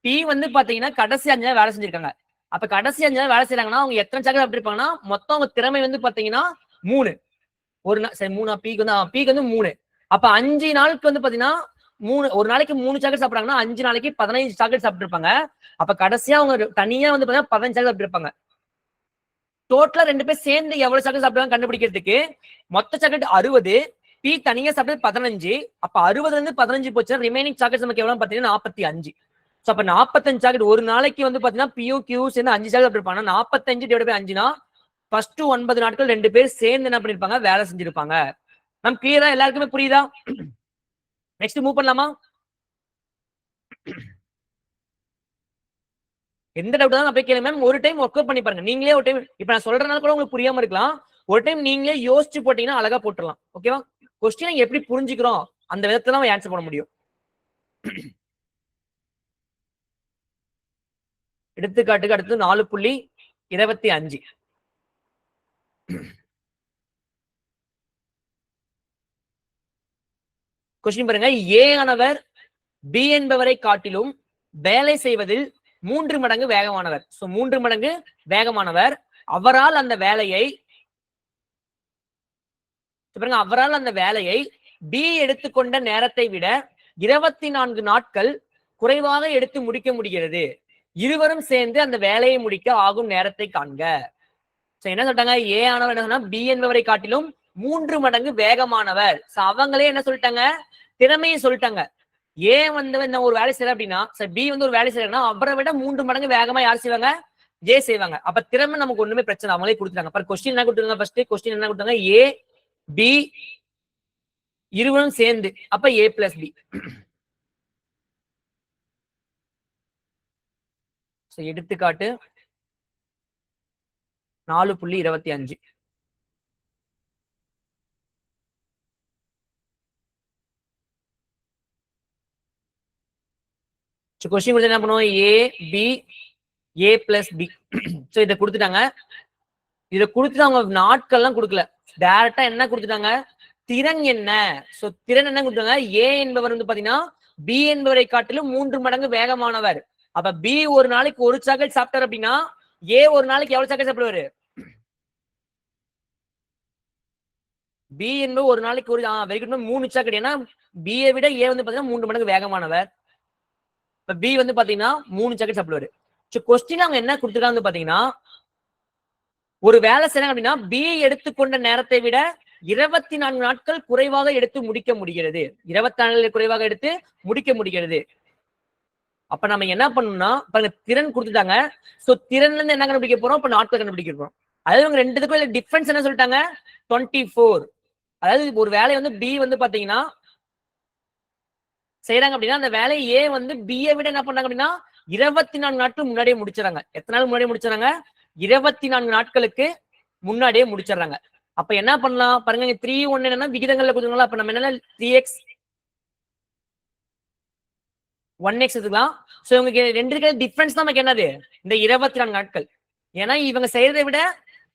பி வந்து பாத்தீங்கன்னா கடைசி 5 நாள் வேலை செஞ்சிருக்காங்க. அப்ப கடைசி 5 நாள் வேலை செய்யறாங்கன்னா அவங்க எத்தனை சாக்லேட் சாப்பிட்டுருப்பாங்கன்னா மொத்தம் அவங்க திறமை வந்து பாத்தீங்கன்னா 3. ஒரு நாள் சரி 3 பிக்கு வந்து 3. அப்ப 5 நாளுக்கு வந்து பாத்தீங்கன்னா 3 ஒரு நாளைக்கு 3 சாக்லேட் சாப்பிடுறாங்கன்னா 5 நாளைக்கு 15 சாக்லேட் சாப்பிட்டுருப்பாங்க. அப்ப கடைசியா அவங்க தனியா வந்து பாத்தீங்கன்னா 15 சாக்லேட் சாப்பிட்டுருப்பாங்க. டோட்டலா 2 பேர் சேர்ந்து எவ்வளவு சாக்லேட் சாப்பிடுவாங்க கண்டுபிடிக்கிறதுக்கு மொத்த சாக்லேட் 60. பி தனியா சாப்பிட்டது 15. அப்ப 60 இருந்து 15 போச்சுன்னா ரிமைனிங் சாக்லேட் நமக்கு எவ்வளவு பாத்தீங்கன்னா 45. சோ அப்ப 45 சாக்லேட் ஒரு நாளைக்கு வந்து பாத்தீங்கன்னா பியூ கியூ சேர்ந்து 5 சாக்லேட் சாப்பிட்டுருப்பாங்க. 45 / 5னா ஃபர்ஸ்ட் 9 நாட்கள் 2 பேர் சேர்ந்து என்ன பண்ணிருப்பாங்க? வேலை செஞ்சிருப்பாங்க. மேம் கிளியரா? எல்லாருக்குமே புரியுதா? நெக்ஸ்ட் மூவ் பண்ணலாமா? எந்த டவுட் தான் அப்படியே கேளுங்க மேம். ஒரு டைம் ஒர்க் அவுட் பண்ணி பாருங்க. நீங்களே ஒரு டைம் இப்ப நான் சொல்றதுனால கூட உங்களுக்கு புரியாம இருக்கலாம். ஒரு டைம் நீங்களே யோசிச்சு போட்டீங்கன்னா அழகா போட்டுடலாம். ஓகேவா? கொஸ்டினை எப்படி புரிஞ்சுக்கிறோம் அந்த விதத்துல தான் ஆன்சர் பண்ண முடியும். எடுத்துக்காட்டுக்கு அடுத்து 4.25. கொஸ்டின் பாருங்க. ஏ ஆனவர் பி என்பவரை காட்டிலும் வேலை செய்வதில் 3 மடங்கு வேகமானவர். சோ 3 மடங்கு வேகமானவர். அவரால் அந்த வேலையை பி எடுத்துக்கொண்ட நேரத்தை விட 24 நாட்கள் குறைவாக எடுத்து முடிக்க முடிகிறது. இருவரும் சேர்ந்து அந்த வேலையை முடிக்க ஆகும் நேரத்தை காண்க. என்ன சொல்லிட்டாங்க? ஏ ஆனவர் என்ன சொன்னா பி என்பவரை காட்டிலும் 3 மடங்கு வேகமானவர். அவங்களே என்ன சொல்லிட்டாங்க? திறமையை சொல்லிட்டாங்க. ஏ வந்து ஒரு வேலை செய்யற அப்படின்னா பி வந்து ஒரு வேலை செய்யறாங்கன்னா அவரை விட 3 மடங்கு வேகமா யார் செய்வாங்க? ஏ செய்வாங்க. அப்ப திறமை நமக்கு ஒண்ணுமே பிரச்சனை அவங்களே கொடுத்துட்டாங்க. கொஸ்டின் என்ன கொடுத்தாங்க? ஃபர்ஸ்ட் கொஸ்டின் என்ன கொடுத்தாங்க? ஏ பி இருவரும் சேர்ந்து அப்ப A plus B. எடுத்துக்காட்டு 4.25. கொஸ்டின் கொடுத்து என்ன பண்ணுவோம், A B A plus B. So இதை கொடுத்துட்டாங்க. இதை கொடுத்துட்டு அவங்க நாட்கள்லாம் கொடுக்கல, டைரக்டா என்ன கொடுத்துட்டாங்க, திறன் என்ன. சோ திறன் என்ன கொடுத்தாங்க, A என்பவர் வந்து பாத்தீங்கன்னா B என்பவரை காட்டிலும் 3 மடங்கு வேகமானவர். அப்ப B ஒரு நாளைக்கு ஒரு சாக்லேட் சாப்பிட்டார் அப்படின்னா A ஒரு நாளைக்கு எவ்வளவு சாக்லேட் சாப்பிடுவாரு? B என்பது ஒரு நாளைக்கு ஒரு வெரி குட் 3 சாக்லேட். ஏன்னா B ஐ விட A வந்து பாத்தீங்கன்னா 3 மடங்கு வேகமானவர். இப்ப B வந்து பாத்தீங்கன்னா 3 சாக்லேட் சாப்பிடுவாரு. கொஸ்டின் அவங்க என்ன கொடுத்துருக்காங்க பாத்தீங்கன்னா, ஒரு வேலை செய்யறாங்க அப்படின்னா B எடுத்துக்கொண்ட நேரத்தை விட 24 நாட்கள் குறைவாக எடுத்து முடிக்க முடிகிறது. 24 குறைவாக எடுத்து முடிக்க முடிகிறது. அப்ப நம்ம என்ன பண்ணணும்னா, பாருங்க திறன் கொடுத்துட்டாங்க. சோ திறன்ல இருந்து என்ன கண்டுபிடிக்க போறோம், இப்ப நாட்கள் கண்டுபிடிக்க போறோம். அதாவது இவங்க ரெண்டுத்துக்கும் டிஃபரன்ஸ் என்ன சொல்லிட்டாங்க, 24. அதாவது ஒரு வேலை வந்து B வந்து பாத்தீங்கன்னா செய்யறாங்க அப்படின்னா, அந்த வேலையை A வந்து B ஐ விட என்ன பண்ணாங்க அப்படின்னா 24 நாட்கள் முன்னாடியே முடிச்சிடறாங்க. எத்தனை நாள் முன்னாடியே முடிச்சிடறாங்க, 24 நாட்களுக்கு முன்னாடியே முடிச்சிடறாங்க. அப்ப என்ன பண்ணலாம் பாருங்க, 3 1 என்னன்னா விகிதங்கள்ல கொடுத்துருங்களா. அப்ப நம்ம என்ன 3x 1x எடுத்துக்கலாம். சோ உங்களுக்கு ரெண்டுக்கு டிஃபரன்ஸ் தான் நமக்கு என்னது, இந்த 24 நாட்கள். ஏன்னா இவங்க செய்யறதை விட,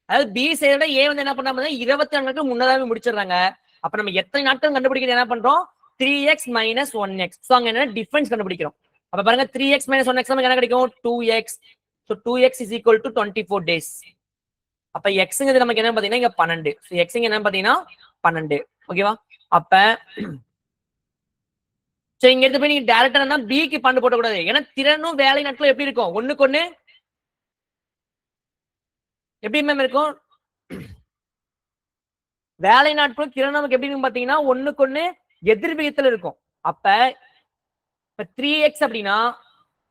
அதாவது B செய்யறத விட A வந்து என்ன பண்ணாம 24 நாட்கள் முன்னதாவே முடிச்சிடறாங்க. அப்ப நம்ம எத்தனை நாட்கள் கண்டுபிடிக்கிறது என்ன பண்றோம், 3x minus 1x. சோ அங்க என்ன டிஃபரன்ஸ் கண்டுபிடிக்கிறோம். அப்ப பாருங்க 3x minus 1x நமக்கு என்ன கிடைக்கும், 2x. So 2x is equal to 24 days. அப்ப எக்ஸ்ங்கிறது நமக்கு என்ன பாத்தீங்கன்னா இங்க 12. சோ எக்ஸ் என்ன பாத்தீங்கன்னா 12. ஓகேவா. அப்ப சோ இங்க எடுத்து போய் நீங்க டைரக்டா B க்கு 12 போட கூடாது. ஏன்னா திறனும் வேலை நாட்களும் எப்படி இருக்கும், ஒண்ணுக்கு ஒண்ணு எப்படி மேம் இருக்கும், வேலை நாட்களும் திறன் நமக்கு எப்படி இருக்கும் பாத்தீங்கன்னா ஒண்ணுக்கு ஒண்ணு எதிர் விகிதத்துல இருக்கும். அப்ப 3x அப்படின்னா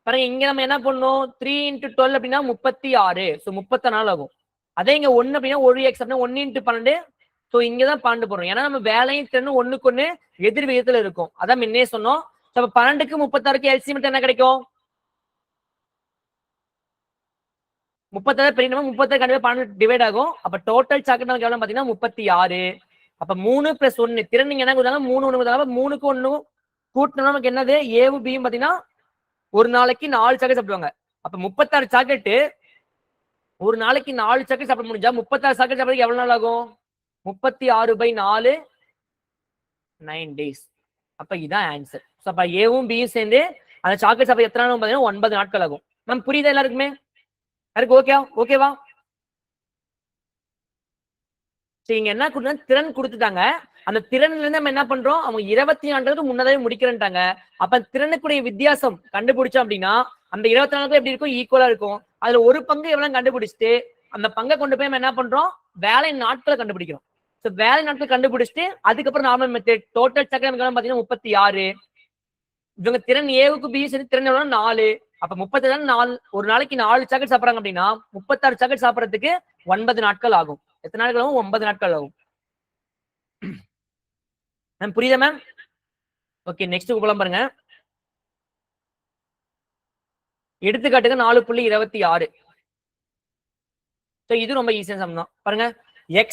பாருங்க, இங்க நம்ம என்ன பண்ணணும், 3 into 12 அப்படின்னா 36. சோ 34 ஆகும். அதே இங்க 1 அப்படின்னா 1x அப்படின்னா 1 into 12. சோ இங்கதான் 12 போடுறோம். ஏன்னா நம்ம வேலையும் திறனும் ஒண்ணுக்கு ஒண்ணு எதிர் விகிதத்துல இருக்கும். அதான் முன்னே சொன்னோம். அப்ப 12க்கு 36க்கு எல்சிஎம் என்ன கிடைக்கும், 36 பெரிய 36 கண்டிப்பா 12 டிவைட் ஆகும். அப்ப டோட்டல் சாக்லேட் நமக்கு எவ்வளவு பாத்தீங்கன்னா 36. அப்ப 3 + 1 திறன் நீங்க என்ன கொடுத்தாங்க, 3 1 கொடுத்தாங்க. 3க்கு 1 கூட்டினா நமக்கு என்னது, ஏவும் பியும் பாத்தீங்கன்னா ஒரு நாளைக்கு 4 சாக்லேட் சாப்பிடுவாங்க. அப்ப 36 சாக்லேட் ஒரு நாளைக்கு 4 சாக்லேட் சாப்பிட முடிஞ்சா 36 சாக்லேட் சாப்பிடுறதுக்கு எவ்வளவு நாள் ஆகும், 36/4 9 days. அப்ப இதான் ஆன்சர். அப்ப ஏவும் பியும் சேர்ந்து அந்த சாக்லேட் சாப்பிட எத்தனை நாள் பாத்தீங்கன்னா 9 நாட்கள் ஆகும். மேம் புரியுதா எல்லாருக்குமே, யாருக்கு ஓகேவா. சரி, இங்க என்ன கொடுத்தா திறன் கொடுத்துட்டாங்க. அந்த திறன்ல இருந்து நம்ம என்ன பண்றோம், அவங்க 24 நாட்களுக்கு முன்னதாவே முடிக்கிறேன்ட்டாங்க. அப்ப திறனுக்குடைய வித்தியாசம் கண்டுபிடிச்சோம் அப்படின்னா அந்த 24 நாட்கள் எப்படி இருக்கும், ஈக்குவலா இருக்கும். அதுல ஒரு பங்கு எவ்வளவு கண்டுபிடிச்சிட்டு அந்த பங்கை கொண்டு போய் நம்ம என்ன பண்றோம், வேலை நாட்களை கண்டுபிடிக்கிறோம். சோ வேலை நாட்கள் கண்டுபிடிச்சிட்டு அதுக்கப்புறம் நார்மல் மெத்தட் டோட்டல் சக்கரம் பாத்தீங்கன்னா 36. இவங்க திறன் ஏவுக்கு பி சேர்ந்து திறன் எவ்வளவு 4. அப்ப 36 4 ஒரு நாளைக்கு 4 சாக்லேட் சாப்பிடுறாங்க அப்படின்னா 36 சாக்லேட் சாப்பிடறதுக்கு 9 நாட்கள் ஆகும். எத்தனை நாட்கள் ஆகும், 9 நாட்கள் ஆகும். மேம் புரியுதா மேம்? ஓகே, நெக்ஸ்ட் போலாம் பாருங்க. எடுத்துக்காட்டுக்கு 4.26. இது ரொம்ப ஈஸியான சம் தான். பாருங்க, x,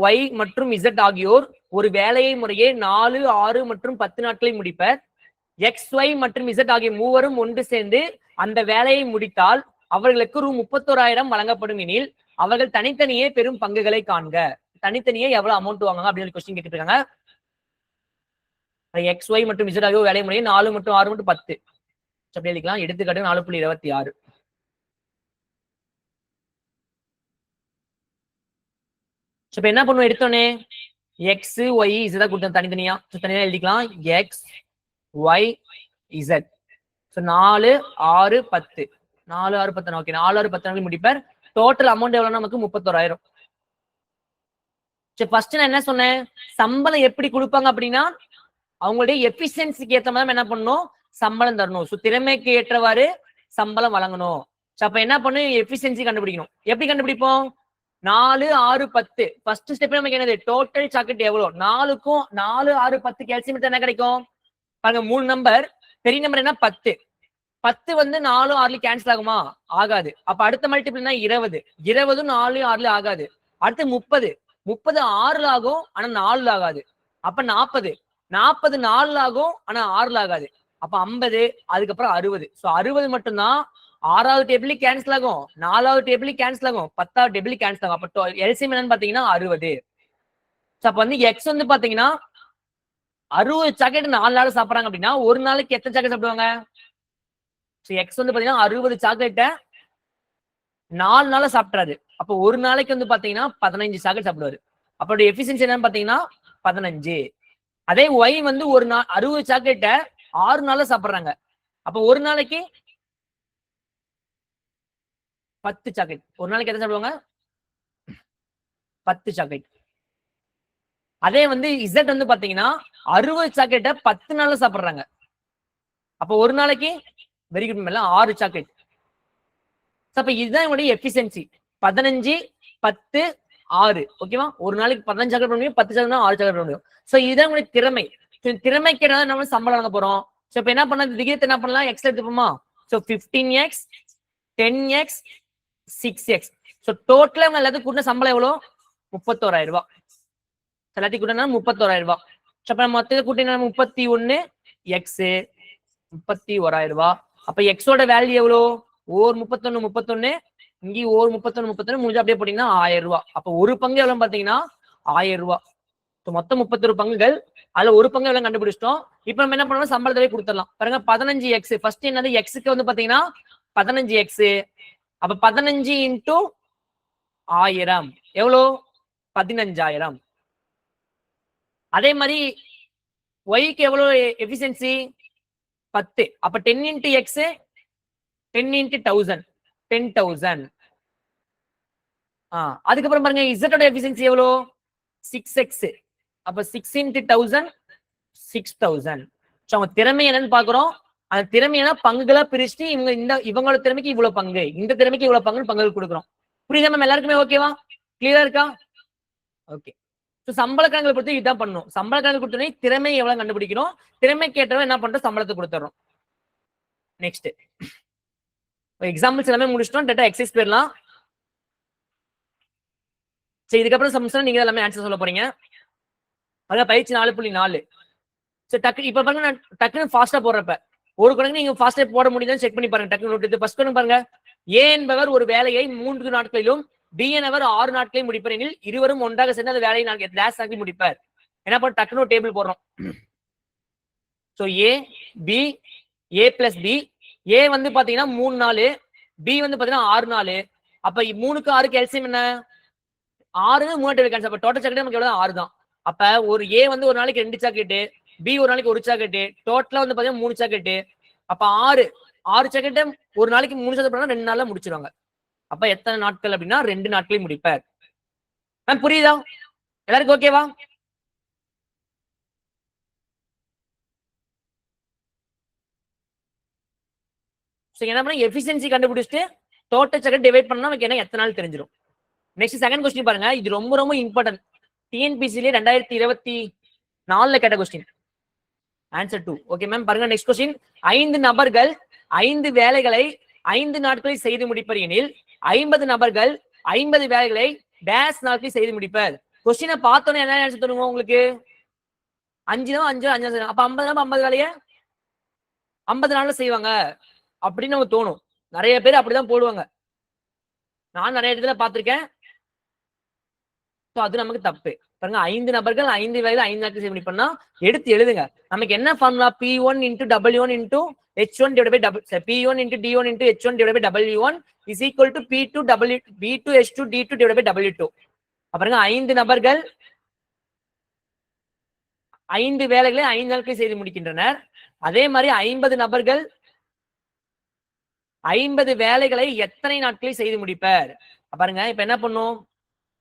y மற்றும் z ஆகியோர் ஒரு வேலையை முறையே 4 6 மற்றும் 10 நாட்களில் முடிப்பர். x, y மற்றும் z ஆகிய மூவரும் ஒன்று சேர்ந்து அந்த வேலையை முடித்தால் அவர்களுக்கு ரூ 31,000 வழங்கப்படும் எனில் அவர்கள் தனித்தனியே பெரும் பங்குகளை காண்க. தனித்தனியே எவ்வளவு அமௌண்ட் வாங்க அப்படின்னு கொஸ்டின் கேட்டு இருக்காங்க. x, y மற்றும் z ஆகியோர் வேலை முறையே 4 மற்றும் 6 மற்றும் 10 அப்படி எழுதிக்கலாம். எடுத்துக்காட்டு 4.26. இப்ப என்ன பண்ணுவோம், எடுத்தோன்னே எக்ஸ் ஒய் இசை கொடுத்தோம் தனித்தனியா. தனியா எழுதிக்கலாம் எக்ஸ் ஒய் இசட். 4 6 10 4 6 10. ஓகே, 4 6 10 நாள் முடிப்பார். டோட்டல் அமௌண்ட் எவ்வளவு நமக்கு 31,000. சரி, ஃபர்ஸ்ட் நான் என்ன சொன்னேன், சம்பளம் எப்படி கொடுப்பாங்க அப்படின்னா அவங்களுடைய எஃபிஷியன்சிக்கு ஏற்ற மாதிரி என்ன பண்ணணும், சம்பளம் தரணும். ஸோ திறமைக்கு ஏற்றவாறு சம்பளம் வழங்கணும். அப்ப என்ன பண்ணும், எஃபிஷியன்சி கண்டுபிடிக்கணும். எப்படி கண்டுபிடிப்போம், 4 6 10 ஃபர்ஸ்ட் ஸ்டெப் நமக்கு என்னது டோட்டல் சாக்லேட் எவ்வளவு 4க்கும் 4 6 10 கேல்சியம் என்ன கிடைக்கும் பாருங்க 3 நம்பர் பெரிய நம்பர் என்ன 10 10 வந்து 4 6 கேன்சல் ஆகுமா ஆகாது அப்ப அடுத்த மல்டிபிள்னா 20 20 4 6 ஆகாது அடுத்து 30 30 6 ஆகும் ஆனா 4 ஆகாது அப்ப 40 40 4 ஆகும் ஆனா 6 ஆகாது அப்ப 50 அதுக்கப்புறம் 60 சோ 60 மட்டும்தான் 6வது டேபிள் கேன்சல் ஆகும் 4வது டேபிள் கேன்சல் ஆகும் 10வது டேபிள் கேன்சல் ஆகும் அப்ப எல்சிஎம் என்னன்னு பாத்தீங்கன்னா 60 சோ அப்ப வந்து எக்ஸ் வந்து பாத்தீங்கன்னா 60 சாக்லேட் 4 நாள் சாப்பிடுறாங்க அப்படின்னா ஒரு நாளைக்கு எத்தனை சாக்லேட் சாப்பிடுவாங்க எக்ஸ் வந்து பாத்தீங்கன்னா 60 சாக்லேட்டை 4 நாள சாப்பிட்றாரு அப்ப ஒரு நாளைக்கு வந்து பாத்தீங்கன்னா 15 சாக்லேட் சாப்பிடுவாரு அப்போட எஃபிஷியன்சி என்னன்னு பாத்தீங்கன்னா 15 அதே ஒய் வந்து ஒரு நாள் 60 சாக்லேட்டை 6 நாள சாப்பிடுறாங்க அப்ப ஒரு நாளைக்கு 10 சாக்லேட் ஒரு நாளைக்கு எத்தனை சாப்பிடுவாங்க 10 சாக்லேட் அதே வந்து இசட் வந்து பாத்தீங்கன்னா 60 சாக்லேட்டை 10 நாள்ல சாப்பிடுறாங்க அப்ப ஒரு நாளைக்கு வெரி குட் மேல 6 சாக்லேட் அப்ப இதுதான் என்னுடைய எஃபிஷியன்சி 15 10 6 ஓகேவா ஒரு நாளைக்கு 15 சாக்லேட் பண்ண முடியும் 10 சாக்லேட் 6 சாக்லேட் பண்ண முடியும் சோ இதுதான் உங்களுடைய திறமை திறமைக்கு என்ன நம்ம சம்பளம் வாங்க போறோம் சோ இப்ப என்ன பண்ணலாம் விகிதத்தை என்ன பண்ணலாம் X எடுத்துப்போமா so 15x 10x 6x so டோட்டலா அவங்க எல்லாத்துக்கும் கூட்டின சம்பளம் எவ்வளவு 31000 ரூபாய் எல்லாத்தையும் கூட்டினா 31000 ரூபாய் சோ அப்ப மொத்தத்தை கூட்டினா 31 எக்ஸ் 31000 ரூபாய் அப்ப எக்ஸோட வேல்யூ எவ்வளவு ஓர் 31 இங்கே ஓர் 31 முடிஞ்சு அப்படியே போட்டீங்கன்னா 1000 ரூபாய் அப்ப ஒரு பங்கு எவ்வளவு பாத்தீங்கன்னா 1000 ரூபாய் மொத்தம் 31 பங்குகள் அதுல ஒரு பங்கு எவ்வளவு கண்டுபிடிச்சிட்டோம் இப்ப நம்ம என்ன பண்ணணும் சம்பளத்தை கொடுத்துடலாம் பாருங்க 15x ஃபர்ஸ்ட் என்னது எக்ஸுக்கு வந்து பாத்தீங்கன்னா 15x அப்ப 15 இன்டூ 1000 எவ்வளவு 15000 அதே மாதிரி ஒய்க்கு எவ்வளவு எஃபிஷியன்சி 10 அப்ப 10 இன்டூ எக்ஸ் 10 இன்டூ 1000 10000 அதுக்கப்புறம் பாருங்க இசட்டோட எஃபிஷியன்சி எவ்வளோ 6x அப்ப 6 இன்டூ 1000 6000 அவங்க திறமை என்னன்னு பாக்குறோம் அந்த திறமை என்ன பங்குகளா பிரிச்சுட்டு இவங்களோட திறமைக்கு இவ்வளவு பங்கு இந்த திறமைக்கு இவ்வளவு பங்கு பங்குகள் கொடுக்குறோம் புரியுதா மேம் எல்லாருக்குமே ஓகேவா கிளியரா இருக்கா ஓகே சம்பள கணக்குகளை பொறுத்து இதுதான் பண்ணணும் சம்பள கணக்கு கொடுத்தோன்னே திறமை எவ்வளவு கண்டுபிடிக்கணும் திறமை கேட்டவன் என்ன பண்றோம் சம்பளத்தை கொடுத்துறோம் நெக்ஸ்ட் எக்ஸாம்பிள்ஸ் எல்லாமே முடிச்சிட்டோம் டேட்டா எக்ஸைஸ் போயிடலாம் சரி இதுக்கப்புறம் சம்ஸ்ல நீங்க எல்லாமே ஆன்சர் சொல்ல போறீங்க அதான் பயிற்சி 4.4 சரி டக்கு இப்ப பாருங்க நான் டக்குன்னு ஃபாஸ்டா போடுறப்ப ஒரு கணக்கு நீங்க ஃபாஸ்டா போட முடியுதான்னு செக் பண்ணி பாருங்க டக்குன்னு நோட் ஃபர்ஸ்ட் கணக்கு பாருங்க ஏ என்பவர் ஒரு வேலையை 3 நாட்களிலும் பி என்பவர் 6 நாட்களில் முடிப்பார் எனில் இருவரும் ஒன்றாக சேர்ந்து அந்த வேலையை நாங்கள் லாஸ்ட் ஆக்கி முடிப்பார் என்ன பண்ண டக்குன்னு டேபிள் போடுறோம் so A B A plus B A வந்து பாத்தீங்கன்னா 3 நாள் பி வந்து பாத்தீங்கன்னா 6 நாள் அப்ப 3க்கு 6க்கு எல்சியம் என்ன 6 3 டேபிள் கேன்சல் அப்ப டோட்டல் சாக்லேட் நமக்கு எவ்வளவு 6 தான் அப்ப ஒரு ஏ வந்து ஒரு நாளைக்கு 2 சாக்லேட் பி ஒரு நாளைக்கு 1 சாக்லேட் டோட்டலா வந்து பாத்தீங்கன்னா 3 சாக்லேட் அப்ப 6 சாக்லேட் ஒரு நாளைக்கு 3 சாக்லேட் பண்ணா 2 நாள்ல முடிச்சிருவாங்க அப்ப எத்தனை நாட்கள் அப்படின்னா 2 நாட்களில் முடிப்பார் மேம் புரியுதா எல்லாருக்கும் ஓகேவா என்ன பண்ண எஃபிஷியன்சி கண்டுபிடிச்சிட்டு டோட்டல் சாக்லேட் டிவைட் பண்ணா நமக்கு என்ன எத்தனை நாள் தெரிஞ்சிடும் நெக்ஸ்ட் செகண்ட் கொஸ்டின் பாருங்க இது ரொம்ப ரொம்ப இம்பார்ட்டன்ட் டிஎன்பிசிலே 2024 கேட்ட கொஸ்டின் ஆன்சர் 2 ஓகே மேம் பாருங்க நெக்ஸ்ட் கொஸ்டின் 5 நபர்கள் 5 வேலைகளை 5 நாட்களில் செய்து முடிப்பர் எனில் 50 நபர்கள் 50 வேலைகளை டேஷ் நாட்களில் செய்து முடிப்பர் கொஸ்டினை பார்த்தோன்னே என்ன ஆன்சர் தருவோம் உங்களுக்கு 5 அப்ப 50 வேலையை 50 நாள்ல செய்வாங்க அப்படின்னு நமக்கு தோணும் நிறைய பேர் அப்படிதான் போடுவாங்க நான் நிறைய இடத்துல பார்த்திருக்கேன் அது நமக்கு தப்பு பாருங்க 5 நபர்கள் 5 வேலையில 5 நாட்கள் செய்ய பண்ணா எடுத்து எழுதுங்க நமக்கு என்ன formula P1 into W1 into H1 divided by P1 into D1 into H1 divided by W1 is equal to P2 W B2 H2 D2 divided by W2 பாருங்க 5 நபர்கள் 5 வேலைகளை 5 நாட்கள் செய்து முடிக்கின்றனர் அதே மாதிரி 50 நபர்கள் 50 வேலைகளை எத்தனை நாட்களில் செய்து முடிப்பார் பாருங்க இப்ப என்ன பண்ணும்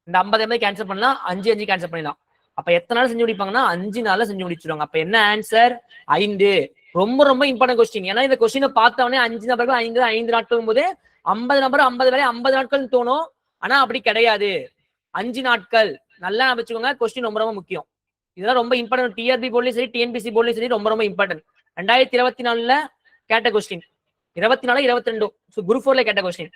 இந்த 50 கேன்சல் பண்ணலாம் 5 கேன்சல் பண்ணிடலாம் அப்ப எத்தனை நாள் செஞ்சு முடிப்பாங்கன்னா 5 நாள்ல செஞ்சு முடிச்சிருவாங்க அப்ப என்ன ஆன்சர் 5 ரொம்ப ரொம்ப இம்பார்ட்டன்ட் கொஸ்டின் ஏன்னா இந்த கொஸ்டினை பார்த்தவொடனே 5 நபர்கள் 5 நாட்கள் போது 50 நபர் 50 வேலை 50 நாட்கள் தோணும் ஆனா அப்படி கிடையாது. 5 நாட்கள். நல்லா வச்சுக்கோங்க. கொஸ்டின் ரொம்ப ரொம்ப முக்கியம். இதெல்லாம் ரொம்ப இம்பார்ட்டன்ட். டிஆர்பி போர்ட்லயும் சரி, டிஎன்பிசி போர்ட்லயும் சரி ரொம்ப ரொம்ப இம்பார்ட்டன்ட். 2024 கேட்ட கொஸ்டின். 24 22 குரூப் 4ல கேட்ட கொஸ்டின்.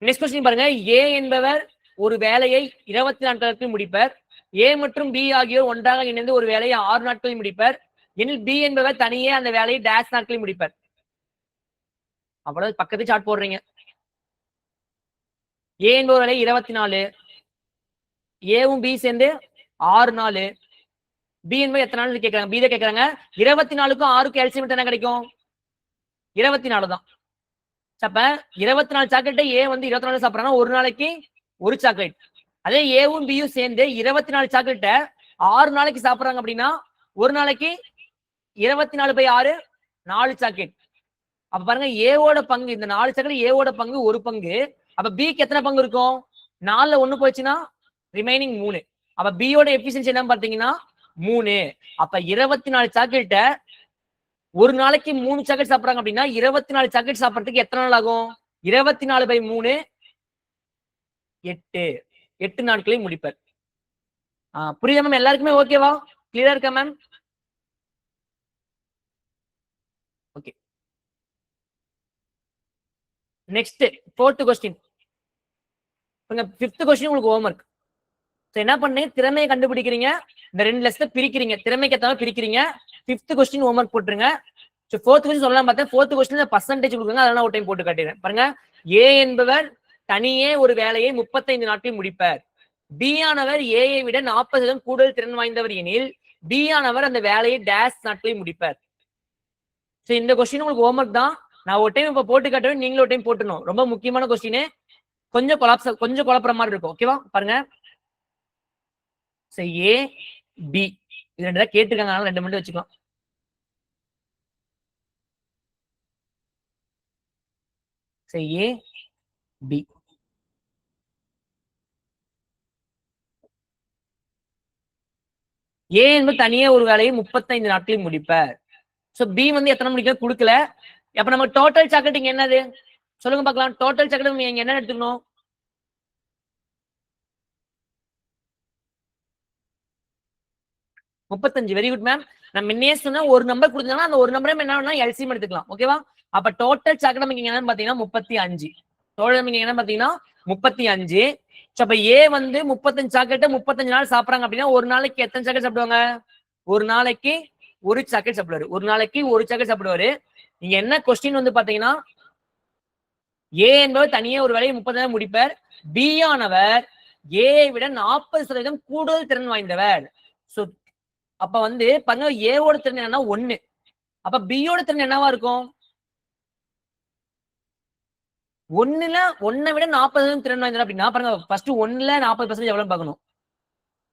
நெக்ஸ்ட் கொஸ்டின் பாருங்க. ஏ என்பவர் ஒரு வேலையை 24 நாட்களுக்கு முடிப்பர். ஏ மற்றும் பி ஆகியோர் ஒன்றாக இணைந்து ஒரு வேலையை 6 நாட்களில் முடிப்பர். எனில் பி என்பவர் தனியே அந்த வேலையை டேஷ் நாட்களில் முடிப்பர். அவ்வளவு பக்கத்து சார்ட் போடுறீங்க. ஏ என்பவர் வேலை 24, ஏவும் பி சேர்ந்து 6 நாள். பி என்பது எத்தனை நாள் கேட்கறாங்க? பி தான் கேட்கறாங்க. 24க்கும் 6க்கும் எல்சிஎம் என்ன கிடைக்கும்? 24 தான். அப்ப 24 சாக்லேட் ஏ வந்து 24 சாப்பிடறாங்க. ஒரு நாளைக்கு ஒரு சாக்லேட். அதே ஏவும் பியும் சேர்ந்து 24 சாக்லேட்டை 6 நாளைக்கு சாப்பிடுறாங்க அப்படின்னா ஒரு நாளைக்கு 24/6 4 சாக்லேட். அப்ப பாருங்க ஏவோட பங்கு, இந்த 4 சாக்லேட் ஏவோட பங்கு ஒரு பங்கு. அப்ப பிக்கு எத்தனை பங்கு இருக்கும்? 4ல 1 போச்சுன்னா ரிமைனிங் 3. அப்ப பியோட எஃபிஷியன்சி என்ன பார்த்தீங்கன்னா 3. அப்ப 24 சாக்லேட்டை ஒரு நாளைக்கு 3 சாக்லேட் சாப்பிடுறாங்க அப்படின்னா 24 சாக்லேட் சாப்பிடறதுக்கு எத்தனை நாள் ஆகும்? 24/3 8. 8 நாட்களில் முடிப்பர். புரியுதா மேம்? எல்லாருக்குமே ஓகேவா? கிளியரா இருக்கா ma'am? Okay. Next 4th question. Fifth question உங்களுக்கு ஹோம்வொர்க். என்ன பண்ணீங்க? திறமையை கண்டுபிடிக்கிறீங்க. இந்த 2 லெஸ்ஸை பிரிக்கிறீங்க. திறமைக்கு ஏற்ற மாதிரி பிரிக்கிறீங்க. 5th கொஸ்டின் ஹோம்வொர்க் போட்டுருங்க. 4th கொஸ்டின் சொல்லலாம் பார்த்தேன். 4th கொஸ்டின் பர்சன்டேஜ் கொடுக்குங்க. அதெல்லாம் ஒரு டைம் போட்டு காட்டிடுறேன். பாருங்க. ஏ என்பவர் தனியே ஒரு வேலையை 35 நாட்களில் முடிப்பார். பி ஆனவர் ஏயை விட 40% கூடுதல் திறன் வாய்ந்தவர் எனில் பி ஆனவர் அந்த வேலையை டேஷ் நாட்களில் முடிப்பார். இந்த கொஸ்டின் உங்களுக்கு ஹோம்வொர்க் தான். நான் ஒரு டைம் இப்ப போட்டு காட்டுவேன். நீங்களும் ஒரு டைம் போட்டுணும். ரொம்ப முக்கியமான கொஸ்டின். கொஞ்சம் குழப்புற மாதிரி இருக்கும். ஓகேவா? பாருங்க. ஏ பி இது 2 தான் கேட்டிருக்காங்க. 2 மட்டும் வச்சுக்கலாம். ஏ பி. ஏ என்பது தனியே ஒரு வேலையை 35 நாட்களில் முடிப்பார். பி வந்து எத்தனை முடிக்க கொடுக்கல. அப்ப நம்ம டோட்டல் சாக்லேட் இங்க என்னது சொல்லுங்க பார்க்கலாம். டோட்டல் சாக்லேட் நீங்க என்ன எடுத்துக்கணும்? 35. Very good ma'am. நான் முன்னே சொன்னா ஒரு நம்பர் கொடுத்தாங்கன்னா அந்த ஒரு நம்பரே என்ன எல்சிஎம் எடுத்துக்கலாம். ஓகேவா? அப்ப டோட்டல் சாக்லேட் நமக்கு என்னன்னு பாத்தீங்கன்னா 35. டோட்டல் நீங்க என்ன பாத்தீங்கன்னா 35. அப்ப ஏ வந்து 35 சாக்லேட் 35 நாள் சாப்பிடுறாங்க அப்படின்னா ஒரு நாளைக்கு எத்தனை சாக்லேட் சாப்பிடுவாங்க? ஒரு நாளைக்கு ஒரு சாக்லேட் சாப்பிடுவாரு. ஒரு நாளைக்கு ஒரு சாக்லேட் சாப்பிடுவாரு. நீங்க என்ன கொஸ்டின் வந்து பாத்தீங்கன்னா ஏ என்பவர் தனியே ஒரு வேலையை 30 நாள் முடிப்பார். பி ஆனவர் ஏயை விட 40% கூடுதல் திறன் வாய்ந்தவர். அப்ப வந்து பாருங்க ஏவோட திறன் என்னன்னா 1. அப்ப பியோட திறன் என்னவா இருக்கும்? 1ல 1 விட 40% திறன் வாய்ந்தவர் அப்படின்னா பாருங்க ஃபர்ஸ்ட் 1ல 40% எவ்வளவு பார்க்கணும்?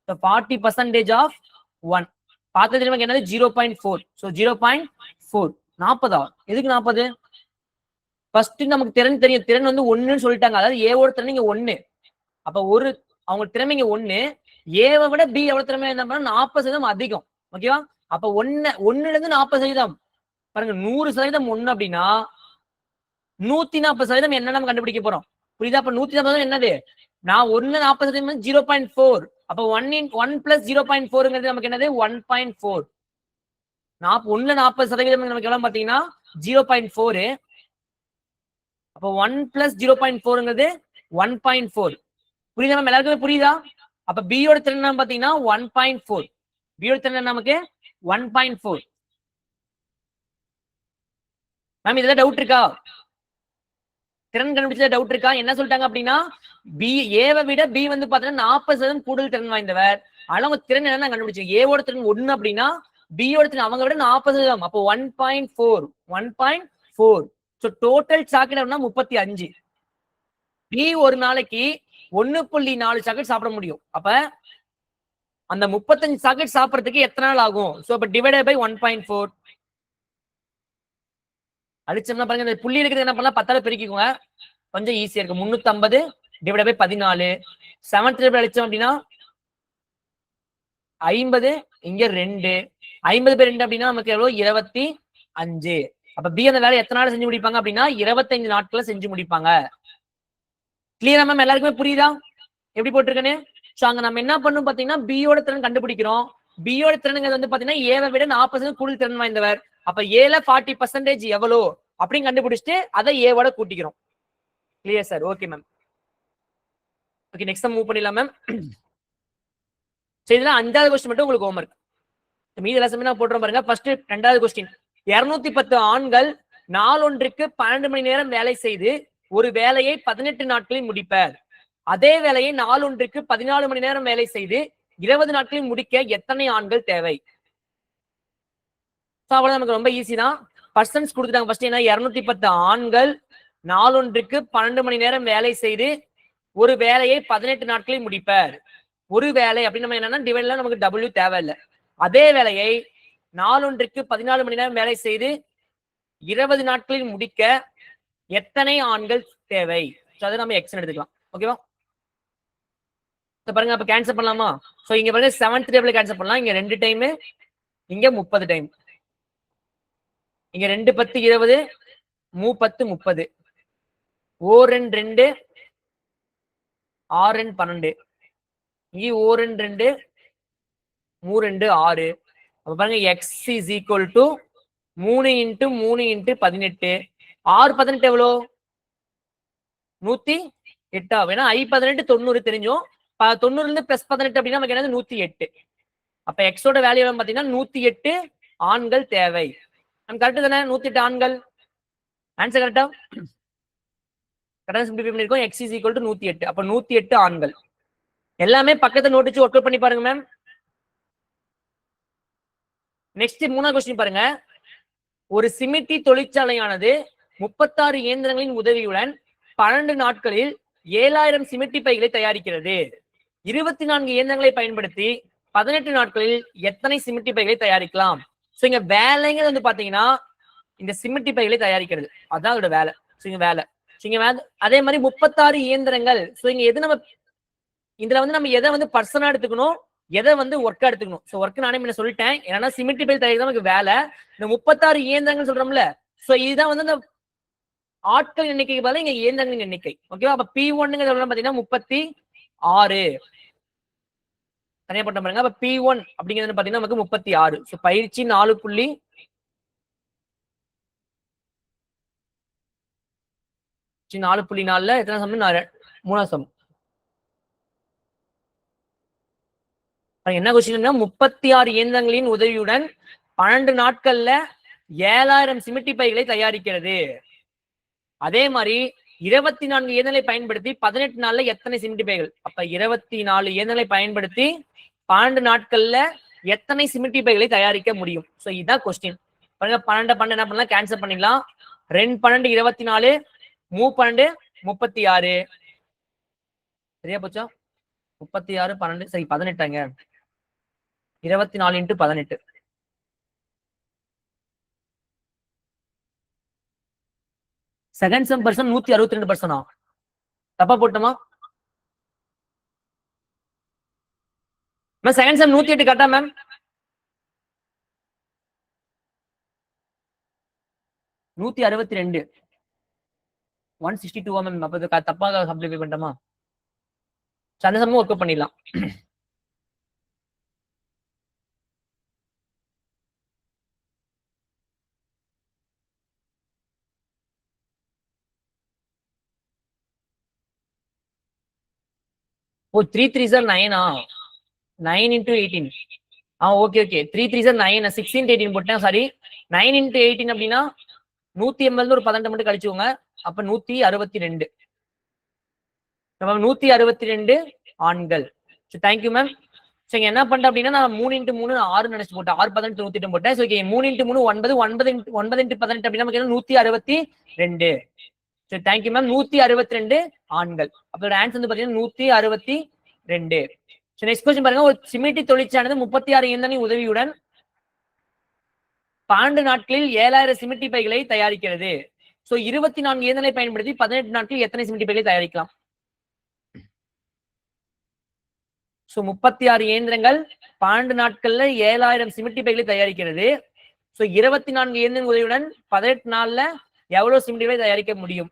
40% ஆஃப் 1 பார்த்தது நமக்கு என்னது 0.4. 0.4 40. எதுக்கு 40? ஃபர்ஸ்ட் நமக்கு திறன் தெரியும். திறன் வந்து 1ன்னு சொல்லிட்டாங்க. அதாவது ஏவோட திறன் இங்க 1. அப்ப ஒரு அவங்க திறமை இங்க 1. ஏவை விட பி எவ்வளவு திறமை என்ன 40% அதிகம். ஓகேவா? அப்ப 1ல இருந்து 40% பாருங்க 100% 1 அப்படின்னா 140% என்ன நம்ம கண்டுபிடிக்க போறோம். புரியுதா? அப்ப 140% என்னது? நான் 1ல 40% 0.4. அப்ப 1 + 0.4ங்கிறது நமக்கு என்னது? 1.4. 1ல 40% நமக்கு எவ்வளவு பாத்தீங்கன்னா 0.4. அப்ப 1 + 0.4ங்கிறது 1.4. புரியுதா மேம்? எல்லாருக்குமே புரியுதா? அப்ப பியோட திறன் பாத்தீங்கன்னா 1.4. பியோட திறன் நமக்கு 1.4. மேம் இதுல டவுட் இருக்கா? திறன் கண்டுபிடிச்ச டவுட் இருக்கா? என்ன சொல்லிட்டாங்க அப்படின்னா பி ஏவை விட பி வந்து பாத்தீங்கன்னா 40% கூடுதல் திறன் வாய்ந்தவர். ஆனா உங்க திறன் என்னன்னா கண்டுபிடிச்சு ஏவோட திறன் 1 அப்படின்னா பியோட திறன் அவங்க விட 40%. அப்போ 1.4. Total chocolate 35. பி ஒரு நாளைக்கு 1.4 சாக்லேட் சாப்பிட முடியும். அப்ப அந்த 35 சாக்லேட் சாப்பிடறதுக்கு எத்தனை நாள் ஆகும்? அப்ப டிவைடட் பை 1.4 அடிச்சோம்னா பாருங்க இந்த புள்ளி இருக்கிறது என்ன பண்ணலாம் 10ஆல பெருக்கிக்கோங்க. கொஞ்சம் ஈஸியா இருக்கு. 350 டிவைடட் பை 14. 7th டேபிள் அடிச்சோம் அப்படின்னா 50. இங்க 2 50 பை 2 அப்படின்னா நமக்கு எவ்வளவு 25. அப்ப பி அந்த வேலை எத்தனை நாள் செஞ்சு முடிப்பாங்க அப்படின்னா 25 நாட்களை செஞ்சு முடிப்பாங்க. கிளியரா மேம்? எல்லாருக்குமே புரியுதா எப்படி போட்டிருக்கேன்னு? சோ அங்க நம்ம என்ன பண்ணணும் பாத்தீங்கன்னா பியோட திறன் கண்டுபிடிக்கிறோம். பியோட திறனுங்கிறது வந்து பாத்தீங்கன்னா ஏவை விட 40% கூடுதல் திறன் வாய்ந்தவர். அப்ப ஏல 40% எவ்வளோ அப்படின்னு கண்டுபிடிச்சிட்டு அதை ஏவோட கூட்டிக்கிறோம். Clear sir? Okay ma'am. Okay, next move பண்ணிடலாம் மேம். சரி, இதுல 5வது கொஸ்டின் மட்டும் உங்களுக்கு ஹோம்வொர்க். மீதி எல்லாமே நான் போட்டுறோம் பாருங்க. ஃபர்ஸ்ட் 2வது கொஸ்டின். 210 ஆண்கள் நாளொன்றுக்கு 12 மணி நேரம் வேலை செய்து ஒரு வேலையை 18 நாட்களில் முடிப்பர். அதே வேலையை நாளொன்றுக்கு 14 மணி நேரம் வேலை செய்து 20 நாட்களில் முடிக்க எத்தனை ஆண்கள் தேவை? அவ்வளவு நமக்கு ரொம்ப ஈஸி தான். பர்சன்ஸ் கொடுத்துட்டாங்க. ஃபர்ஸ்ட் என்ன? 210 ஆண்கள் நாளொன்றுக்கு 12 மணி நேரம் வேலை செய்து ஒரு வேலையை 18 நாட்களில் முடிப்பர். ஒரு வேலை அப்படின்னு நம்ம என்னன்னா டிவைட்ல நமக்கு W தேவையில்லை. அதே வேலையை நாளொன்றுக்கு 14 மணி நேரம் வேலை செய்து 20 நாட்களில் முடிக்க எத்தனை ஆண்கள் தேவை? அதை நம்ம எக்ஸ் எடுத்துக்கலாம். ஓகேவா? பாருங்க, அப்ப கேன்சல் பண்ணலாமா? சோ இங்க பாருங்க 7th டேபிள் கேன்சல் பண்ணலாம். இங்க 2 டைம், இங்க 30 டைம். இங்க 2 10 20, 3 10 30, 4 2 6 12, இங்க 4 2 3 2 6. அப்ப பாருங்க x is equal to 3 into 3 into 18. 6 18 எவ்வளோ? 108. வேணா I 18 90 தெரிஞ்சோம். 90 இருந்து பிளஸ் 18 அப்படின்னா நமக்கு என்னது? 108. அப்ப எக்ஸோட வேல்யூ பாத்தீங்கன்னா 108 ஆண்கள் தேவை. நம்ம கரெக்ட் தானே? 108 ஆண்கள். ஆன்சர் கரெக்டா? கரெக்டா சிம்பிளிஃபை பண்ணிருக்கோம். x is equal to 108. அப்ப 108 ஆண்கள். எல்லாமே பக்கத்தை நோட் வச்சு ஒர்க் அவுட் பண்ணி பாருங்க மேம். நெக்ஸ்ட் 3வது கொஸ்டின் பாருங்க. ஒரு சிமெண்டி தொழிற்சாலையானது 36 இயந்திரங்களின் உதவியுடன் 12 நாட்களில் 7000 சிமெண்டி பைகளை தயாரிக்கிறது. 24 இயந்திரங்களை பயன்படுத்தி 18 நாட்களில் எத்தனை சிமெண்டி பைகளை தயாரிக்கலாம்? சோ இங்க வேலைங்கிறது வந்து பாத்தீங்கன்னா இந்த சிமெண்டி பைகளை தயாரிக்கிறது, அதான் அதோட வேலை. வேலை அதே மாதிரி 36 இயந்திரங்கள். சோ இங்க எது நம்ம இதுல வந்து நம்ம எதை வந்து பர்சனா எடுத்துக்கணும், எதை வந்து ஒர்க்கா எடுத்துக்கணும். சோ ஒர்க் நானே என்ன சொல்லிட்டேன், ஏன்னா சிமெண்டி பை தயாரிக்கிறது நமக்கு வேலை. இந்த 36 இயந்திரங்கள் சொல்றோம்ல, சோ இதுதான் வந்து இந்த ஆட்கள் எண்ணிக்கைக்கு பதிலா இங்க இயந்திரங்களின் எண்ணிக்கை. ஓகேவா? அப்ப P1 பாத்தீங்கன்னா 36 தனியா போட்ட பாருங்க. அப்ப P1 அப்படிங்கிறது பாத்தீங்கன்னா நமக்கு 36. சோ பயிற்சி 4.4 4.4ல எத்தனை சம்? 3வது சம். என்ன கொஸ்டின்? 36 இயந்திரங்களின் உதவியுடன் 12 நாட்கள்ல 7000 சிமெண்டி பைகளை தயாரிக்கிறது. அதே மாதிரி 24 இயந்திரங்களை பயன்படுத்தி 18 நாள்ல எத்தனை சிமெண்டி பைகள்? அப்ப 24 இயந்திரங்களை பயன்படுத்தி 12 நாட்கள்ல எத்தனை சிமெண்டி பைகளை தயாரிக்க முடியும்? சோ இதுதான் கொஸ்டின். பாருங்க, 12 என்ன பண்ணலாம்? கேன்சல் பண்ணிடலாம். 2 12 24, 3 12 36. சரியா போச்சா? 36 12 சரி 18ங்க. 24 into 18. Second sum person 162%. தப்பா போட்டோமா? செகண்ட் சம் 108 கரெக்டா மேம்? 162 162 மேம். அப்ப தப்பாக சிம்பிளிஃபை பண்ணிட்டோமா? அந்த சமயம் ஒர்க் பண்ணிடலாம். ஓ 3 3s are 9. 9 into 18. Okay okay. 3 3s are 9. 6 into 18 போட்டேன். சாரி, 9 into 18 அப்படின்னா 180 ஒரு 18 மட்டும் கழிச்சுக்கோங்க. அப்ப 162. 162 ஆண்கள். Thank you ma'am. சோ என்ன பண்ணிட்டேன் அப்படின்னா நான் 3 into 3 6 நினைச்சு போட்டேன். 6 18 108 போட்டேன். சோ 3 into 3 9, 9 into 18 அப்படின்னா நமக்கு 162. சரி, தேங்க்யூ மேம். 162 ஆண்கள். அப்போட ஆன்சர் வந்து பாத்தீங்கன்னா 162. நெக்ஸ்ட் கொஸ்டின் பாருங்க. ஒரு சிமெண்டி தொழிற்சாலையானது 36 இயந்திரங்களின் உதவியுடன் 12 நாட்களில் 7000 சிமெண்டி பைகளை தயாரிக்கிறது. சோ 24 இயந்திரங்களை பயன்படுத்தி 18 நாட்களில் எத்தனை சிமெண்டி பைகளை தயாரிக்கலாம்? சோ 36 இயந்திரங்கள் 12 நாட்கள்ல 7000 சிமெண்டி பைகளை தயாரிக்கிறது. சோ 24 இயந்திரங்களின் உதவியுடன் 18 நாள்ல எவ்வளவு சிமெண்டி பை தயாரிக்க முடியும்?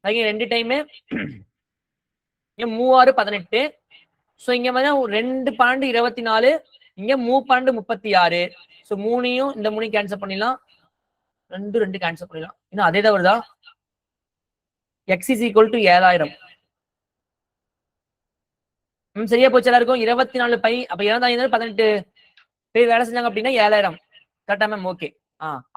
ரெண்டு டைமு 3 6 18. ஸோ இங்க பார்த்தீங்கன்னா 2 12 24, இங்க 3 12 36. ஸோ 3யும் இந்த 3 கேன்சல் பண்ணிடலாம், 2 2 கேன்சல் பண்ணிடலாம். இன்னும் அதே தான் வருதா? X is equal to 7000. சரியா போச்சு எல்லாருக்கும். 24 பை அப்ப 24 18 பேர் வேலை செஞ்சாங்க அப்படின்னா 7000. கரெக்டா மேம்? ஓகே.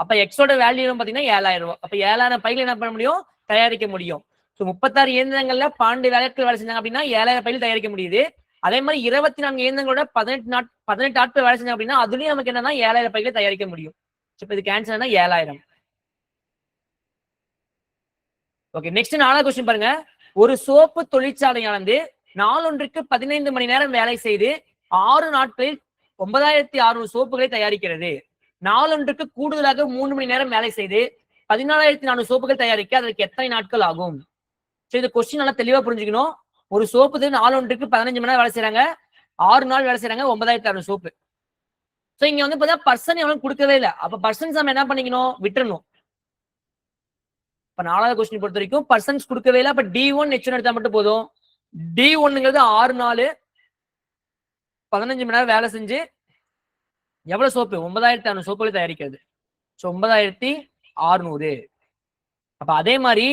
அப்ப எக்ஸோட வேல்யூ பாத்தீங்கன்னா 7000. அப்ப 7000 பையில என்ன பண்ண முடியும்? தயாரிக்க முடியும். ஸோ 36 இயந்திரங்கள்ல 12 வேலைகள் வேலை செஞ்சாங்க அப்படின்னா 7000 பையில தயாரிக்க முடியுது. அதே மாதிரி 24 இயந்திரங்களோட 18 ஆட்கள் வேலை செஞ்சாங்க அப்படின்னா அதுலயும் நமக்கு என்னன்னா 7000 பையில தயாரிக்க முடியும். இப்ப இது கேன்சல் 7000. ஓகே, நெக்ஸ்ட் 4வது கொஸ்டின் பாருங்க. ஒரு சோப்பு தொழிற்சாலையானது நாளொன்றுக்கு 15 மணி நேரம் வேலை செய்து 6 நாட்களில் 9600 சோப்புகளை தயாரிக்கிறது. நாளொன்றுக்கு கூடுதலாக 3 மணி நேரம் வேலை செய்து 14400 சோப்புகள் தயாரிக்க அதற்கு எத்தனை நாட்கள் ஆகும்? சரி, இந்த கொஸ்டின் நல்லா தெளிவா புரிஞ்சுக்கணும். ஒரு சோப்பு நாளொன்றுக்கு 15 மணி நேரம் வேலை செய்யறாங்க, 6 நாள் வேலை செய்யறாங்க, 9600 சோப்பு. சோ இங்க பார்த்தா பர்சன் எவ்வளவு கொடுக்கவே இல்லை. அப்ப பர்சன்ஸ் நம்ம என்ன பண்ணிக்கணும்? விட்டுறணும். இப்ப 4வது கொஸ்டின் பொறுத்த வரைக்கும் பர்சன்ஸ் கொடுக்கவே இல்லை. அப்ப D1 H1 எடுத்தா மட்டும் போதும். D1ங்கிறது 6 நாள் 15 மணி நேரம் வேலை செஞ்சு எவ்வளவு சோப்பு? 9600 சோப்புகளை தயாரிக்கிறது. ஸோ 9600. அப்ப அதே மாதிரி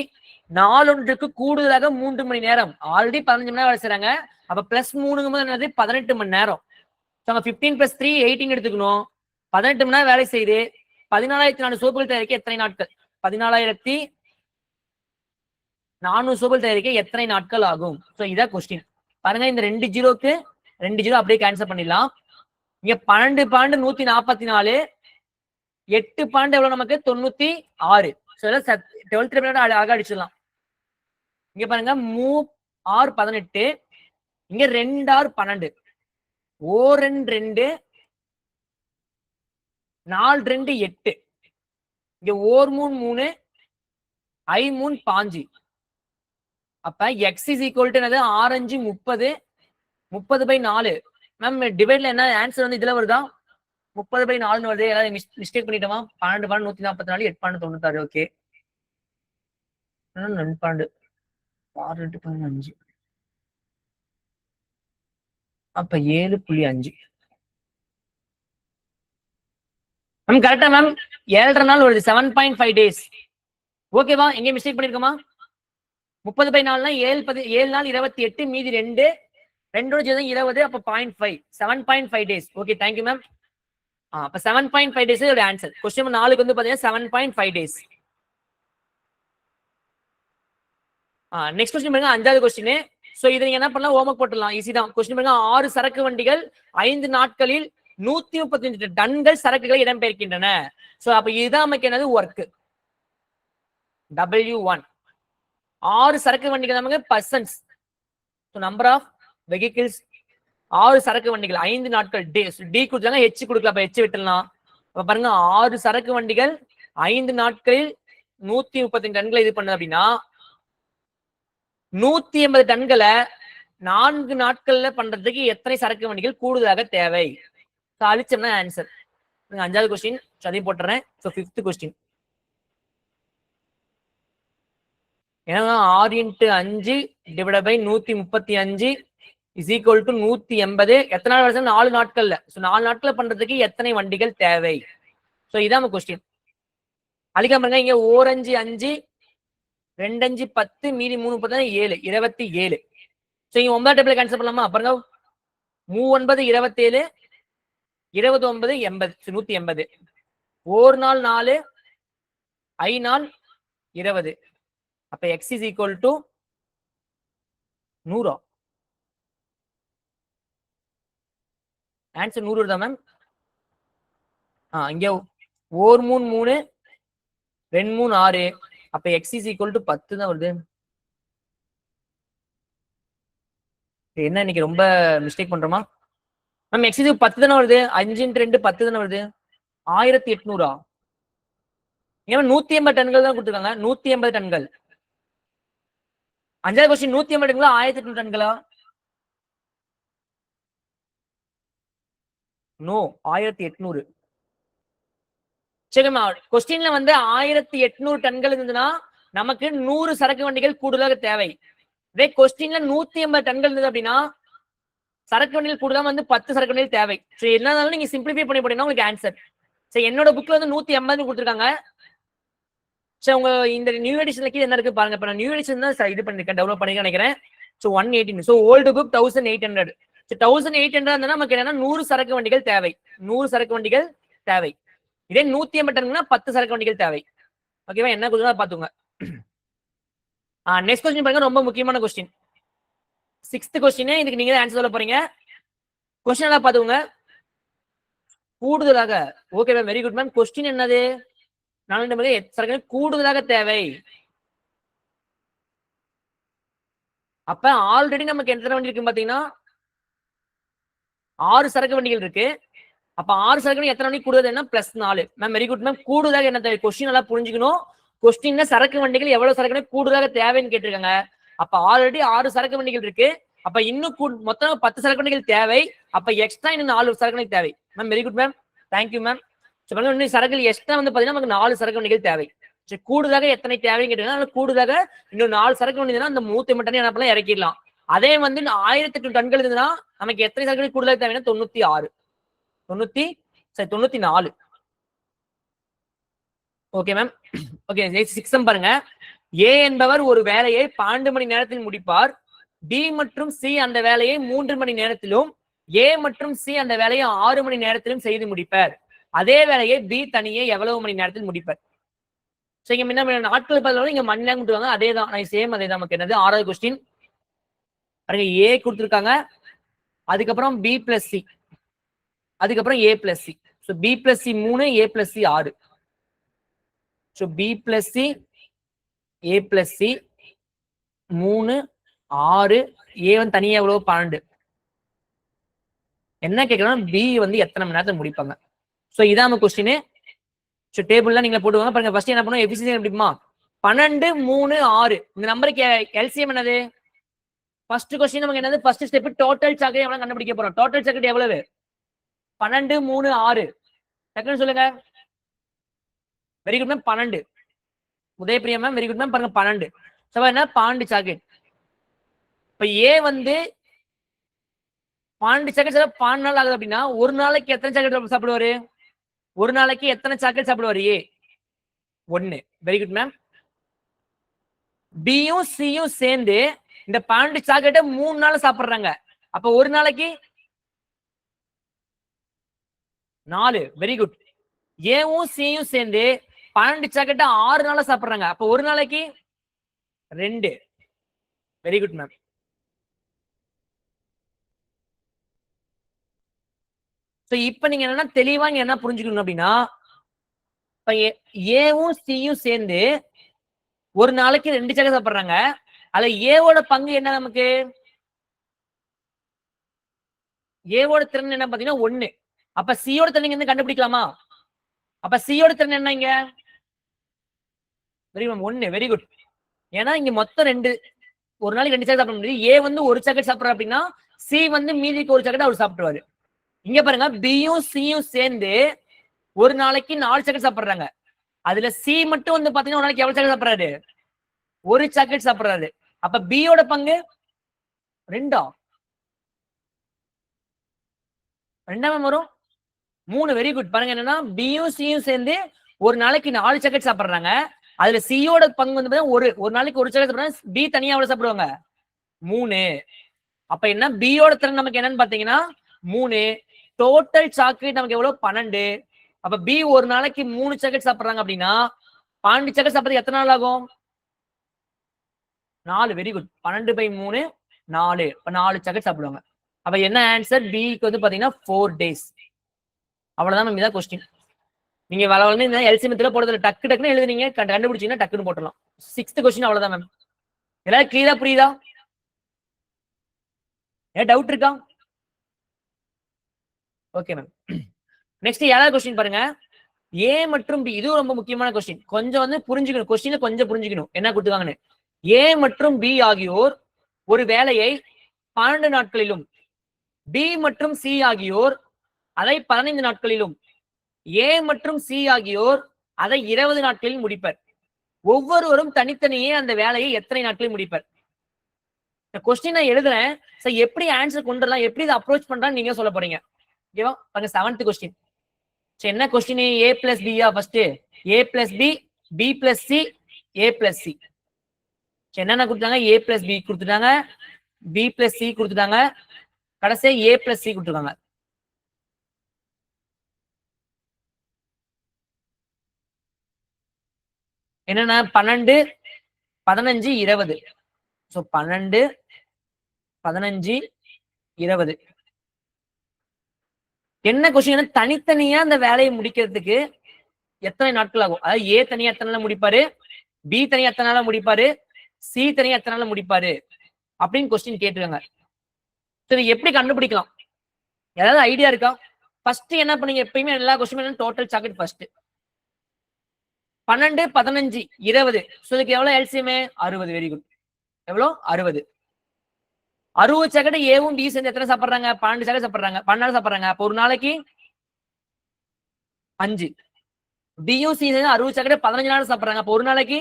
நாளொன்றுக்கு கூடுதலாக 3 மணி நேரம், ஆல்ரெடி 15 மணி நேரம் வேலை செய்யறாங்க. அப்ப பிளஸ் 3 என்னது? 18 மணி நேரம். 15 + 3 18 எடுத்துக்கணும். 18 மணி நேரம் வேலை செய்து 14400 சோப்புகள் தயாரிக்க எத்தனை நாட்கள்? 14400 சோப்புகள் தயாரிக்க எத்தனை நாட்கள் ஆகும்? ஸோ இதான் கொஸ்டின். பாருங்க, இந்த 2 ஜீரோக்கு 2 ஜீரோ அப்படியே கேன்சல் பண்ணிடலாம். இங்க 12 12 144, 8 12 எவ்வளவு நமக்கு? 96. ஸோ 12th பீரியட் அழகா அடிச்சிடலாம். இங்க பாருங்க 3 6 18, இங்க 2 6 12, 4 2 4 2 8, இங்க 4 3 3, I 3 5. அப்ப எக்ஸ் இஸ் ஈக்குவல் டு என்னது? 6 5 30, 30/4. மேம் டிவைட்ல என்ன ஆன்சர் இதுல வருதா? 30/4 வருது. ஏதாவது மிஸ்டேக் பண்ணிட்டோமா? 12 12 144, 8 12 96. ஓகே, 2 12 6 8 15, அப்ப 7.5. மேம் கரெக்டா மேம்? 7.5 நாள் வருது, 7.5 days. ஓகேவா? எங்க மிஸ்டேக் பண்ணிருக்கோமா? 30/4 7 நாள் 28, மீதி 2 2 20, அப்ப 0.5, 7.5 days. Okay, thank you ma'am. அப்ப 7.5 days இதோட ஆன்சர். கொஸ்டின் நம்பர் 4க்கு பாத்தீங்கன்னா 7.5 days. நெக்ஸ்ட் கொஸ்டின் பாருங்க, 5வது கொஸ்டின். சோ இதை நீங்க என்ன பண்ணலாம்? ஹோம்வொர்க் போட்டுடலாம், ஈஸி தான். கொஸ்டின் பாருங்க, 6 சரக்கு வண்டிகள் 5 நாட்களில் 135 டன்கள் சரக்குகளை இடம்பெயர்க்கின்றன. சோ அப்ப இதுதான் நமக்கு என்னது? ஒர்க். W1. 6 சரக்கு வண்டிகள் நமக்கு பர்சன்ஸ். நம்பர் ஆஃப் வெஹிக்கிள்ஸ் 6 சரக்கு வண்டிகள் 5 நாட்கள். டி கொடுத்தாங்க, H கொடுக்கல, அப்ப H விட்டுலாம். அப்ப பாருங்க, 6 சரக்கு வண்டிகள் 5 நாட்களில் 135 டன்களை இது பண்ணுது அப்படின்னா 180 டன்களை 4 நாட்கள்ல பண்றதுக்கு எத்தனை சரக்கு வண்டிகள் கூடுதலாக தேவை? அழிச்சோம்னா ஆன்சர். 5வது கொஸ்டின் அதையும் போட்டுறேன். 5th கொஸ்டின் ஏன்னா 6 × 5 / 135 இஸ் ஈக்குவல் டு 180. எத்தனை நாள் வருஷம்? 4 நாட்கள்ல. ஸோ 4 நாட்கள்ல பண்றதுக்கு எத்தனை வண்டிகள் தேவை? ஸோ இதான் கொஸ்டின். அழிக்காம பாருங்க, இங்க 1 5 5, 2 5 10, மீதி 3 7, 27. ஸோ இங்க 9 டேபிள் கேன்சல் பண்ணலாமா? பாருங்க, 3 9 27, 29 80, 180. 1 நாள் 4, I நாள் 20. அப்ப X is equal to 100. Answer 100 தான் மேம். இங்க 1 3 3, 2 3 6. அப்ப எக்ஸ் இஸ் ஈக்குவல் டு 10 தான் வருது. என்ன இன்னைக்கு ரொம்ப மிஸ்டேக் பண்றோமா மேம்? எக்ஸ் இஸ் 10 தானே வருது. 5 × 2 10 தானே வருது. 1800. ஏன்னா 180 டன்கள் தான் கொடுத்துருக்காங்க. 180 டன்கள். 5வது கொஸ்டின் 180 டன்களா 1800 டன்களா? நோ, 1800. சரிம்மா, கொஸ்டின்ல 1800 டன்கள் இருந்ததுன்னா நமக்கு 100 சரக்கு வண்டிகள் கூடுதலாக தேவை. இதே கொஸ்டின்ல 180 டன்கள் இருந்தது அப்படின்னா சரக்கு வண்டிகள் கூடுதலாக வந்து 10 சரக்கு வண்டிகள் தேவை. சரி, என்னன்னாலும் நீங்க சிம்பிளிஃபை பண்ணி போட்டீங்கன்னா உங்களுக்கு ஆன்சர். சரி, என்னோட புக்ல வந்து 180 கொடுத்துருக்காங்க. சரி, உங்க இந்த நியூ எடிஷன்ல என்ன இருக்கு பாருங்க. இப்ப நான் நியூ எடிஷன் தான் இது பண்ணிருக்கேன், டெவலப் பண்ணிருக்கேன் நினைக்கிறேன். ஸோ 118. So old book 1800. 1800 இருந்தா நமக்கு என்னன்னா 100 சரக்கு வண்டிகள் தேவை. 100 சரக்கு வண்டிகள் தேவை. இதே 180 டன்னுனா 10 சரக்கு வண்டிகள் தேவை. ஓகேவா? என்ன கொடுத்தா பாத்துங்க. நெக்ஸ்ட் கொஸ்டின் பாருங்க, ரொம்ப முக்கியமான கொஸ்டின். 6th question. இதுக்கு நீங்க ஆன்சர் சொல்ல போறீங்க. கொஸ்டின் எல்லாம் பாத்துங்க. கூடுதலாக. Okay ma'am, very good ma'am. Question என்னது? 4 சரக்கு கூடுதலாக தேவை. அப்ப ஆல்ரெடி நமக்கு எத்தனை வண்டி இருக்கு பாத்தீங்கன்னா 6 சரக்கு வண்டிகள் இருக்கு. அப்ப 6 சரக்கு வண்டி எத்தனை வண்டி கூடுதல் +4. Ma'am very good ma'am. கூடுதலாக என்ன தேவை? கொஸ்டின் எல்லாம் புரிஞ்சுக்கணும். கொஸ்டின்ல சரக்கு வண்டிகள் எவ்வளவு சரக்கு கூடுதலாக தேவைன்னு கேட்டிருக்காங்க. அப்ப ஆல்ரெடி 6 சரக்கு வண்டிகள் இருக்கு. அப்ப இன்னும் மொத்தம் 10 சரக்கு வண்டிகள் தேவை. அப்ப எக்ஸ்ட்ரா இன்னும் 4 சரக்கு வண்டிகள் தேவை. Ma'am very good ma'am, thank you ma'am. இன்னும் சரக்குகள் எக்ஸ்ட்ரா வந்து பாத்தீங்கன்னா நமக்கு 4 சரக்கு வண்டிகள் தேவை. சரி, கூடுதலாக எத்தனை தேவைன்னு கேட்டீங்கன்னா கூடுதலாக இன்னும் 4 சரக்கு வண்டி அந்த 180 டன் என்ன பண்ணலாம், இறக்கிடலாம். அதே வந்து 1008 டன்கள் இருந்ததுன்னா நமக்கு எத்தனை சரக்கு கூடுதலாக தேவைன்னா 96 94. Okay ma'am. ஓகே, 6 பாருங்க. ஏ என்பவர் ஒரு வேலையை 12 மணி நேரத்தில் முடிப்பார். பி மற்றும் சி அந்த வேலையை 3 மணி நேரத்திலும், ஏ மற்றும் சி அந்த வேலையை 6 மணி நேரத்திலும் செய்து முடிப்பார். அதே வேலையை பி தனியே எவ்வளவு மணி நேரத்தில் முடிப்பார்? சரி, முன்ன நாட்கள் பதிலாக இங்க மணி நேரம் கொடுத்துருவாங்க. அதே தான், சேம் அதே தான். நமக்கு என்னது 6வது கொஸ்டின் பாருங்க. ஏ கொடுத்துருக்காங்க, அதுக்கப்புறம் பி பிளஸ் சி, அதுக்கப்புறம் A plus C. So B plus C 3, A plus C 6. So B plus C, A plus C 3, 6. A வந்து தனியா எவ்வளவு 12. என்ன கேட்கலாம், பி வந்து எத்தனை மணி நேரத்தில் முடிப்பாங்க? ஸோ இதான் நம்ம கொஸ்டின். ஸோ டேபிள்லாம் நீங்க போட்டுவாங்க பாருங்க. ஃபர்ஸ்ட் என்ன பண்ணுவோம், எஃபிஷியன்சி எப்படிமா 12, 3, 6. இந்த நம்பருக்கு எல்சிஎம் என்னது? ஃபர்ஸ்ட் கொஸ்டின் நமக்கு என்னது? ஃபர்ஸ்ட் ஸ்டெப் டோட்டல் சாக்லேட் எவ்வளவு கண்டுபிடிக்க போறோம். டோட்டல் சாக்லேட் எவ்வளவு? 12, 3, 6. டக்குன்னு சொல்லுங்க. Very good ma'am, 12. Udayapriya ma'am, very good ma'am. பாருங்க 12. ஸோ என்ன 12 சாக்லேட். இப்ப ஏ வந்து 12 சாக்லேட் 12 நாள் ஆகுது அப்படின்னா ஒரு நாளைக்கு எத்தனை சாக்லேட் சாப்பிடுவாரு? ஒரு நாளைக்கு எத்தனை சாக்லேட் சாப்பிடுவாரு? ஏ 1. Very good ma'am. பியும் சியும் சேர்ந்து இந்த 12 சாக்லேட்டை 3 நாள் சாப்பிடுறாங்க. அப்ப ஒரு நாளைக்கு 4. Very good. ஏவும் சியும் சேர்ந்து 12 சாக்லேட்டை 6 நாளா சாப்பிடுறாங்க. அப்ப ஒரு நாளைக்கு 2. Very good ma'am. இப்ப நீங்க என்னன்னா தெளிவா என்ன புரிஞ்சுக்கணும் அப்படின்னா, இப்ப ஏவும் சியும் சேர்ந்து ஒரு நாளைக்கு 2 சாக்லேட் சாப்பிடுறாங்க. அதுல ஏவோட பங்கு என்ன? நமக்கு ஏவோட திறன் என்ன பாத்தீங்கன்னா 1. அப்ப சியோட திறன் இங்க கண்டுபிடிக்கலாமா? அப்ப சியோட திறன் என்ன இங்க? Very ma'am 1. Very good. ஏன்னா இங்க மொத்தம் 2, ஒரு நாளைக்கு 2 சாக்லேட் சாப்பிட முடியும். ஏ வந்து ஒரு சாக்லேட் சாப்பிடுற அப்படின்னா சி வந்து மீதிக்கு ஒரு சாக்லேட் அவர் சாப்பிடுவாரு. இங்க பாருங்க, பியும் சியும் சேர்ந்து ஒரு நாளைக்கு 4 சாக்லேட் சாப்பிடுறாங்க. அதுல சி மட்டும் வந்து பாத்தீங்கன்னா ஒரு நாளைக்கு எவ்வளவு சாக்லேட் சாப்பிடுறாரு? ஒரு சாக்லேட் சாப்பிடுறாரு. அப்ப பியோட பங்கு 2. 2 வரும் 3. Very good. பாருங்க என்னன்னா பியும் சியும் சேர்ந்து ஒரு நாளைக்கு 4 சாக்லேட் சாப்பிடுறாங்க. அதுல சியோட பங்கு வந்து ஒரு நாளைக்கு ஒரு சாக்லேட் சாப்பிடுறாங்க. பி தனியா எவ்வளவு சாப்பிடுவாங்க? 3. அப்ப என்ன பியோட திறன் நமக்கு என்னன்னு பாத்தீங்கன்னா 3. டோட்டல் சாக்லேட் நமக்கு எவ்வளவு? 12. அப்ப பி ஒரு நாளைக்கு 3 சாக்லேட் சாப்பிடுறாங்க அப்படின்னா 12 சாக்லேட் சாப்பிடுறது எத்தனை நாள் ஆகும்? 4. Very good. 12/3 4. இப்ப 4 சாக்லேட் சாப்பிடுவாங்க. அப்ப என்ன ஆன்சர்? பிக்கு வந்து பாத்தீங்கன்னா 4 days. அவ்வளவுதான் மேம். இதான் கொஸ்டின். நீங்க வளர்ந்து எல்சிஎம் போடுறதுல டக்கு டக்குன்னு எழுதுனீங்க, கண்டுபிடிச்சீங்கன்னா டக்குன்னு போட்டுடலாம். 6th கொஸ்டின் அவ்வளவுதான் மேம். எல்லாரும் கிளியரா புரியுதா? ஏன் டவுட் இருக்கா? Okay ma'am. நெக்ஸ்ட் 7வது கொஸ்டின் பாருங்க. ஏ மற்றும் பி, இது ரொம்ப முக்கியமான கொஸ்டின். கொஞ்சம் வந்து புரிஞ்சுக்கணும், கொஸ்டின் கொஞ்சம் புரிஞ்சுக்கணும் என்ன கொடுத்துருக்காங்கன்னு. ஏ மற்றும் பி ஆகியோர் ஒரு வேலையை 12 நாட்களிலும், பி மற்றும் சி ஆகியோர் அதை 15 நாட்களிலும், ஏ மற்றும் சி ஆகியோர் அதை 20 நாட்களில் முடிப்பர். ஒவ்வொருவரும் தனித்தனியே அந்த வேலையை எத்தனை நாட்களில் முடிப்பார்? இந்த கொஸ்டின் நான் எழுதுறேன். சார் எப்படி ஆன்சர் கொண்டு வரலாம், எப்படி இதை அப்ரோச் பண்றான்னு நீங்க சொல்ல போறீங்க. ஓகேவா? பாருங்க 7th கொஸ்டின். சரி, என்ன question? A plus B yeah first? A plus B, B plus C, A plus C. சரி, என்னென்ன கொடுத்தாங்க? A plus B கொடுத்துட்டாங்க, B plus C கொடுத்துட்டாங்க, கடைசியா A plus C கொடுத்துருக்காங்க. என்னன்னா 12, 15, 20. ஸோ 12, 15, 20. என்ன கொஸ்டின்? தனித்தனியா அந்த வேலையை முடிக்கிறதுக்கு எத்தனை நாட்கள் ஆகும்? அதாவது ஏ தனியா எத்தனை நாள் முடிப்பாரு, பி தனியா எத்தனை நாள் முடிப்பாரு, சி தனியா எத்தனை நாள் முடிப்பாரு அப்படின்னு கொஸ்டின் கேட்டுருக்காங்க. சரி, எப்படி கண்டுபிடிக்கலாம்? ஏதாவது ஐடியா இருக்கா? ஃபர்ஸ்ட் என்ன பண்ணீங்க? எப்பயுமே எல்லா question total chocolate first. 12, 15, 20. So இதுக்கு எவ்வளவு எல்சிஎம்? 60. Very good. எவ்வளோ? 60. 60 சாக்லேட் ஏவும் பி சேர்ந்து எத்தனை சாப்பிடுறாங்க? 12 சாக்லேட் சாப்பிடுறாங்க. 12 சாப்பிடுறாங்க. அப்போ ஒரு நாளைக்கு 5. பியும் சி சேர்ந்து 60 சாக்லேட் 15 நாள் சாப்பிடுறாங்க. அப்போ ஒரு நாளைக்கு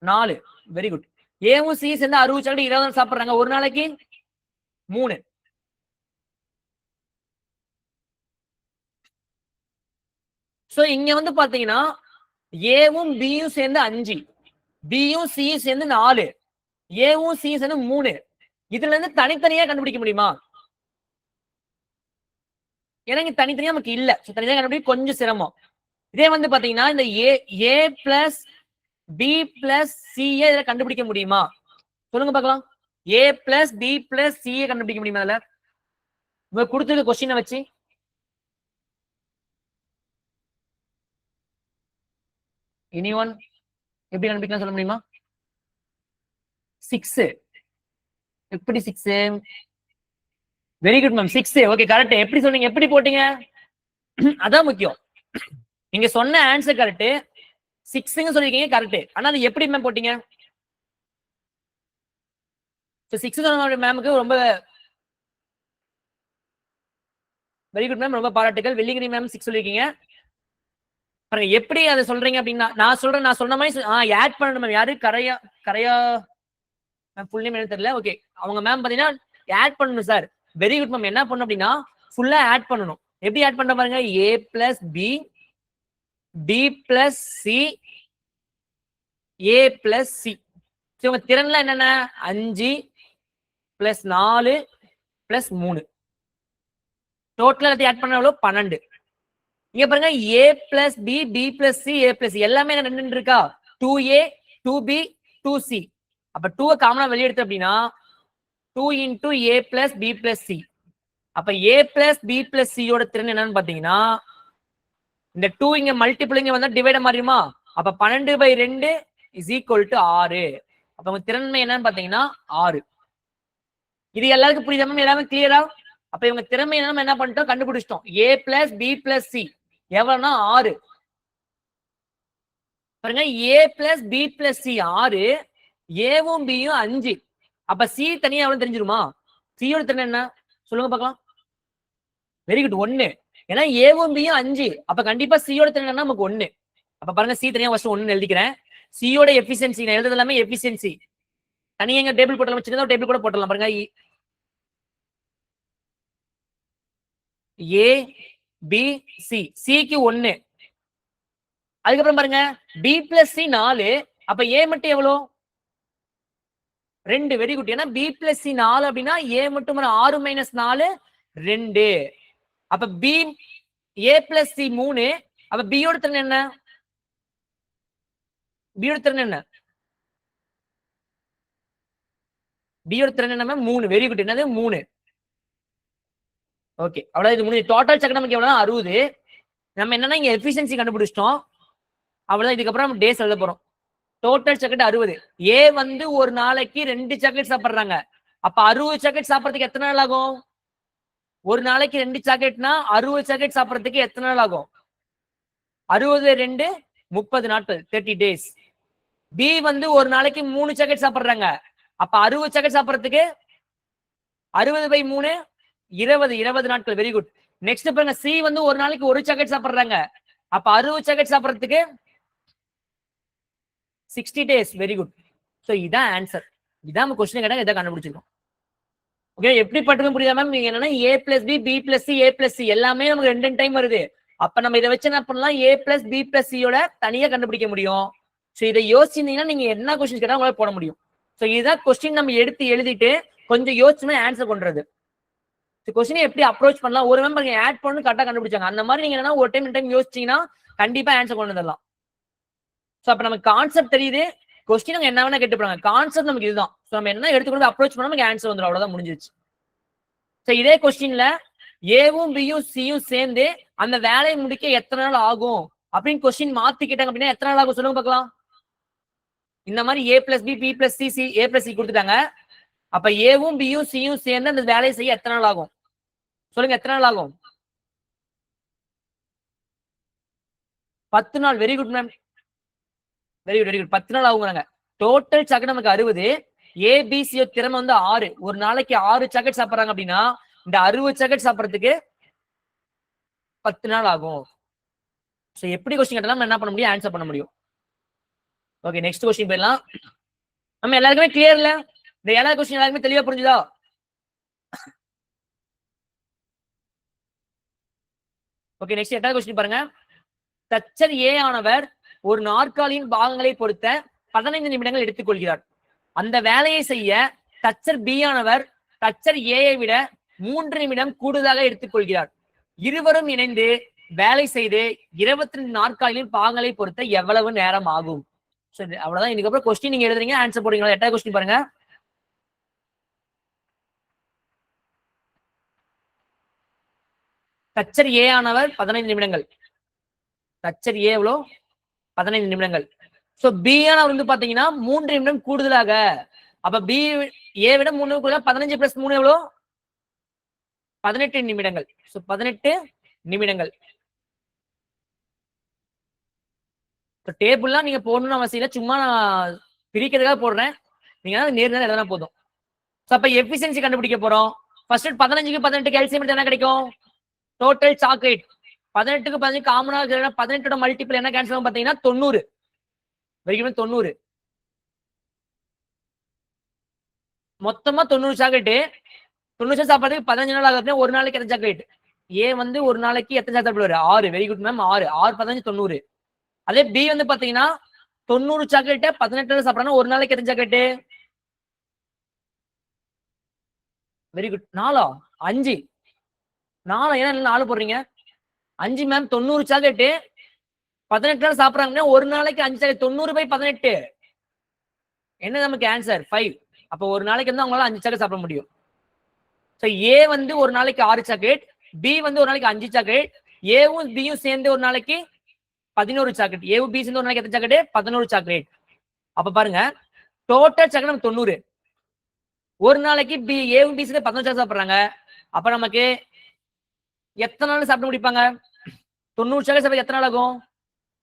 4. Very good. ஏவும் சி சேர்ந்து 60 சாக்லேட் 20 நாள் சாப்பிடுறாங்க. ஒரு நாளைக்கு 3. சோ இங்க வந்து பாத்தீங்கன்னா ஏவும் பியும் சேர்ந்து 5, பியும் சி சேர்ந்து 4, ஏவும் சி சேர்ந்து 3. இதுல இருந்து தனித்தனியா கண்டுபிடிக்க முடியுமா? ஏன்னா இங்க தனித்தனியா நமக்கு இல்ல. தனித்தனியா கண்டுபிடிக்க கொஞ்சம் சிரமம். இதே வந்து பாத்தீங்கன்னா இந்த ஏ பிளஸ் பி பிளஸ் சி இதை கண்டுபிடிக்க முடியுமா? சொல்லுங்க பாக்கலாம். ஏ பிளஸ் பி பிளஸ் சி கண்டுபிடிக்க முடியுமா? அதுல இவங்க கொடுத்துருக்க கொஸ்டினை வச்சு எனிஒன் எப்படி கண்டுபிடிக்கலாம் சொல்ல முடியுமா? 6. எப்படி 6? Very good ma'am, 6. Okay, correct. எப்படி சொன்னீங்க? எப்படி போட்டீங்க? அதான் முக்கியம். நீங்க சொன்ன ஆன்சர் கரெக்ட், 6ங்க சொல்லிருக்கீங்க கரெக்ட். ஆனா அது எப்படி மேம் போட்டீங்க? 6 சொன்ன மேமுக்கு ரொம்ப வெரி குட் மேம், ரொம்ப பாராட்டுகள். வெள்ளிங்கிரி மேம் 6 சொல்லிருக்கீங்க. பாருங்க எப்படி அதை சொல்றீங்க அப்படின்னா, நான் சொன்ன மாதிரி ஆட் பண்ணணும் மேம். யாரு? கரையா மேம், ஃபுல் நேம் என்ன தெரியல. ஓகே, அவங்க மேம் பாத்தீங்கன்னா ஆட் பண்ணணும் சார். Very good ma'am. என்ன பண்ணணும் அப்படின்னா ஃபுல்லா ஆட் பண்ணணும். எப்படி ஆட் பண்ண பாருங்க. A plus B, B plus C, A plus C. உங்க திறன்ல என்னென்ன? 5 பிளஸ் 4 பிளஸ் 3. டோட்டல் எல்லாத்தையும் ஆட் பண்ண எவ்வளவு? 12. இங்க பாருங்க, A plus B, B plus C, A plus எல்லாமே 2 இருக்கா? 2A, 2B, 2C. அப்ப 2 காமனா வெளியே எடுத்து அப்படின்னா 2 into A plus B plus C. அப்ப A plus B plus C யோட திறன் என்னன்னு பாத்தீங்கன்னா இந்த 2 இங்க மல்டிபிள் இங்க வந்தா டிவைட மாறிடுமா? அப்ப 12/2 is equal to 6. அப்ப உங்க திறன்மை என்னன்னு பாத்தீங்கன்னா 6. இது எல்லாருக்கும் புரியுதா? எல்லாமே கிளியரா? அப்ப இவங்க திறமை என்ன பண்ணிட்டோம்? கண்டுபிடிச்சிட்டோம். A plus B plus C எவ்வளவுனா 6. பாருங்க, A plus B plus C 6, ஏவும் பியும் 5. அப்ப சி தனியா எவ்வளவு தெரிஞ்சிருமா? சியோட திறன் என்ன சொல்லுங்க பார்க்கலாம். Very good, 1. ஏன்னா ஏவும் பியும் 5. அப்ப கண்டிப்பா சியோட திறன் என்ன? நமக்கு 1. அப்ப பாருங்க, சி தனியா ஃபர்ஸ்ட் 1 எழுதிக்கிறேன். சியோட எஃபிஷியன்சி நான் எழுதுறது எல்லாமே எஃபிஷியன்சி. தனியா எங்க டேபிள் போட்டலாம், சின்னதா டேபிள் கூட போட்டலாம். பாருங்க, ஏ பி சி, சிக்கு 1. அதுக்கப்புறம் பாருங்க, பி பிளஸ் சி 4. அப்ப ஏ மட்டும் எவ்வளோ? 2. Very good. ஏன்னா பி பிளஸ் சி 4 அப்படின்னா ஏ மட்டும் 6 மைனஸ் 4 2. அப்ப பி ஏ பிளஸ் சி 3. அப்ப பியோட திறன் என்ன? பியோட திறன் என்ன? பியோட திறன் என்ன? 3. Very good. என்னது? 3. ஓகே, அவ்வளவு. இது 3. டோட்டல் சக்கரம் நமக்கு எவ்வளவு? 60. நம்ம என்னன்னா இங்க எஃபிஷியன்சி கண்டுபிடிச்சிட்டோம். அவ்வளவுதான். இதுக்கப்புறம் நம்ம டேஸ் எழுத போறோம். Total chocolate 60. ஏ வந்து ஒரு நாளைக்கு 2 சாக்லேட் சாப்பிடுறாங்க. அப்ப 60 சாக்லேட் சாப்பிடறதுக்கு எத்தனை நாள் ஆகும்? ஒரு நாளைக்கு 2 சாக்லேட்னா 60 சாக்லேட் சாப்பிடறதுக்கு எத்தனை நாள் ஆகும்? 60 2 30 நாட்கள், 30 days. பி வந்து ஒரு நாளைக்கு 3 சாக்லேட் சாப்பிடுறாங்க. அப்ப 60 சாக்லேட் சாப்பிடறதுக்கு 60/3 20 நாட்கள். Very good. நெக்ஸ்ட் பாருங்க, சி வந்து ஒரு நாளைக்கு 1 சாக்லேட் சாப்பிடுறாங்க. அப்ப 60 சாக்லேட் சாப்பிடறதுக்கு 60 days. Very good. ஸோ இதான் ஆன்சர். இதான் நம்ம கொஸ்டின் கேட்டாங்க, இதை கண்டுபிடிச்சிருக்கோம். ஓகே, எப்படி பட்டுன்னு புரியுதா மேம்? நீங்க என்னன்னா A plus B, B plus C, A plus C எல்லாமே நமக்கு 2 டைம் வருது. அப்ப நம்ம இதை வச்சு என்ன பண்ணலாம்? A பிளஸ் பி பிளஸ் சியோட தனியா கண்டுபிடிக்க முடியும். ஸோ இதை யோசிச்சீங்கன்னா நீங்க என்ன கொஸ்டின் கேட்டா உங்களால போட முடியும். ஸோ இதுதான் கொஸ்டின் நம்ம எடுத்து எழுதிட்டு கொஞ்சம் யோசிச்சுமே ஆன்சர் பண்றது. கொஸ்டினை எப்படி அப்ரோச் பண்ணலாம், ஒரு மெம்பர் ஆட் பண்ணு கரெக்டாக கண்டுபிடிச்சாங்க. அந்த மாதிரி நீங்க என்ன ஒரு டைம் 2 டைம் யோசிச்சீங்கன்னா கண்டிப்பா ஆன்சர் கொண்டு வந்துடலாம். ஸோ அப்ப நமக்கு கான்செப்ட் தெரியுது, கொஸ்டின் என்ன வேணா கேட்டுப்பாங்க, கான்செப்ட் நமக்கு இதுதான். ஸோ நம்ம என்ன எடுத்துக்கொண்டு அப்ரோச் பண்ணா நமக்கு ஆன்சர் வந்துடும், அவ்வளவுதான், முடிஞ்சிருச்சு. ஸோ இதே கொஸ்டின்ல ஏவும் பியும் சியும் சேர்ந்து அந்த வேலையை முடிக்க எத்தனை நாள் ஆகும் அப்படின்னு கொஸ்டின் மாத்தி கேட்டாங்க அப்படின்னா எத்தனை நாள் ஆகும் சொல்லுங்க பார்க்கலாம். இந்த மாதிரி A plus B, B plus C, C A plus C கொடுத்துட்டாங்க. அப்ப ஏவும் பியும் சியும் சேர்ந்து அந்த வேலையை செய்ய எத்தனை நாள் ஆகும் சொல்லுங்க, எத்தனை நாள் ஆகும்? 10 நாள். Very good ma'am, very good, very good. 10 நாள் ஆகுங்கிறாங்க. டோட்டல் சாக்கெட் நமக்கு 60. ஏபிசியோ திறமை வந்து 6. ஒரு நாளைக்கு 6 சாக்கெட் சாப்பிட்றாங்க அப்படின்னா இந்த 60 சாக்கெட் சாப்பிட்றதுக்கு 10 நாள் ஆகும். ஸோ எப்படி கொஸ்டின் கேட்டாலும் நம்ம என்ன பண்ண முடியும்? ஆன்சர் பண்ண முடியும். ஓகே, நெக்ஸ்ட் கொஸ்டின் போயிடலாம். நம்ம எல்லாருக்குமே கிளியர் இல்ல? இந்த எல்லா கொஸ்டின் எல்லாருக்குமே தெளிவா புரிஞ்சுதா? ஓகே, நெக்ஸ்ட் 8வது கொஸ்டின் பாருங்க. தச்சர் ஏ ஆனவர் ஒரு நாற்காலியின் பாகங்களை பொறுத்த 15 நிமிடங்கள் எடுத்துக்கொள்கிறார். அந்த வேலையை செய்ய தச்சர் பி ஆனவர் தச்சர் ஏயை விட 3 நிமிடம் கூடுதலாக எடுத்துக்கொள்கிறார். இருவரும் இணைந்து வேலை செய்து 22 நாற்காலியின் பாகங்களை பொறுத்த எவ்வளவு நேரம் ஆகும்? சரி, அவ்வளவுதான். இதுக்கப்புறம் கொஸ்டின் நீங்க எழுதுறீங்க, ஆன்சர் போடுறீங்களா? 8வது கொஸ்டின் பாருங்க. தச்சர் ஏ ஆனவர் 15 நிமிடங்கள். தச்சர் ஏ எவ்வளோ? 15 நிமிடங்கள். சோ பி ஆனவர் வந்து பாத்தீங்கன்னா 3 நிமிடம் கூடுதலாக. அப்ப பி ஏ விட 3 நிமிடம் கூடுதலாக 15 பிளஸ் 3 எவ்வளோ? 18 நிமிடங்கள். சோ 18 நிமிடங்கள். டேபிள்லாம் நீங்க போடணும்னு அவசியம் இல்லை, சும்மா நான் பிரிக்கிறதுக்காக போடுறேன். நீங்க நேர் நேரம் எழுதினா போதும். சோ அப்ப எஃபிஷியன்சி கண்டுபிடிக்க போறோம். ஃபர்ஸ்ட் 15க்கு 18 கேல்சியம் என்ன கிடைக்கும்? டோட்டல் சாக்லேட் 18க்கு 15 காமனா 18ஓட மல்டிபிள் என்ன கேன்சல் ஆகும் பாத்தீங்கன்னா 90. வரைக்கும் 90. மொத்தமா 90 சாக்லேட். 90 சாப்பிட்றதுக்கு 15 நாள் ஆகுது. ஒரு நாளைக்கு எத்தனை சாக்லேட்? ஏ வந்து ஒரு நாளைக்கு எத்தனை சாப்பிடுவாரு? 6. Very good ma'am, 6. 6 15 90. அதே பி வந்து பாத்தீங்கன்னா 90 சாக்லேட் 18 சாப்பிடறாங்க. ஒரு நாளைக்கு எத்தனை சாக்லேட்? Very good, 4. 5. 4 ஏன்னா 4 போடுறீங்க? 5 மேம். 90 சாக்லேட் 18 நாள் சாப்பிடறாங்கன்னா ஒரு நாளைக்கு 5 சாக்லேட். 90/18 என்ன நமக்கு ஆன்சர்? 5. அப்ப ஒரு நாளைக்கு வந்து அவங்களால 5 சாக்லேட் சாப்பிட முடியும். சோ ஏ வந்து ஒரு நாளைக்கு 6 சாக்லேட், பி வந்து ஒரு நாளைக்கு 5 சாக்லேட், ஏவும் பியும் சேர்ந்து ஒரு நாளைக்கு 11 சாக்லேட். ஏவும் பி சேர்ந்து ஒரு நாளைக்கு எத்தனை சாக்லேட்? 11 சாக்லேட். அப்ப பாருங்க, டோட்டல் சாக்லேட் நமக்கு 90. ஒரு நாளைக்கு பி ஏவும் பி சேர்ந்து 11 சாக்லேட் சாப்பிடுறாங்க. அப்ப நமக்கு எத்தனை நாள் சாப்பிட்டு முடிப்பாங்க? 90 சாக்லேட் சாப்பிட எத்தனை நாள் ஆகும்?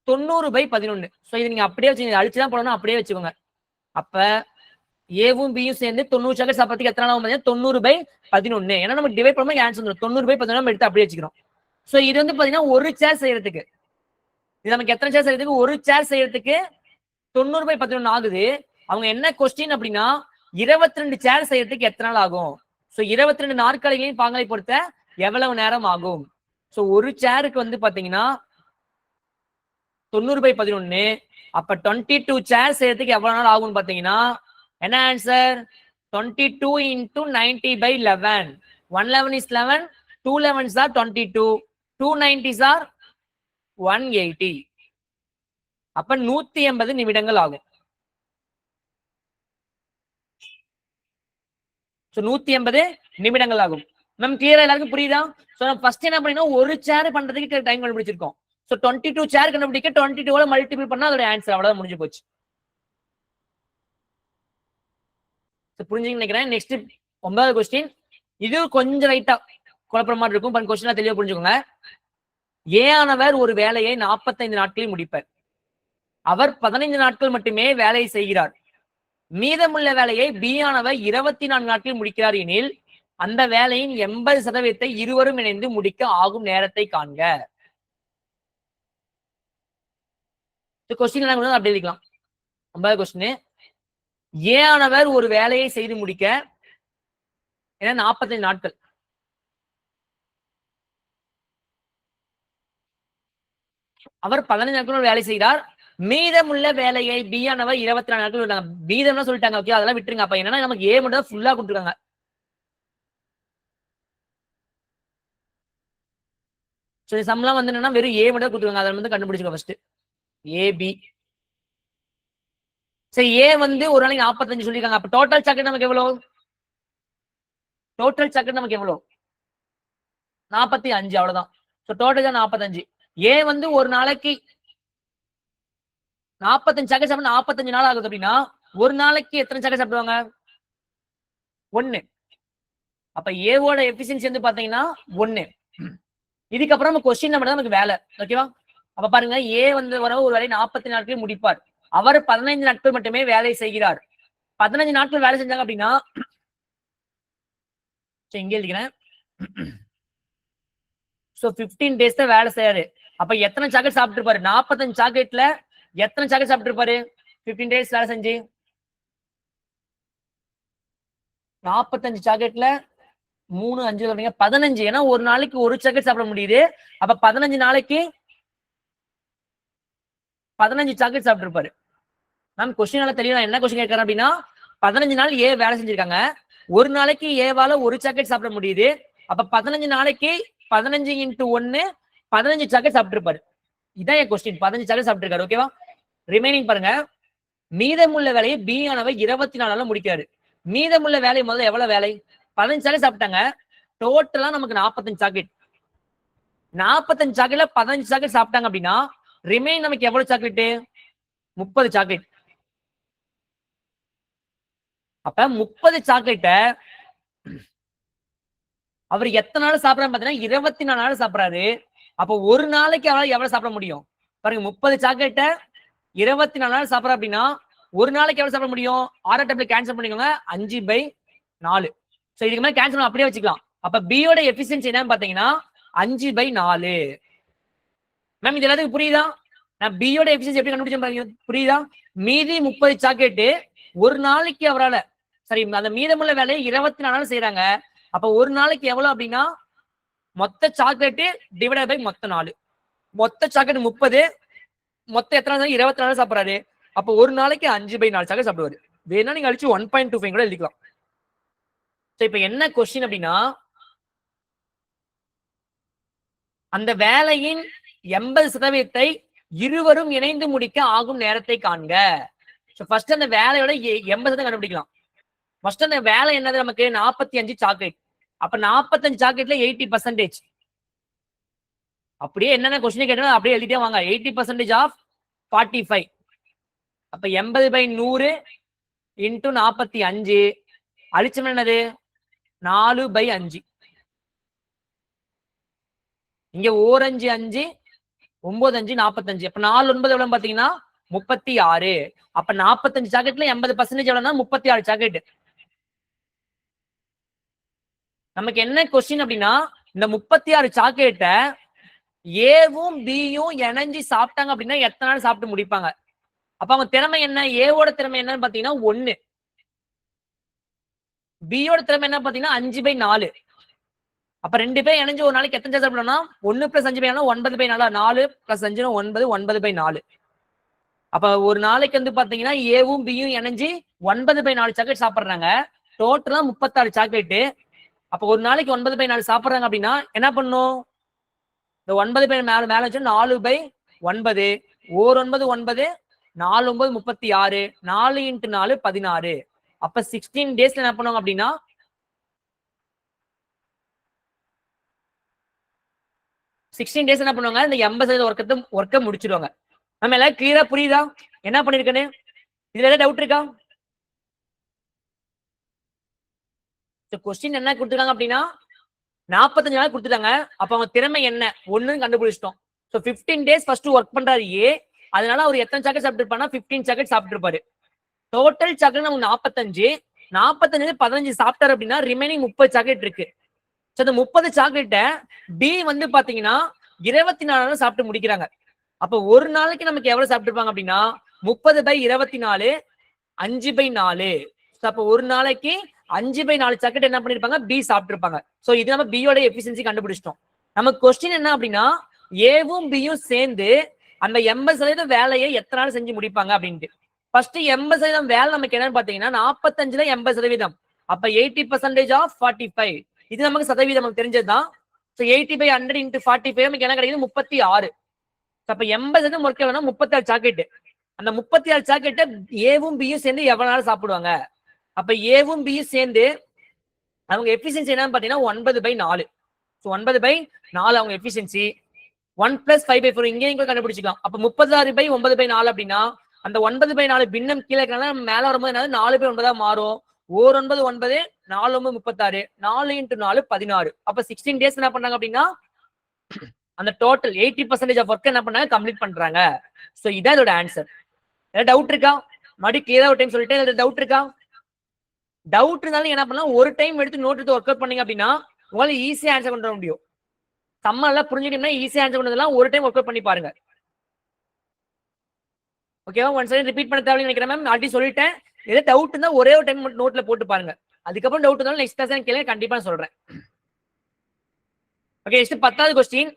90/11. சோ இது நீங்க அப்படியே வச்சு அழிச்சுதான் போடணும், அப்படியே வச்சுக்கோங்க. அப்ப ஏவும் பியும் சேர்ந்து 90 சாக்லேட் சாப்பிட்றதுக்கு எத்தனை நாள் ஆகும்? 90/11. ஏன்னா நம்ம டிவைட் பண்ணும்போது ஆன்சர் வந்துடும். 90/11 எடுத்து அப்படியே வச்சுக்கிறோம். சோ இது வந்து பாத்தீங்கன்னா ஒரு சேர் செய்யறதுக்கு, இது நமக்கு எத்தனை சேர் செய்யறதுக்கு? ஒரு சேர் செய்யறதுக்கு 90/11 ஆகுது. அவங்க என்ன கொஸ்டின் அப்படின்னா 22 சேர் செய்யறதுக்கு எத்தனை நாள் ஆகும்? சோ 22 நாற்காலிகளையும் பாங்களை பொறுத்த எவ்வளவு நேரம் ஆகும்? சோ ஒரு சேருக்கு வந்து பாத்தீங்கன்னா 90/11. அப்ப 22 சேர் செய்யறதுக்கு எவ்வளவு நாள் ஆகும்னு பாத்தீங்கன்னா என்ன answer? 22 into 90/11. 111 is 11, 211s are 22, 290s are 180. அப்ப 180 நிமிடங்கள் ஆகும். 180 நிமிடங்கள் ஆகும். மேம் கிளியரா எல்லாருக்கும் புரியுதா? சோ நம்ம ஃபர்ஸ்ட் என்ன பண்ணீங்கன்னா ஒரு சேர் பண்றதுக்கு டைம் கண்டுபிடிச்சிருக்கோம். சோ 22 சேர் கண்டுபிடிக்க 22 மல்டிபிள் பண்ணா அதோட ஆன்சர் அவ்வளவுதான், முடிஞ்சு போச்சு. புரிஞ்சுன்னு நினைக்கிறேன். நெக்ஸ்ட் 9வது கொஸ்டின். இது கொஞ்சம் ரைட்டா குழப்பற மாதிரி இருக்கும், பட் கொஸ்டினா தெளிவா புரிஞ்சுக்கோங்க. ஏ ஆனவர் ஒரு வேலையை 45 நாட்களில் முடிப்பார். அவர் 15 நாட்கள் மட்டுமே வேலையை செய்கிறார். மீதமுள்ள வேலையை பி ஆனவர் 24 நாட்களில் முடிக்கிறார் எனில் அந்த வேலையின் 80% இருவரும் இணைந்து முடிக்க ஆகும் நேரத்தை காண்க. கொஸ்டின் அப்படி எழுதிக்கலாம். 50 கொஸ்டின். ஏ ஆனவர் ஒரு வேலையை செய்து முடிக்க 45 நாட்கள். அவர் 15 நாட்கள் வேலை செய்கிறார். மீதமுள்ள வேலையை பி ஆனவர் 24 நாட்கள் விட்டாங்க. மீதம்னா சொல்லிட்டாங்க. ஓகே, அதெல்லாம் விட்டுருங்க. அப்ப என்னன்னா நமக்கு ஏ மட்டும் தான் ஃபுல்லா கொடுத்துருக்காங்க. சரி, சம்லாம் வந்து என்னன்னா வெறும் ஏ மட்டும் கொடுத்துருக்காங்க. அதை வந்து கண்டுபிடிச்சுக்கோ ஃபர்ஸ்ட். ஏபி. சரி, ஏ வந்து ஒரு நாளைக்கு 45 சொல்லிருக்காங்க. அப்ப டோட்டல் சாக்கெட் நமக்கு எவ்வளவு? டோட்டல் சாக்கெட் நமக்கு எவ்வளவு? 45. அவ்வளவுதான். டோட்டல் 45. ஏ வந்து ஒரு நாளைக்கு 45 சாக்கெட் சாப்பிட 45 நாள் ஆகுது அப்படின்னா ஒரு நாளைக்கு எத்தனை சாக்கெட் சாப்பிடுவாங்க? 1. அப்ப ஏவோட எஃபிஷியன்சி வந்து பாத்தீங்கன்னா 1. இதுக்கப்புறம் நம்ம கொஸ்டின் நம்பர் தான் நமக்கு வேலை. ஓகேவா? அப்ப பாருங்க, ஏ வந்து வர ஒரு வேலை 40 நாட்களில் முடிப்பார். அவர் 15 நாட்கள் மட்டுமே வேலை செய்கிறார். 15 நாட்கள் வேலை செஞ்சாங்க அப்படின்னா இங்க எழுதிக்கிறேன். 15 டேஸ் தான் வேலை செய்யாரு. அப்ப எத்தனை சாக்கெட் சாப்பிட்டு இருப்பாரு? 45 சாக்கெட்ல எத்தனை சாக்கெட் சாப்பிட்டு இருப்பாரு 15 டேஸ் வேலை செஞ்சு? 45 சாக்கெட்ல 3 5 15. ஏன்னா ஒரு நாளைக்கு ஒரு சாக்கெட் சாப்பிட முடியுது. அப்ப 15 நாளைக்கு 15 சாக்கெட் சாப்பிட்டு இருப்பாரு. மேம் கொஸ்டினால தெளிவா என்ன கொஸ்டின் கேட்கறேன் அப்படின்னா 15 நாள் ஏ வேலை செஞ்சிருக்காங்க. ஒரு நாளைக்கு ஏவால ஒரு சாக்கெட் சாப்பிட முடியுது. அப்ப 15 நாளைக்கு 15 × 1 15 சாக்கெட் சாப்பிட்டு இருப்பாரு. இதான் என் கொஸ்டின். 15 சாக்கெட் சாப்பிட்டு இருக்காரு. ஓகேவா? ரிமைனிங் பாருங்க. மீதமுள்ள வேலையை பி ஆனவர் 24 நாள்ல முடிக்காரு. மீதமுள்ள வேலை முதல்ல எவ்வளவு வேலை? 15 சாக்கெட் சாப்பிட்டாங்க. டோட்டலா நமக்கு 45 சாக்கெட். 45 சாக்கெட்ல 15 சாக்கெட் சாப்பிட்டாங்க அப்படின்னா ரிமைன் நமக்கு எவ்வளவு சாக்லேட்? 30 சாக்லேட். அப்ப 30 சாக்லேட்ட அவர் எத்தனை நாள் சாப்பிடறாரு பாத்தீங்கன்னா 24 நாள் சாப்பிடறாரு. அப்ப ஒரு நாளைக்கு அவரால் எவ்வளவு சாப்பிட முடியும் பாருங்க? 30 சாக்லேட்ட 24 நாள் சாப்பிடற அப்படின்னா ஒரு நாளைக்கு எவ்வளவு சாப்பிட முடியும்? 6 டேபிள் கேன்சல் பண்ணிக்கோங்க. 5/4. சோ இதுக்கு மேல கேன்சல் அப்படியே வச்சுக்கலாம். அப்ப பியோட எஃபிஷியன்சி என்னன்னு பாத்தீங்கன்னா 5/4. மேம் இது எல்லாத்துக்கும் புரியுதா? நான் பியோட எஃபிஷியன்சி எப்படி கண்டுபிடிச்சேன் புரியுதா? மீதி 30 சாக்கெட் ஒரு நாளைக்கு அவரால் சரி அந்த மீதமுள்ள வேலையை 24 நாள் செய்யறாங்க. அப்ப ஒரு நாளைக்கு எவ்வளவு அப்படின்னா மொத்த சாக்லேட் டிவைட் பை மொத்த 4. மொத்த சாக்லேட் 30. மொத்தம் எத்தனை நாள்? 24 நாள் சாப்பிடறாரு. அப்ப ஒரு நாளைக்கு 5/4 சாக்லேட் சாப்பிடுவாரு. வேணா நீங்க அழிச்சு 1.25 கூட எழுதிக்கலாம். இப்ப என்ன கொஸ்டின் அப்படின்னா அந்த வேலையின் 80% இருவரும் இணைந்து முடிக்க ஆகும் நேரத்தை காண்க. ஃபர்ஸ்ட் அந்த வேலையோட 80% கண்டுபிடிக்கலாம். ஃபர்ஸ்ட் அந்த வேலை என்னது நமக்கு? 45 சாக்லேட். அப்ப 45 சாக்லேட்ல 80%. அப்படியே என்னென்ன கொஸ்டின் கேட்டா அப்படியே எழுதிட்டே வாங்க. 80% ஆஃப் 45. அப்ப 80/100 × 45 அழிச்சோம் என்னது? 4/5. இங்க 4 5 5 9 5 45. அப்ப 4 9 எவ்வளவு பாத்தீங்கன்னா 36. அப்ப 45 சாக்கெட்ல 80% எவ்வளவுனா 36 சாக்கெட். நமக்கு என்ன கொஸ்டின் அப்படின்னா இந்த 36 சாக்கெட்டை ஏவும் பியும் இணைஞ்சு சாப்பிட்டாங்க அப்படின்னா எத்தனை நாள் சாப்பிட்டு முடிப்பாங்க? அப்ப அவங்க திறமை என்ன? ஏவோட திறமை என்னன்னு பாத்தீங்கன்னா 1. பியோட திறமை என்ன பாத்தீங்கன்னா 5/4. அப்ப 2 பேர் இணைஞ்சு ஒரு நாளைக்கு எத்தனை சாப்பிடணும்னா 1 + 5/4 9/4. 4 + 5 9 9/4. அப்ப ஒரு நாளைக்கு வந்து பாத்தீங்கன்னா ஏவும் பியும் இணைஞ்சு 9/4 சாக்லேட் சாப்பிடுறாங்க. டோட்டலா 36 சாக்லேட். அப்ப ஒரு நாளைக்கு 9/4 சாப்பிடுறாங்க அப்படின்னா என்ன பண்ணும்? இந்த 9/4 மேல வச்சு 4/9 1 9 9 4 9 36. 4 × 4 16. அப்ப 16 டேஸ்ல என்ன பண்ணுவாங்க அப்படின்னா 16 டேஸ் என்ன பண்ணுவாங்க? இந்த 80% ஒர்க்கை முடிச்சிடுவாங்க. நம்ம எல்லாம் கிளியரா புரியுதா என்ன பண்ணிருக்கேன்னு? இதுல ஏதாவது டவுட் இருக்கா? கொஸ்டின் என்ன கொடுத்துருக்காங்க அப்படின்னா 45 நாள் கொடுத்துட்டாங்க. அப்ப அவங்க திறமை என்ன ஒண்ணுன்னு கண்டுபிடிச்சிட்டோம். 15 டேஸ் ஃபர்ஸ்ட் ஒர்க் பண்றாரு ஏ. அதனால அவர் எத்தனை சாக்கெட் சாப்பிட்டு இருப்பாருன்னா 15 சாக்கெட் சாப்பிட்டு இருப்பாரு. டோட்டல் சாக்கெட் நமக்கு 45. 45 15 சாப்பிட்டாரு அப்படின்னா ரிமைனிங் 30 சாக்கெட் இருக்கு. அந்த 30 சாக்லேட்டை பி வந்து பாத்தீங்கன்னா 24 நாள் சாப்பிட்டு முடிக்கிறாங்க. அப்ப ஒரு நாளைக்கு நமக்கு எவ்வளவு சாப்பிட்டு இருப்பாங்க அப்படின்னா 30/24 5/4. அப்ப ஒரு நாளைக்கு 5/4 சாக்லேட் என்ன பண்ணிருப்பாங்க, பி சாப்பிட்டிருப்பாங்க. சோ இது நம்ம பியோட எஃபிஷியன்சி கண்டுபிடிச்சிட்டோம். நமக்கு கொஸ்டின் என்ன அப்படின்னா, ஏவும் பியும் சேர்ந்து அந்த 80% வேலையை எத்தனை நாள் செஞ்சு முடிப்பாங்க அப்படின்ட்டு. ஃபர்ஸ்ட் 80% வேலை நமக்கு என்னன்னு பாத்தீங்கன்னா 45ல 80%. அப்ப 80% ஆஃப் 45. இது நமக்கு சதவீதம் நமக்கு தெரிஞ்சதுதான். ஸோ 80/100 × 45 நமக்கு என்ன கிடைக்குது, 36. அப்ப 80% ஒர்க் வேணா 36 சாக்லேட். அந்த 36 சாக்லேட்டை ஏவும் பியும் சேர்ந்து எவ்வளவு நாள் சாப்பிடுவாங்க? அப்ப ஏவும் பியும் சேர்ந்து அவங்க எஃபிஷியன்சி என்னன்னு பாத்தீங்கன்னா 9/4. ஸோ 9/4 அவங்க எஃபிஷியன்சி. 1 + 5/4 இங்கேயும் கூட கண்டுபிடிச்சிக்கலாம். அப்ப 36/9/4 அப்படின்னா அந்த 9/4 பின்னம் கீழே இருக்கனால மேல வரும்போது என்னது 4/9 மாறும். 1 9 9, 4 9 36, 4 × 4 16. அப்ப 16 டேஸ் என்ன பண்றாங்க அப்படின்னா அந்த டோட்டல் 80% ஆஃப் ஒர்க் என்ன பண்ணாங்க, கம்ப்ளீட் பண்றாங்க. சோ இதான் இதோட ஆன்சர். ஏதாவது டவுட் இருக்கா? மறுபடியும் கிளியரா ஒரு டைம் சொல்லிட்டேன். டவுட் இருக்கா? டவுட் இருந்தாலும் என்ன பண்ணலாம், ஒரு டைம் எடுத்து நோட் எடுத்து ஒர்க் அவுட் பண்ணீங்க அப்படின்னா உங்களால ஈஸியா ஆன்சர் பண்ண முடியும். சம்ம எல்லாம் புரிஞ்சுக்கிட்டீங்கன்னா ஈஸியா ஆன்சர் பண்ணதெல்லாம் ஒரு டைம் ஒர்க் அவுட் பண்ணி பாருங்க. ஓகேவா? ஒன் செகண்ட் ரிப்பீட் பண்ண தேவையில்லை நினைக்கிறேன் மேம். ஆல்ரெடி சொல்லிட்டேன். ஏதாவது டவுட் இருந்தா ஒரே ஒரு டைம் நோட்ல போட்டு பாருங்க. அதுக்கப்புறம் டவுட் இருந்தாலும் நெக்ஸ்ட் கிளாஸ் கேளுங்க, கண்டிப்பா சொல்றேன். ஓகே, நெக்ஸ்ட் 10வது கொஸ்டின்.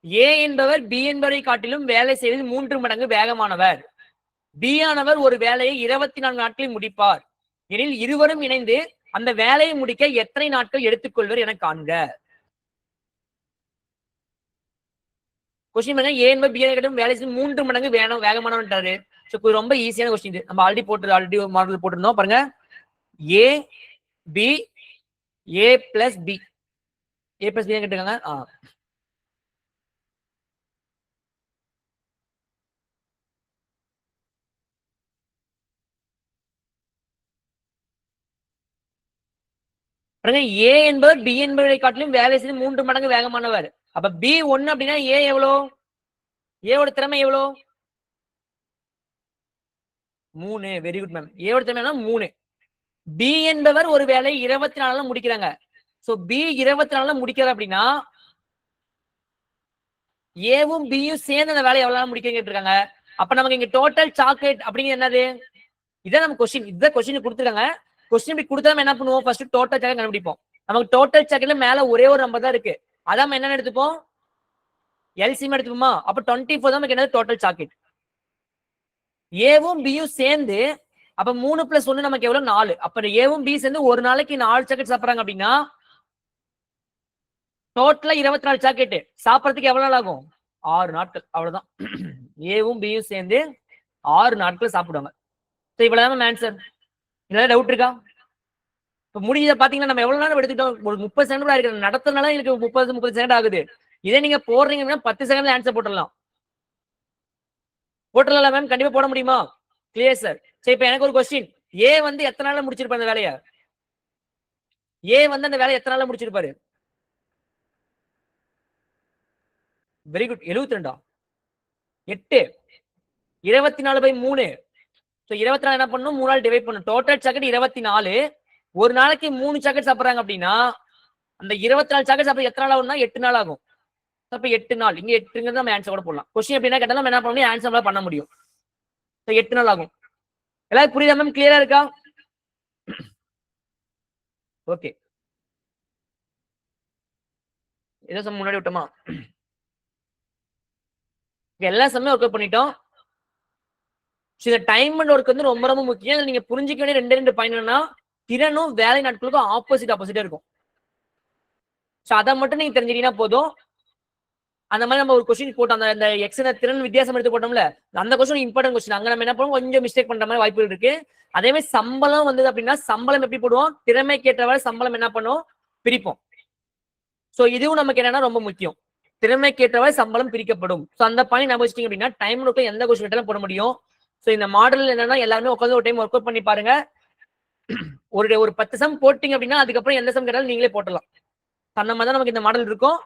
ஏ என்பவர் பி என்பவரை காட்டிலும் வேலை செய்வதில் 3 மடங்கு வேகமானவர். பி ஆனவர் ஒரு வேலையை 24 நாட்களில் முடிப்பார் எனில் இருவரும் இணைந்து அந்த வேலையை முடிக்க எத்தனை நாட்கள் எடுத்துக்கொள்வர் என காண்க. கொஸ்டின் ஏ என்பவர் பி காட்டிலும் வேலை செய்து 3 மடங்கு வேகமானவன்றாரு. ரொம்ப ஈஸியான கொஸ்டின். நம்ம ஆல்ரெடி மாடல் போட்டிருந்தோம் பாருங்க. ஏ பி, ஏ பிளஸ் பி, ஏ பிளஸ் பி கேட்டிருக்காங்க. ஏ என்பவர் பி என்பவரை காட்டிலும் வேலை செய்து 3 மடங்கு வேகமானவர். அப்ப பி 1 அப்படின்னா ஏ எவ்வளோ? ஏவோட திறமை எவ்வளோ? 3. Very good ma'am. ஏவோட திறமை 3. பி என்பவர் ஒரு வேலை 24 முடிக்கிறாங்க. சோ பி 24 முடிக்கிறார் அப்படின்னா ஏவும் பியும் சேர்ந்து அந்த வேலை எவ்வளவு முடிக்க இருக்காங்க. அப்ப நமக்கு இங்க டோட்டல் சாக்லேட் அப்படிங்கிறது என்னது? இதான் நம்ம கொஸ்டின். இதான் கொஸ்டின் கொடுத்துருக்காங்க. கொஸ்டின் இப்படி கொடுத்தா என்ன பண்ணுவோம், ஃபர்ஸ்ட் டோட்டல் சாக்லேட் கண்டுபிடிப்போம். நமக்கு டோட்டல் சாக்லேட்ல மேல ஒரே ஒரு நம்பர் தான் இருக்கு. அதான் என்ன எடுத்துப்போம், எல்சிஎம் எடுத்துப்போமா. அப்ப 24 தான் நமக்கு என்னது டோட்டல் சாக்லேட். ஏவும் பியும் சேர்ந்து அப்ப 3 + 1 நமக்கு எவ்வளவு 4. அப்ப ஏவும் பி சேர்ந்து ஒரு நாளைக்கு 4 சாக்லேட் சாப்பிடுறாங்க அப்படின்னா டோட்டலா 24 சாக்லேட் சாப்பிடறதுக்கு எவ்வளவு நாள் ஆகும்? 6 நாட்கள். அவ்வளவுதான். ஏவும் பியும் சேர்ந்து 6 நாட்கள் சாப்பிடுவாங்க. இவ்வளவுதான் ஆன்சர். ஏதாவது டவுட் இருக்கா? இப்ப முடிஞ்சத பாத்தீங்கன்னா நம்ம எவ்வளவு நேரம் எடுத்துட்டோம், ஒரு 30 செகண்ட் இருக்கு. நடத்துறதுனால எனக்கு 30 செகண்ட் ஆகுது. இதே நீங்க போடுறீங்கன்னா 10 செகண்ட்ல ஆன்சர் போட்டுடலாம். போட்டுடலாம் மேம், கண்டிப்பா போட முடியுமா? Clear sir. சரி, இப்ப எனக்கு ஒரு கொஸ்டின். ஏ வந்து எத்தனை நாள்ல முடிச்சிருப்பாரு அந்த வேலையை? ஏ வந்து அந்த வேலையை எத்தனை நாள்ல முடிச்சிருப்பாரு? Very good. 72. 8. 24/3. 24 என்ன பண்ணணும், 3 நாள் டிவைட் பண்ணணும். Total chocolate 24. ஒரு நாளைக்கு 3 சாக்லேட் சாப்பிடுறாங்க அப்படின்னா அந்த 24 சாக்லேட் சாப்பிட எத்தனை நாள் ஆகும்னா 8 நாள் ஆகும். அப்ப 8 நாள். இங்க 8ங்கிறது நம்ம ஆன்சர் கூட போடலாம். கொஸ்டின் எப்படின்னா கேட்டாலும் நம்ம என்ன பண்ண முடியும், ஆன்சர் பண்ண முடியும். 8 நாள் ஆகும். எல்லாரும் புரியுதா மேம்? கிளியரா இருக்கா? ஓகே, ஏதோ முன்னாடி விட்டோமா? எல்லா சமயம் ஒர்க் பண்ணிட்டோம். இந்த டைம் அண்ட் ஒர்க் வந்து ரொம்ப ரொம்ப முக்கியம். நீங்க புரிஞ்சுக்க வேண்டிய 2 பாயிண்ட் என்னன்னா, திறனும் வேலை நாட்களுக்கும் ஆப்போசிட்டா இருக்கும். அதை மட்டும் நீங்க தெரிஞ்சுக்கிட்டீங்கன்னா போதும். அந்த மாதிரி நம்ம ஒரு கொஸ்டின் போட்டோம், அந்த எக்ஸ் திறன் வித்தியாசம் எடுத்து போட்டோம்ல, அந்த கொஸ்டின் இம்பார்ட்டன்ட் கொஸ்டின். அங்க நம்ம என்ன பண்ணுவோம், கொஞ்சம் மிஸ்டேக் பண்ற மாதிரி வாய்ப்புகள் இருக்கு. அதே மாதிரி சம்பளம் வந்தது அப்படின்னா சம்பளம் எப்படி போடுவோம், திறமைக்கு ஏற்றவாறு சம்பளம் என்ன பண்ணுவோம், பிரிப்போம். சோ இதுவும் நமக்கு என்னன்னா ரொம்ப முக்கியம். திறமைக்கு ஏற்றவாறு சம்பளம் பிரிக்கப்படும். சோ அந்த பாயிண்ட் நம்ம வச்சிட்டீங்க அப்படின்னா டைம் ஒர்க்ல எந்த கொஸ்டின் கேட்டாலும் போட முடியும். சோ இந்த மாடல் என்னன்னா எல்லாருமே உட்காந்து ஒரு டைம் ஒர்க் அவுட் பண்ணி பாருங்க. ஒரு 10 சம் போட்டீங்க அப்படின்னா அதுக்கப்புறம் எந்த சம் கேட்டாலும் நீங்களே போட்டலாம். அந்த மாதிரி தான் நமக்கு இந்த மாடல் இருக்கும்.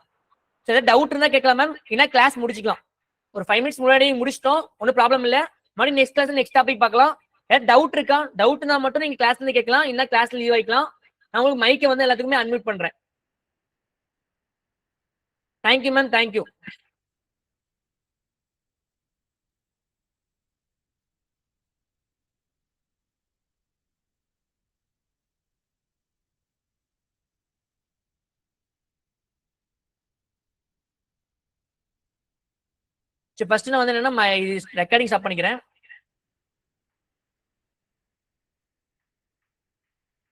சரி, டவுட் இருந்தா கேட்கலாம் மேம். இல்ல கிளாஸ் முடிச்சுக்கலாம். ஒரு 5 மினிட்ஸ் முன்னாடி முடிச்சிட்டோம், ஒன்றும் ப்ராப்ளம் இல்ல. மறுபடியும் நெக்ஸ்ட் கிளாஸ் நெக்ஸ்ட் டாபிக் பார்க்கலாம். ஏதாவது டவுட் இருக்கா? டவுட் இருந்தா மட்டும் நீங்க கிளாஸ்ல இருந்து கேட்கலாம், இல்ல கிளாஸ்ல லீவ் ஆயிக்கலாம். நான் உங்களுக்கு மைக்கை வந்து எல்லாத்துக்குமே அன்மியூட் பண்றேன். Thank you ma'am, thank you. சரி ஃபர்ஸ்ட் நான் வந்து என்னன்னா ரெக்கார்டிங் ஸ்டாப் பண்ணிக்கிறேன்.